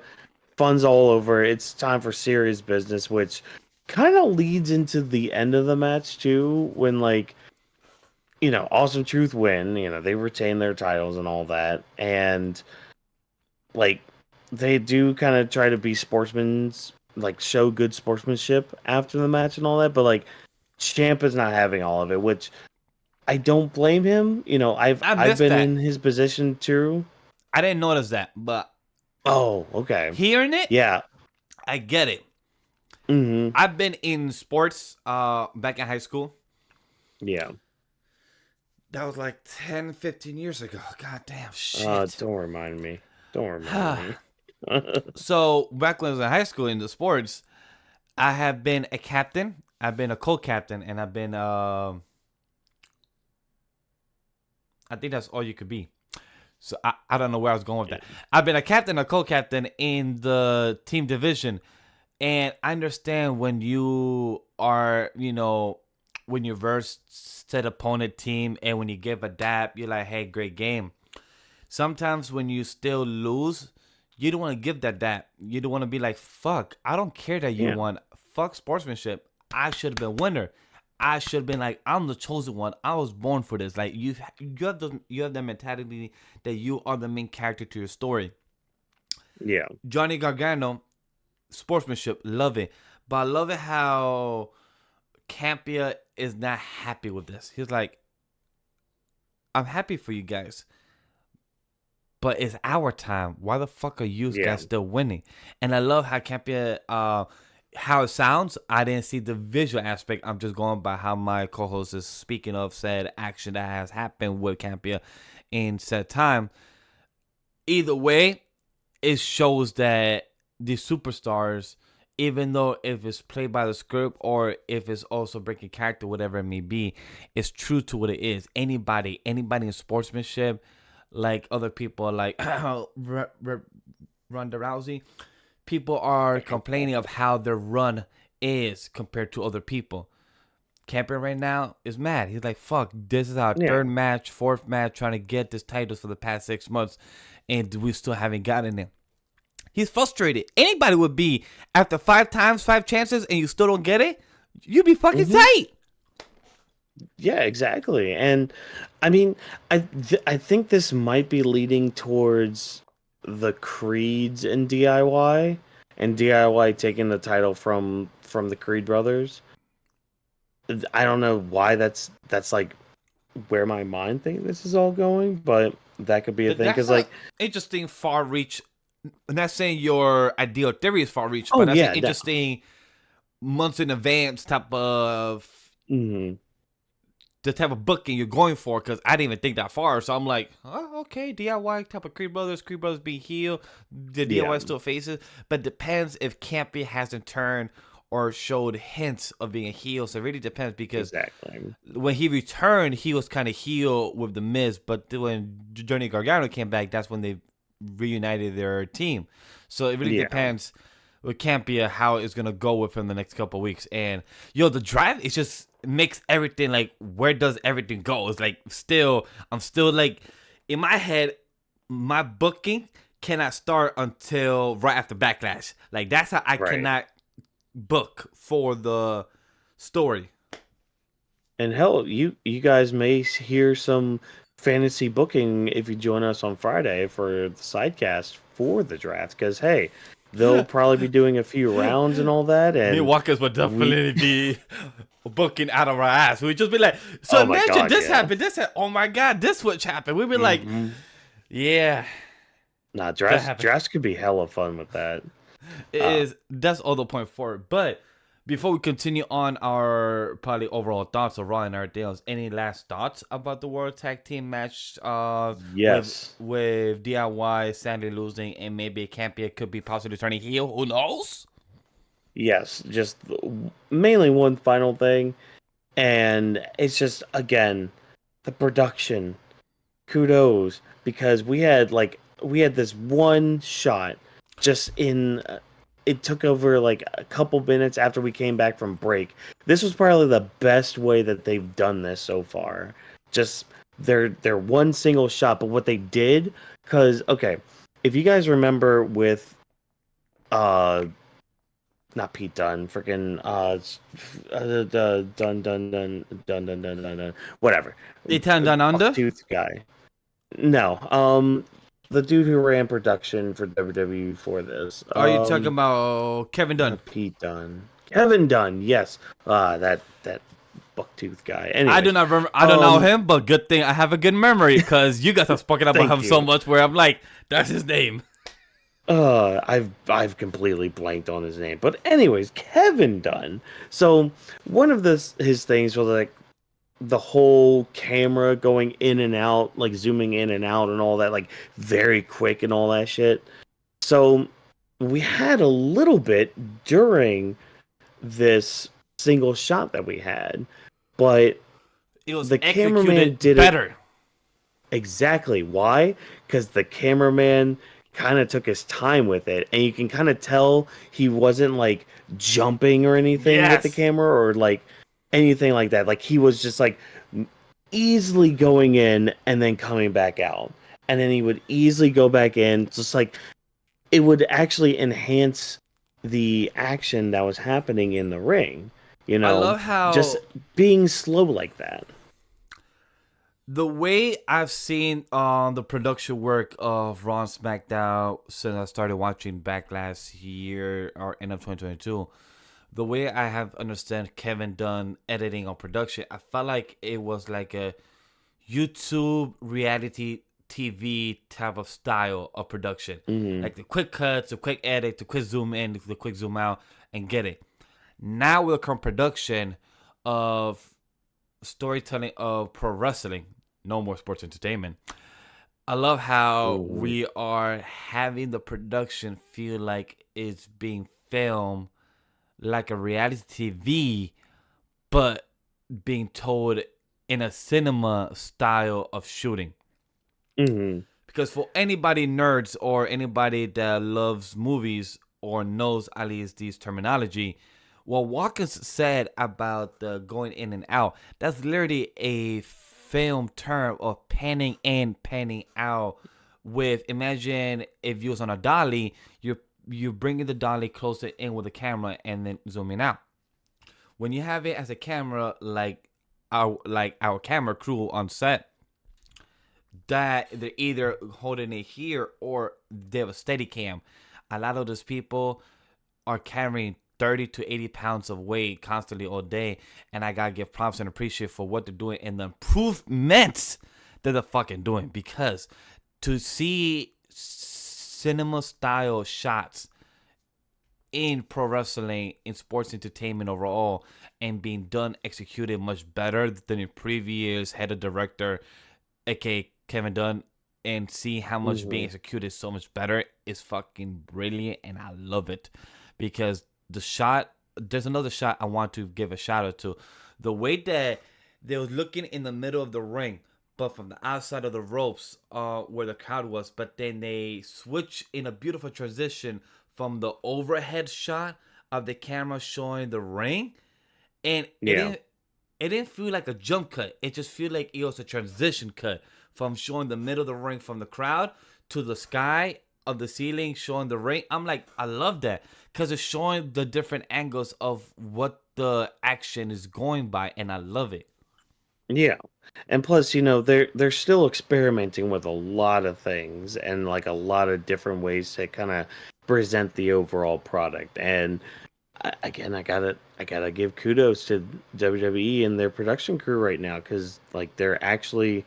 fun's all over. It's time for serious business, which kind of leads into the end of the match too, when like Awesome Truth win. They retain their titles and all that, and like they do kind of try to be sportsmen's, like show good sportsmanship after the match and all that, but like Ciampa's not having all of it, which I don't blame him. I I've missed been that. in his position too. I didn't notice that, but Oh, okay. hearing it, Yeah. I get it. Mm-hmm. I've been in sports back in high school. Yeah. That was like 10, 15 years ago. God damn shit. Don't remind me. Don't remind me. So back when I was in high school in the sports, I have been a captain, I've been a co-captain, and I've been I think that's all you could be. So I don't know where I was going with that. I've been a captain, a co-captain in the team division. And I understand when you are, when you verse set opponent team and when you give a dap, you're like, hey, great game. Sometimes when you still lose, you don't want to give that dap. You don't want to be like, fuck, I don't care that you won. Fuck sportsmanship. I should have been winner. I should have been like, I'm the chosen one. I was born for this. Like you have the mentality that you are the main character to your story. Yeah. Johnny Gargano, sportsmanship, love it. But I love it how Campia is not happy with this. He's like, I'm happy for you guys, but it's our time. Why the fuck are you guys still winning? And I love how Campia, how it sounds. I didn't see the visual aspect. I'm just going by how my co-host is speaking of said action that has happened with Campia in said time. Either way, it shows that the superstars, even though if it's played by the script or if it's also breaking character, whatever it may be, it's true to what it is. Anybody in sportsmanship, like other people, like Ronda Rousey, people are complaining of how their run is compared to other people. Campion right now is mad. He's like, fuck, this is our third match, fourth match, trying to get this title for the past 6 months, and we still haven't gotten it. He's frustrated. Anybody would be after 5 times, 5 chances, and you still don't get it. You'd be fucking tight. Yeah, exactly. And I mean, I think this might be leading towards the Creeds and DIY taking the title from the Creed brothers. I don't know why that's like where my mind thinks this is all going, but that could be a thing because like interesting far reach. I'm not saying your ideal theory is far reach, Oh, but that's yeah, an interesting months in advance type of the type of booking you're going for. Because I didn't even think that far, so I'm like, oh, okay, DIY type of Creed Brothers being healed, the DIY still faces, but depends if Campy hasn't turned or showed hints of being a heel. So it really depends because when he returned, he was kind of heel with the Miz, but when Johnny Gargano came back, that's when they reunited their team. So it really depends with Campia how it's gonna go with him the next couple of weeks. And the drive, it just makes everything like, where does everything go? It's like I'm still like in my head, my booking cannot start until right after Backlash. Like that's how I cannot book for the story. And hell, you guys may hear some fantasy booking if you join us on Friday for the sidecast for the draft, because hey, they'll probably be doing a few rounds and all that, and me and Walkers would definitely be booking out of our ass. We'd just be like, so imagine this happened, oh my god, this switch happened. We'd be like, nah, drafts could be hella fun with that. That's all the point for it. But before we continue on our probably overall thoughts of Raw and everything else, any last thoughts about the World Tag Team match? Yes. With DIY Sandy losing and maybe Campia could be possibly turning heel. Who knows? Yes, just mainly one final thing, and it's just again the production. Kudos, because we had this one shot just in it took over like a couple minutes after we came back from break. This was probably the best way that they've done this so far. Just their one single shot, but what they did, because okay, if you guys remember with not Pete Dunne, freaking dun, whatever. The Town Down Under? Tooth guy. No, the dude who ran production for WWE before this. Are you talking about Kevin Dunn? Pete Dunne. Kevin Dunn, yes. That bucktooth guy. Anyways, I do not remember. I don't know him, but good thing I have a good memory because you guys have spoken about him so much where I'm like, that's his name. I've completely blanked on his name. But anyways, Kevin Dunn. So one of his things was like the whole camera going in and out, like zooming in and out and all that, like very quick and all that shit. So we had a little bit during this single shot that we had, but it was the cameraman did better. It exactly. Why? Because the cameraman kind of took his time with it, and you can kind of tell he wasn't like jumping or anything with the camera or like anything like that. Like he was just like easily going in and then coming back out, and then he would easily go back in. Just like it would actually enhance the action that was happening in the ring. You know, I love how just being slow like that. The way I've seen the production work of Raw and SmackDown since I started watching back last year or end of 2022, the way I have understand Kevin Dunn editing or production, I felt like it was like a YouTube reality TV type of style of production. Mm-hmm. Like the quick cuts, the quick edit, the quick zoom in, the quick zoom out, and get it. Now will come production of storytelling of pro wrestling. No more sports entertainment. I love how we are having the production feel like it's being filmed like a reality TV, but being told in a cinema style of shooting. Mm-hmm. Because for anybody nerds or anybody that loves movies or knows at least these terminology, what Watkins said about the going in and out, that's literally a film term of panning in, panning out. With imagine if you was on a dolly, you're bringing the dolly closer in with the camera and then zooming out. When you have it as a camera, like our camera crew on set, that they're either holding it here or they have a steady cam. A lot of those people are carrying 30 to 80 pounds of weight constantly all day, and I gotta give props and appreciate for what they're doing and the improvements that they're fucking doing, because to see cinema style shots in pro wrestling, in sports entertainment overall, and being done, executed much better than in previous head of director, aka Kevin Dunn, and see how much being executed so much better is fucking brilliant, and I love it. Because the shot, there's another shot I want to give a shout out to. The way that they was looking in the middle of the ring, but from the outside of the ropes where the crowd was, but then they switch in a beautiful transition from the overhead shot of the camera showing the ring, and it didn't feel like a jump cut. It just feel like it was a transition cut from showing the middle of the ring from the crowd to the sky of the ceiling showing the ring. I'm like, I love that because it's showing the different angles of what the action is going by, and I love it. Yeah, and plus, you know, they're still experimenting with a lot of things and like a lot of different ways to kind of present the overall product. And again, I gotta give kudos to WWE and their production crew right now, because like they're actually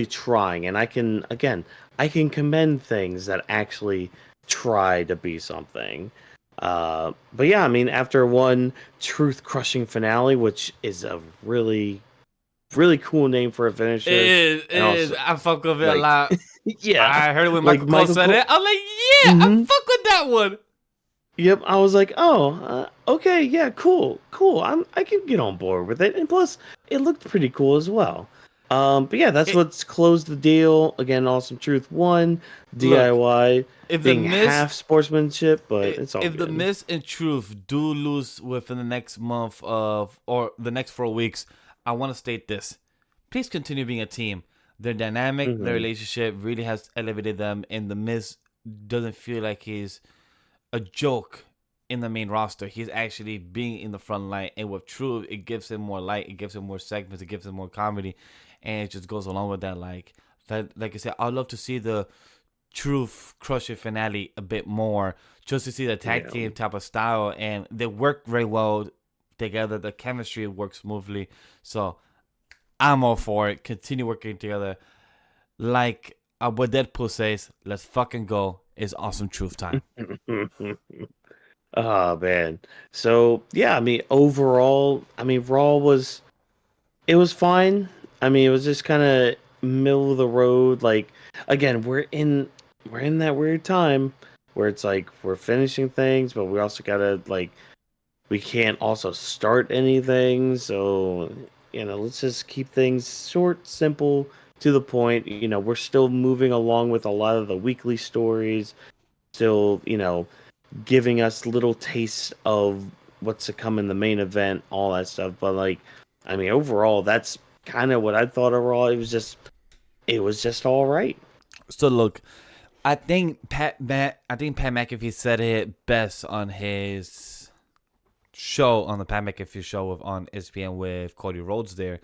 trying, and I can commend things that actually try to be something. But yeah, I mean, after one truth crushing finale, which is a really cool name for a finisher. It is. I fuck with it a lot. Yeah, I heard it when Michael Cole said it. I'm like, yeah, I fuck with that one. Yep, I was like, oh, okay, yeah, cool. I can get on board with it, and plus, it looked pretty cool as well. But yeah, that's It, what's closed the deal. Again, Awesome Truth 1, look, DIY if the being Miz, half sportsmanship, but it's all if the good. Miz and Truth do lose within the next month of or the next 4 weeks, I want to state this: please continue being a team. Their dynamic, their Hmm. relationship really has elevated them, and the Miz doesn't feel like he's a joke in the main roster. He's actually being in the front line, and with Truth, it gives him more light, it gives him more segments, it gives him more comedy, and it just goes along with that. Like I said, I'd love to see the Truth Crusher finale a bit more, just to see the tag Yeah. team type of style, and they work very well together. The chemistry works smoothly, so I'm all for it. Continue working together, like what Deadpool says. Let's fucking go. It's awesome Truth time. Oh man. So yeah, I mean overall, I mean Raw was it was fine. I mean it was just kind of middle of the road. Like again, we're in that weird time where it's like we're finishing things, but we also gotta like we can't also start anything. So let's just keep things short, simple, to the point. We're still moving along with a lot of the weekly stories. Still, giving us little tastes of what's to come in the main event, all that stuff. But like, I mean, overall, that's kind of what I thought of Raw. It was just all right. So look, I think Pat McAfee said it best on his show on the Pat McAfee show on ESPN with Cody Rhodes there.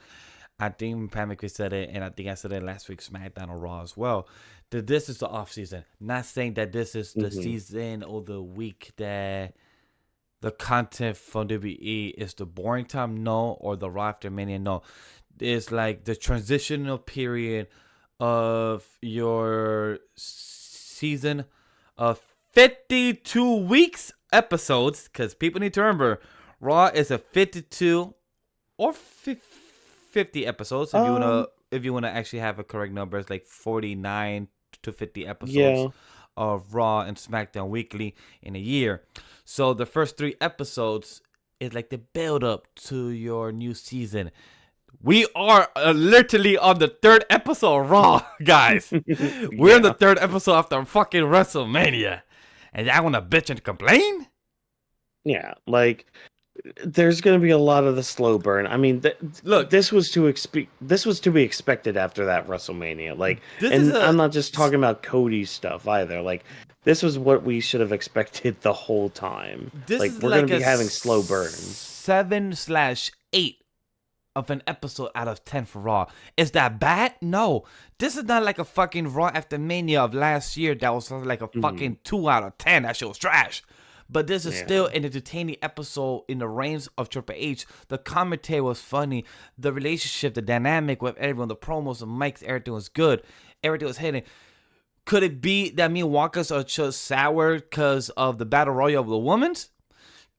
I think Pat McAfee said it, and I think I said it last week SmackDown or Raw as well. That this is the off season. Not saying that this is the Hmm. season or the week that the content from WWE is the boring time, no, or the Raw after Mania, no. It's like the transitional period of your season of 52 weeks episodes, because people need to remember Raw is a 52 or 50 episodes Um, if you wanna actually have a correct number. It's like 49 to 50 episodes yeah, of Raw and SmackDown weekly in a year. So the first 3 episodes is like the build up to your new season. We are literally on the 3rd episode of Raw, guys. We're in the yeah. 3rd episode after fucking WrestleMania, and y'all wanna bitch and complain? Yeah, like there's going to be a lot of the slow burn. I mean, Look, this was to be expected after that WrestleMania. Like, this is and a I'm not just talking about Cody's stuff either. Like, this was what we should have expected the whole time. this Like, is we're going like to a be having slow burns. 7/8 of an episode out of 10 for Raw. Is that bad? No. This is not like a fucking Raw after Mania of last year that was like a Hmm. fucking 2 out of 10. That shit was trash. But this is Yeah. still an entertaining episode in the reigns of Triple H. The commentary was funny. The relationship, the dynamic with everyone, the promos, the mics, everything was good. Everything was hitting. Could it be that me and Walkers are just sour because of the battle royal of the women's?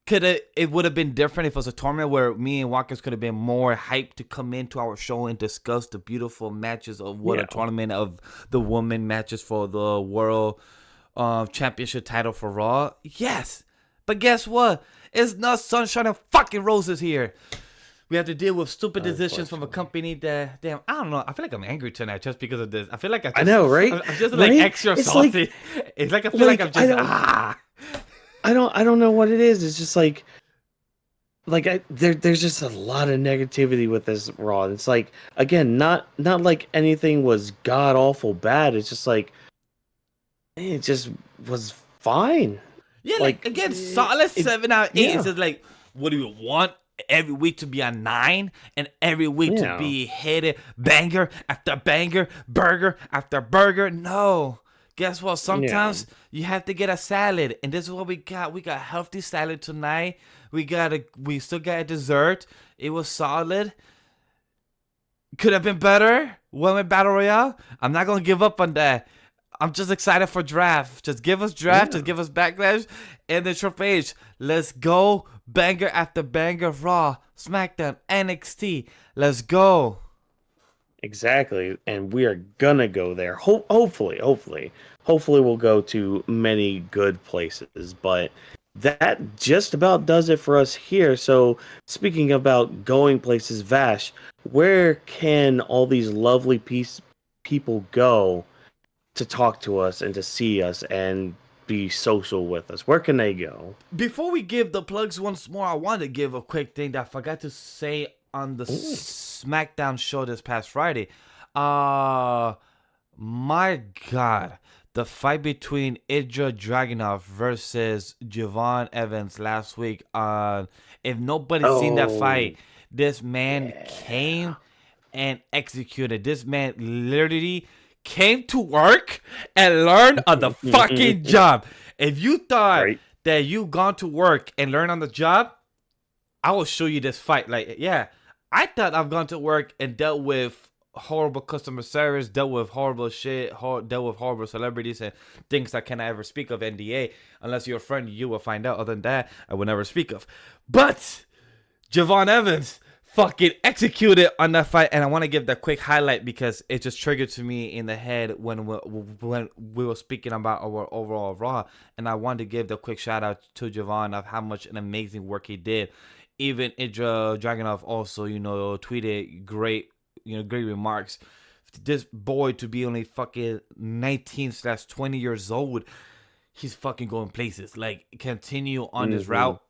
Could it would have been different if it was a tournament where me and Watkins could have been more hyped to come into our show and discuss the beautiful matches of what a Yeah. tournament of the women matches for the world championship title for Raw? Yes. But guess what? It's not sunshine and fucking roses here. We have to deal with stupid decisions from a Unfortunately. company that, damn, I don't know. I feel like I'm angry tonight just because of this. I feel like I know, right? I'm just like Right? extra It's like, salty. It's like I feel like I'm I just, don't, I don't know what it is. It's just there's just a lot of negativity with this Raw. It's like again, not like anything was god awful bad. It's just like it just was fine. Yeah, like Like again, solid it 7 out of 8. It's yeah, just like, what do you want? Every week to be a 9, and every week to yeah, be hit banger after banger, burger after burger. No, guess what? yeah. Sometimes you have to get a salad, and this is what we got. We got healthy salad tonight. We still got a dessert. It was solid. Could have been better. Women battle royale. I'm not gonna give up on that. I'm just excited for draft. Just give us draft. Yeah. Just give us backlash. And then Triple H. Let's go. Banger after banger. Raw, SmackDown, NXT. Let's go. Exactly. And we are gonna go there. Hopefully we'll go to many good places, but that just about does it for us here. So, speaking about going places, Vash, where can all these lovely people go to talk to us and to see us and be social with us? Where can they go? Before we give the plugs once more, I want to give a quick thing that I forgot to say on the Ooh. SmackDown show this past Friday. My God, the fight between Ilja Dragunov versus Javon Evans last week. If nobody's seen that Oh, fight, this man yeah. came and executed. This man literally came to work and learned on the fucking job. If you thought Right? that you gone to work and learn on the job, I will show you this fight. Like, yeah, I thought I've gone to work and dealt with horrible customer service, dealt with horrible shit, dealt with horrible celebrities and things I cannot ever speak of NDA. Unless you're a friend, you will find out. Other than that, I will never speak of. But Javon Evans fucking executed on that fight, and I want to give that quick highlight because it just triggered to me in the head when we were speaking about our overall Raw, and I wanted to give the quick shout out to Javon of how much an amazing work he did. Even Idra Dragunov also, tweeted great remarks. This boy to be only fucking 19/20 years old, he's fucking going places. Like, continue on this Hmm. route.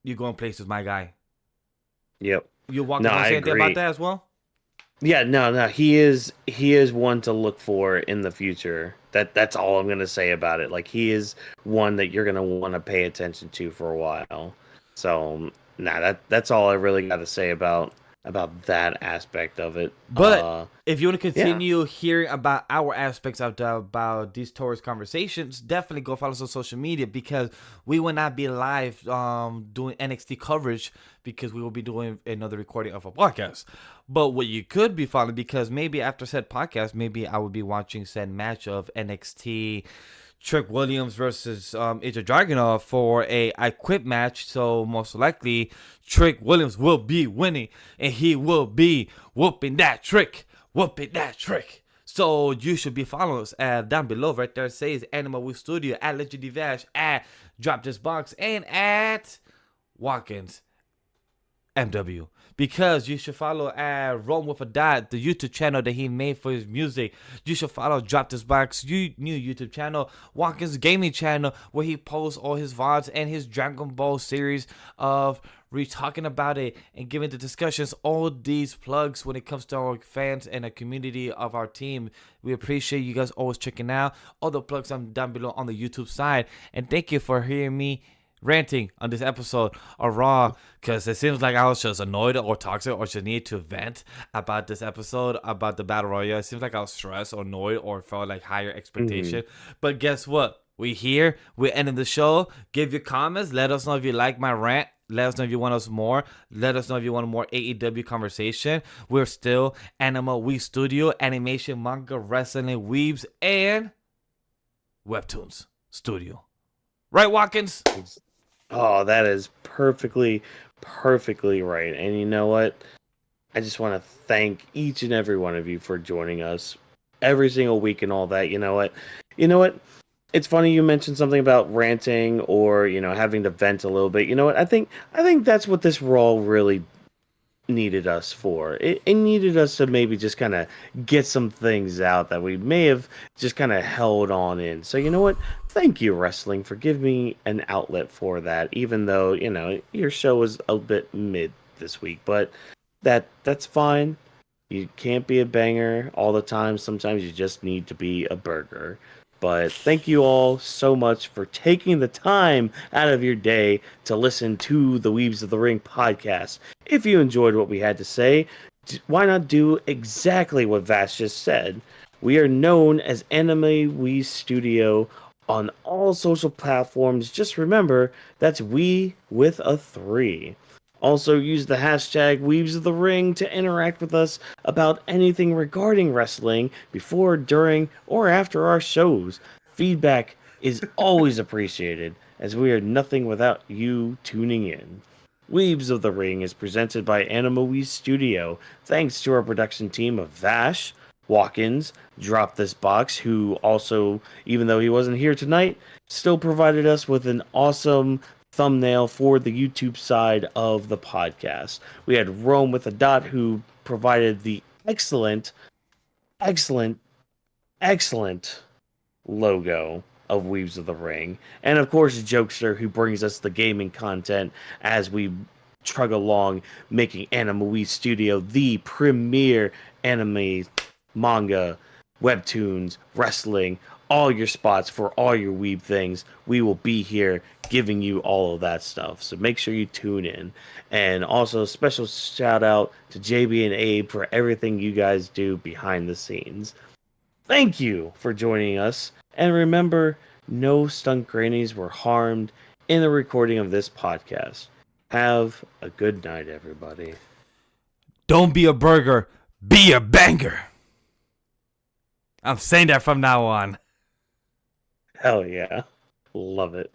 You're going places, my guy. Yep. You No, walking want I to say anything about agree. that as well? Yeah, no. He is one to look for in the future. That's all I'm gonna say about it. Like he is one that you're gonna want to pay attention to for a while. So, nah, that's all I really got to say about that aspect of it. But if you want to Yeah. continue hearing about our aspects of about these tourist conversations, definitely go follow us on social media because we will not be live doing NXT coverage because we will be doing another recording of a podcast. But what you could be following, because maybe after said podcast, maybe I would be watching said match of NXT Trick Williams versus AJ Dragunov for a I Quit match. So most likely Trick Williams will be winning and he will be whooping that trick. Whooping that trick. So you should be following us down below right there. It says AniMa W3 Studio at Legendary Vash at Drop This Box and at Watkins MW, because you should follow Rome with a Dot, the YouTube channel that he made for his music. You should follow Drop This Box, new YouTube channel, Watkins Gaming channel, where he posts all his VODs and his Dragon Ball series of talking about it and giving the discussions. All these plugs when it comes to our fans and the community of our team. We appreciate you guys always checking out. All the plugs down below on the YouTube side. And thank you for hearing me ranting on this episode of Raw, because it seems like I was just annoyed or toxic or just need to vent about this episode about the Battle Royale. It seems like I was stressed or annoyed or felt like higher Hmm. expectation. But guess what? We here. We're ending the show. Give your comments. Let us know if you like my rant. Let us know if you want us more. Let us know if you want more AEW conversation. We're still AniMa W3 Studio, animation, manga, wrestling, weebs, and webtoons studio. Right, Watkins? Oh, that is perfectly right. And you know what? I just want to thank each and every one of you for joining us every single week and all that. You know what? You know what? It's funny you mentioned something about ranting or, having to vent a little bit. You know what? I think that's what this Raw really needed us for. It needed us to maybe just kind of get some things out that we may have just kind of held on in. So you know what? Thank you, wrestling, for giving me an outlet for that. Even though your show was a bit mid this week, but that's fine. You can't be a banger all the time. Sometimes you just need to be a burger. But thank you all so much for taking the time out of your day to listen to the Weebs of the Ring podcast. If you enjoyed what we had to say, why not do exactly what Vash just said? We are known as Anime We Studio on all social platforms. Just remember, that's we with a 3. Also, use the hashtag Weebs of the Ring to interact with us about anything regarding wrestling before, during, or after our shows. Feedback is always appreciated, as we are nothing without you tuning in. Weebs of the Ring is presented by AniMa We Studio, thanks to our production team of Vash, Watkins, Drop This Box, who also, even though he wasn't here tonight, still provided us with an awesome thumbnail for the YouTube side of the podcast. We had Rome with a dot, who provided the excellent, excellent, excellent logo of Weebs of the Ring. And of course, Jokester, who brings us the gaming content as we trug along, making AniMa W3 Studio the premier anime, manga, webtoons, wrestling, all your spots for all your weeb things. We will be here giving you all of that stuff. So make sure you tune in. And also, special shout out to JB and Abe for everything you guys do behind the scenes. Thank you for joining us. And remember, no stunt grannies were harmed in the recording of this podcast. Have a good night, everybody. Don't be a burger, be a banger. I'm saying that from now on. Hell yeah. Love it.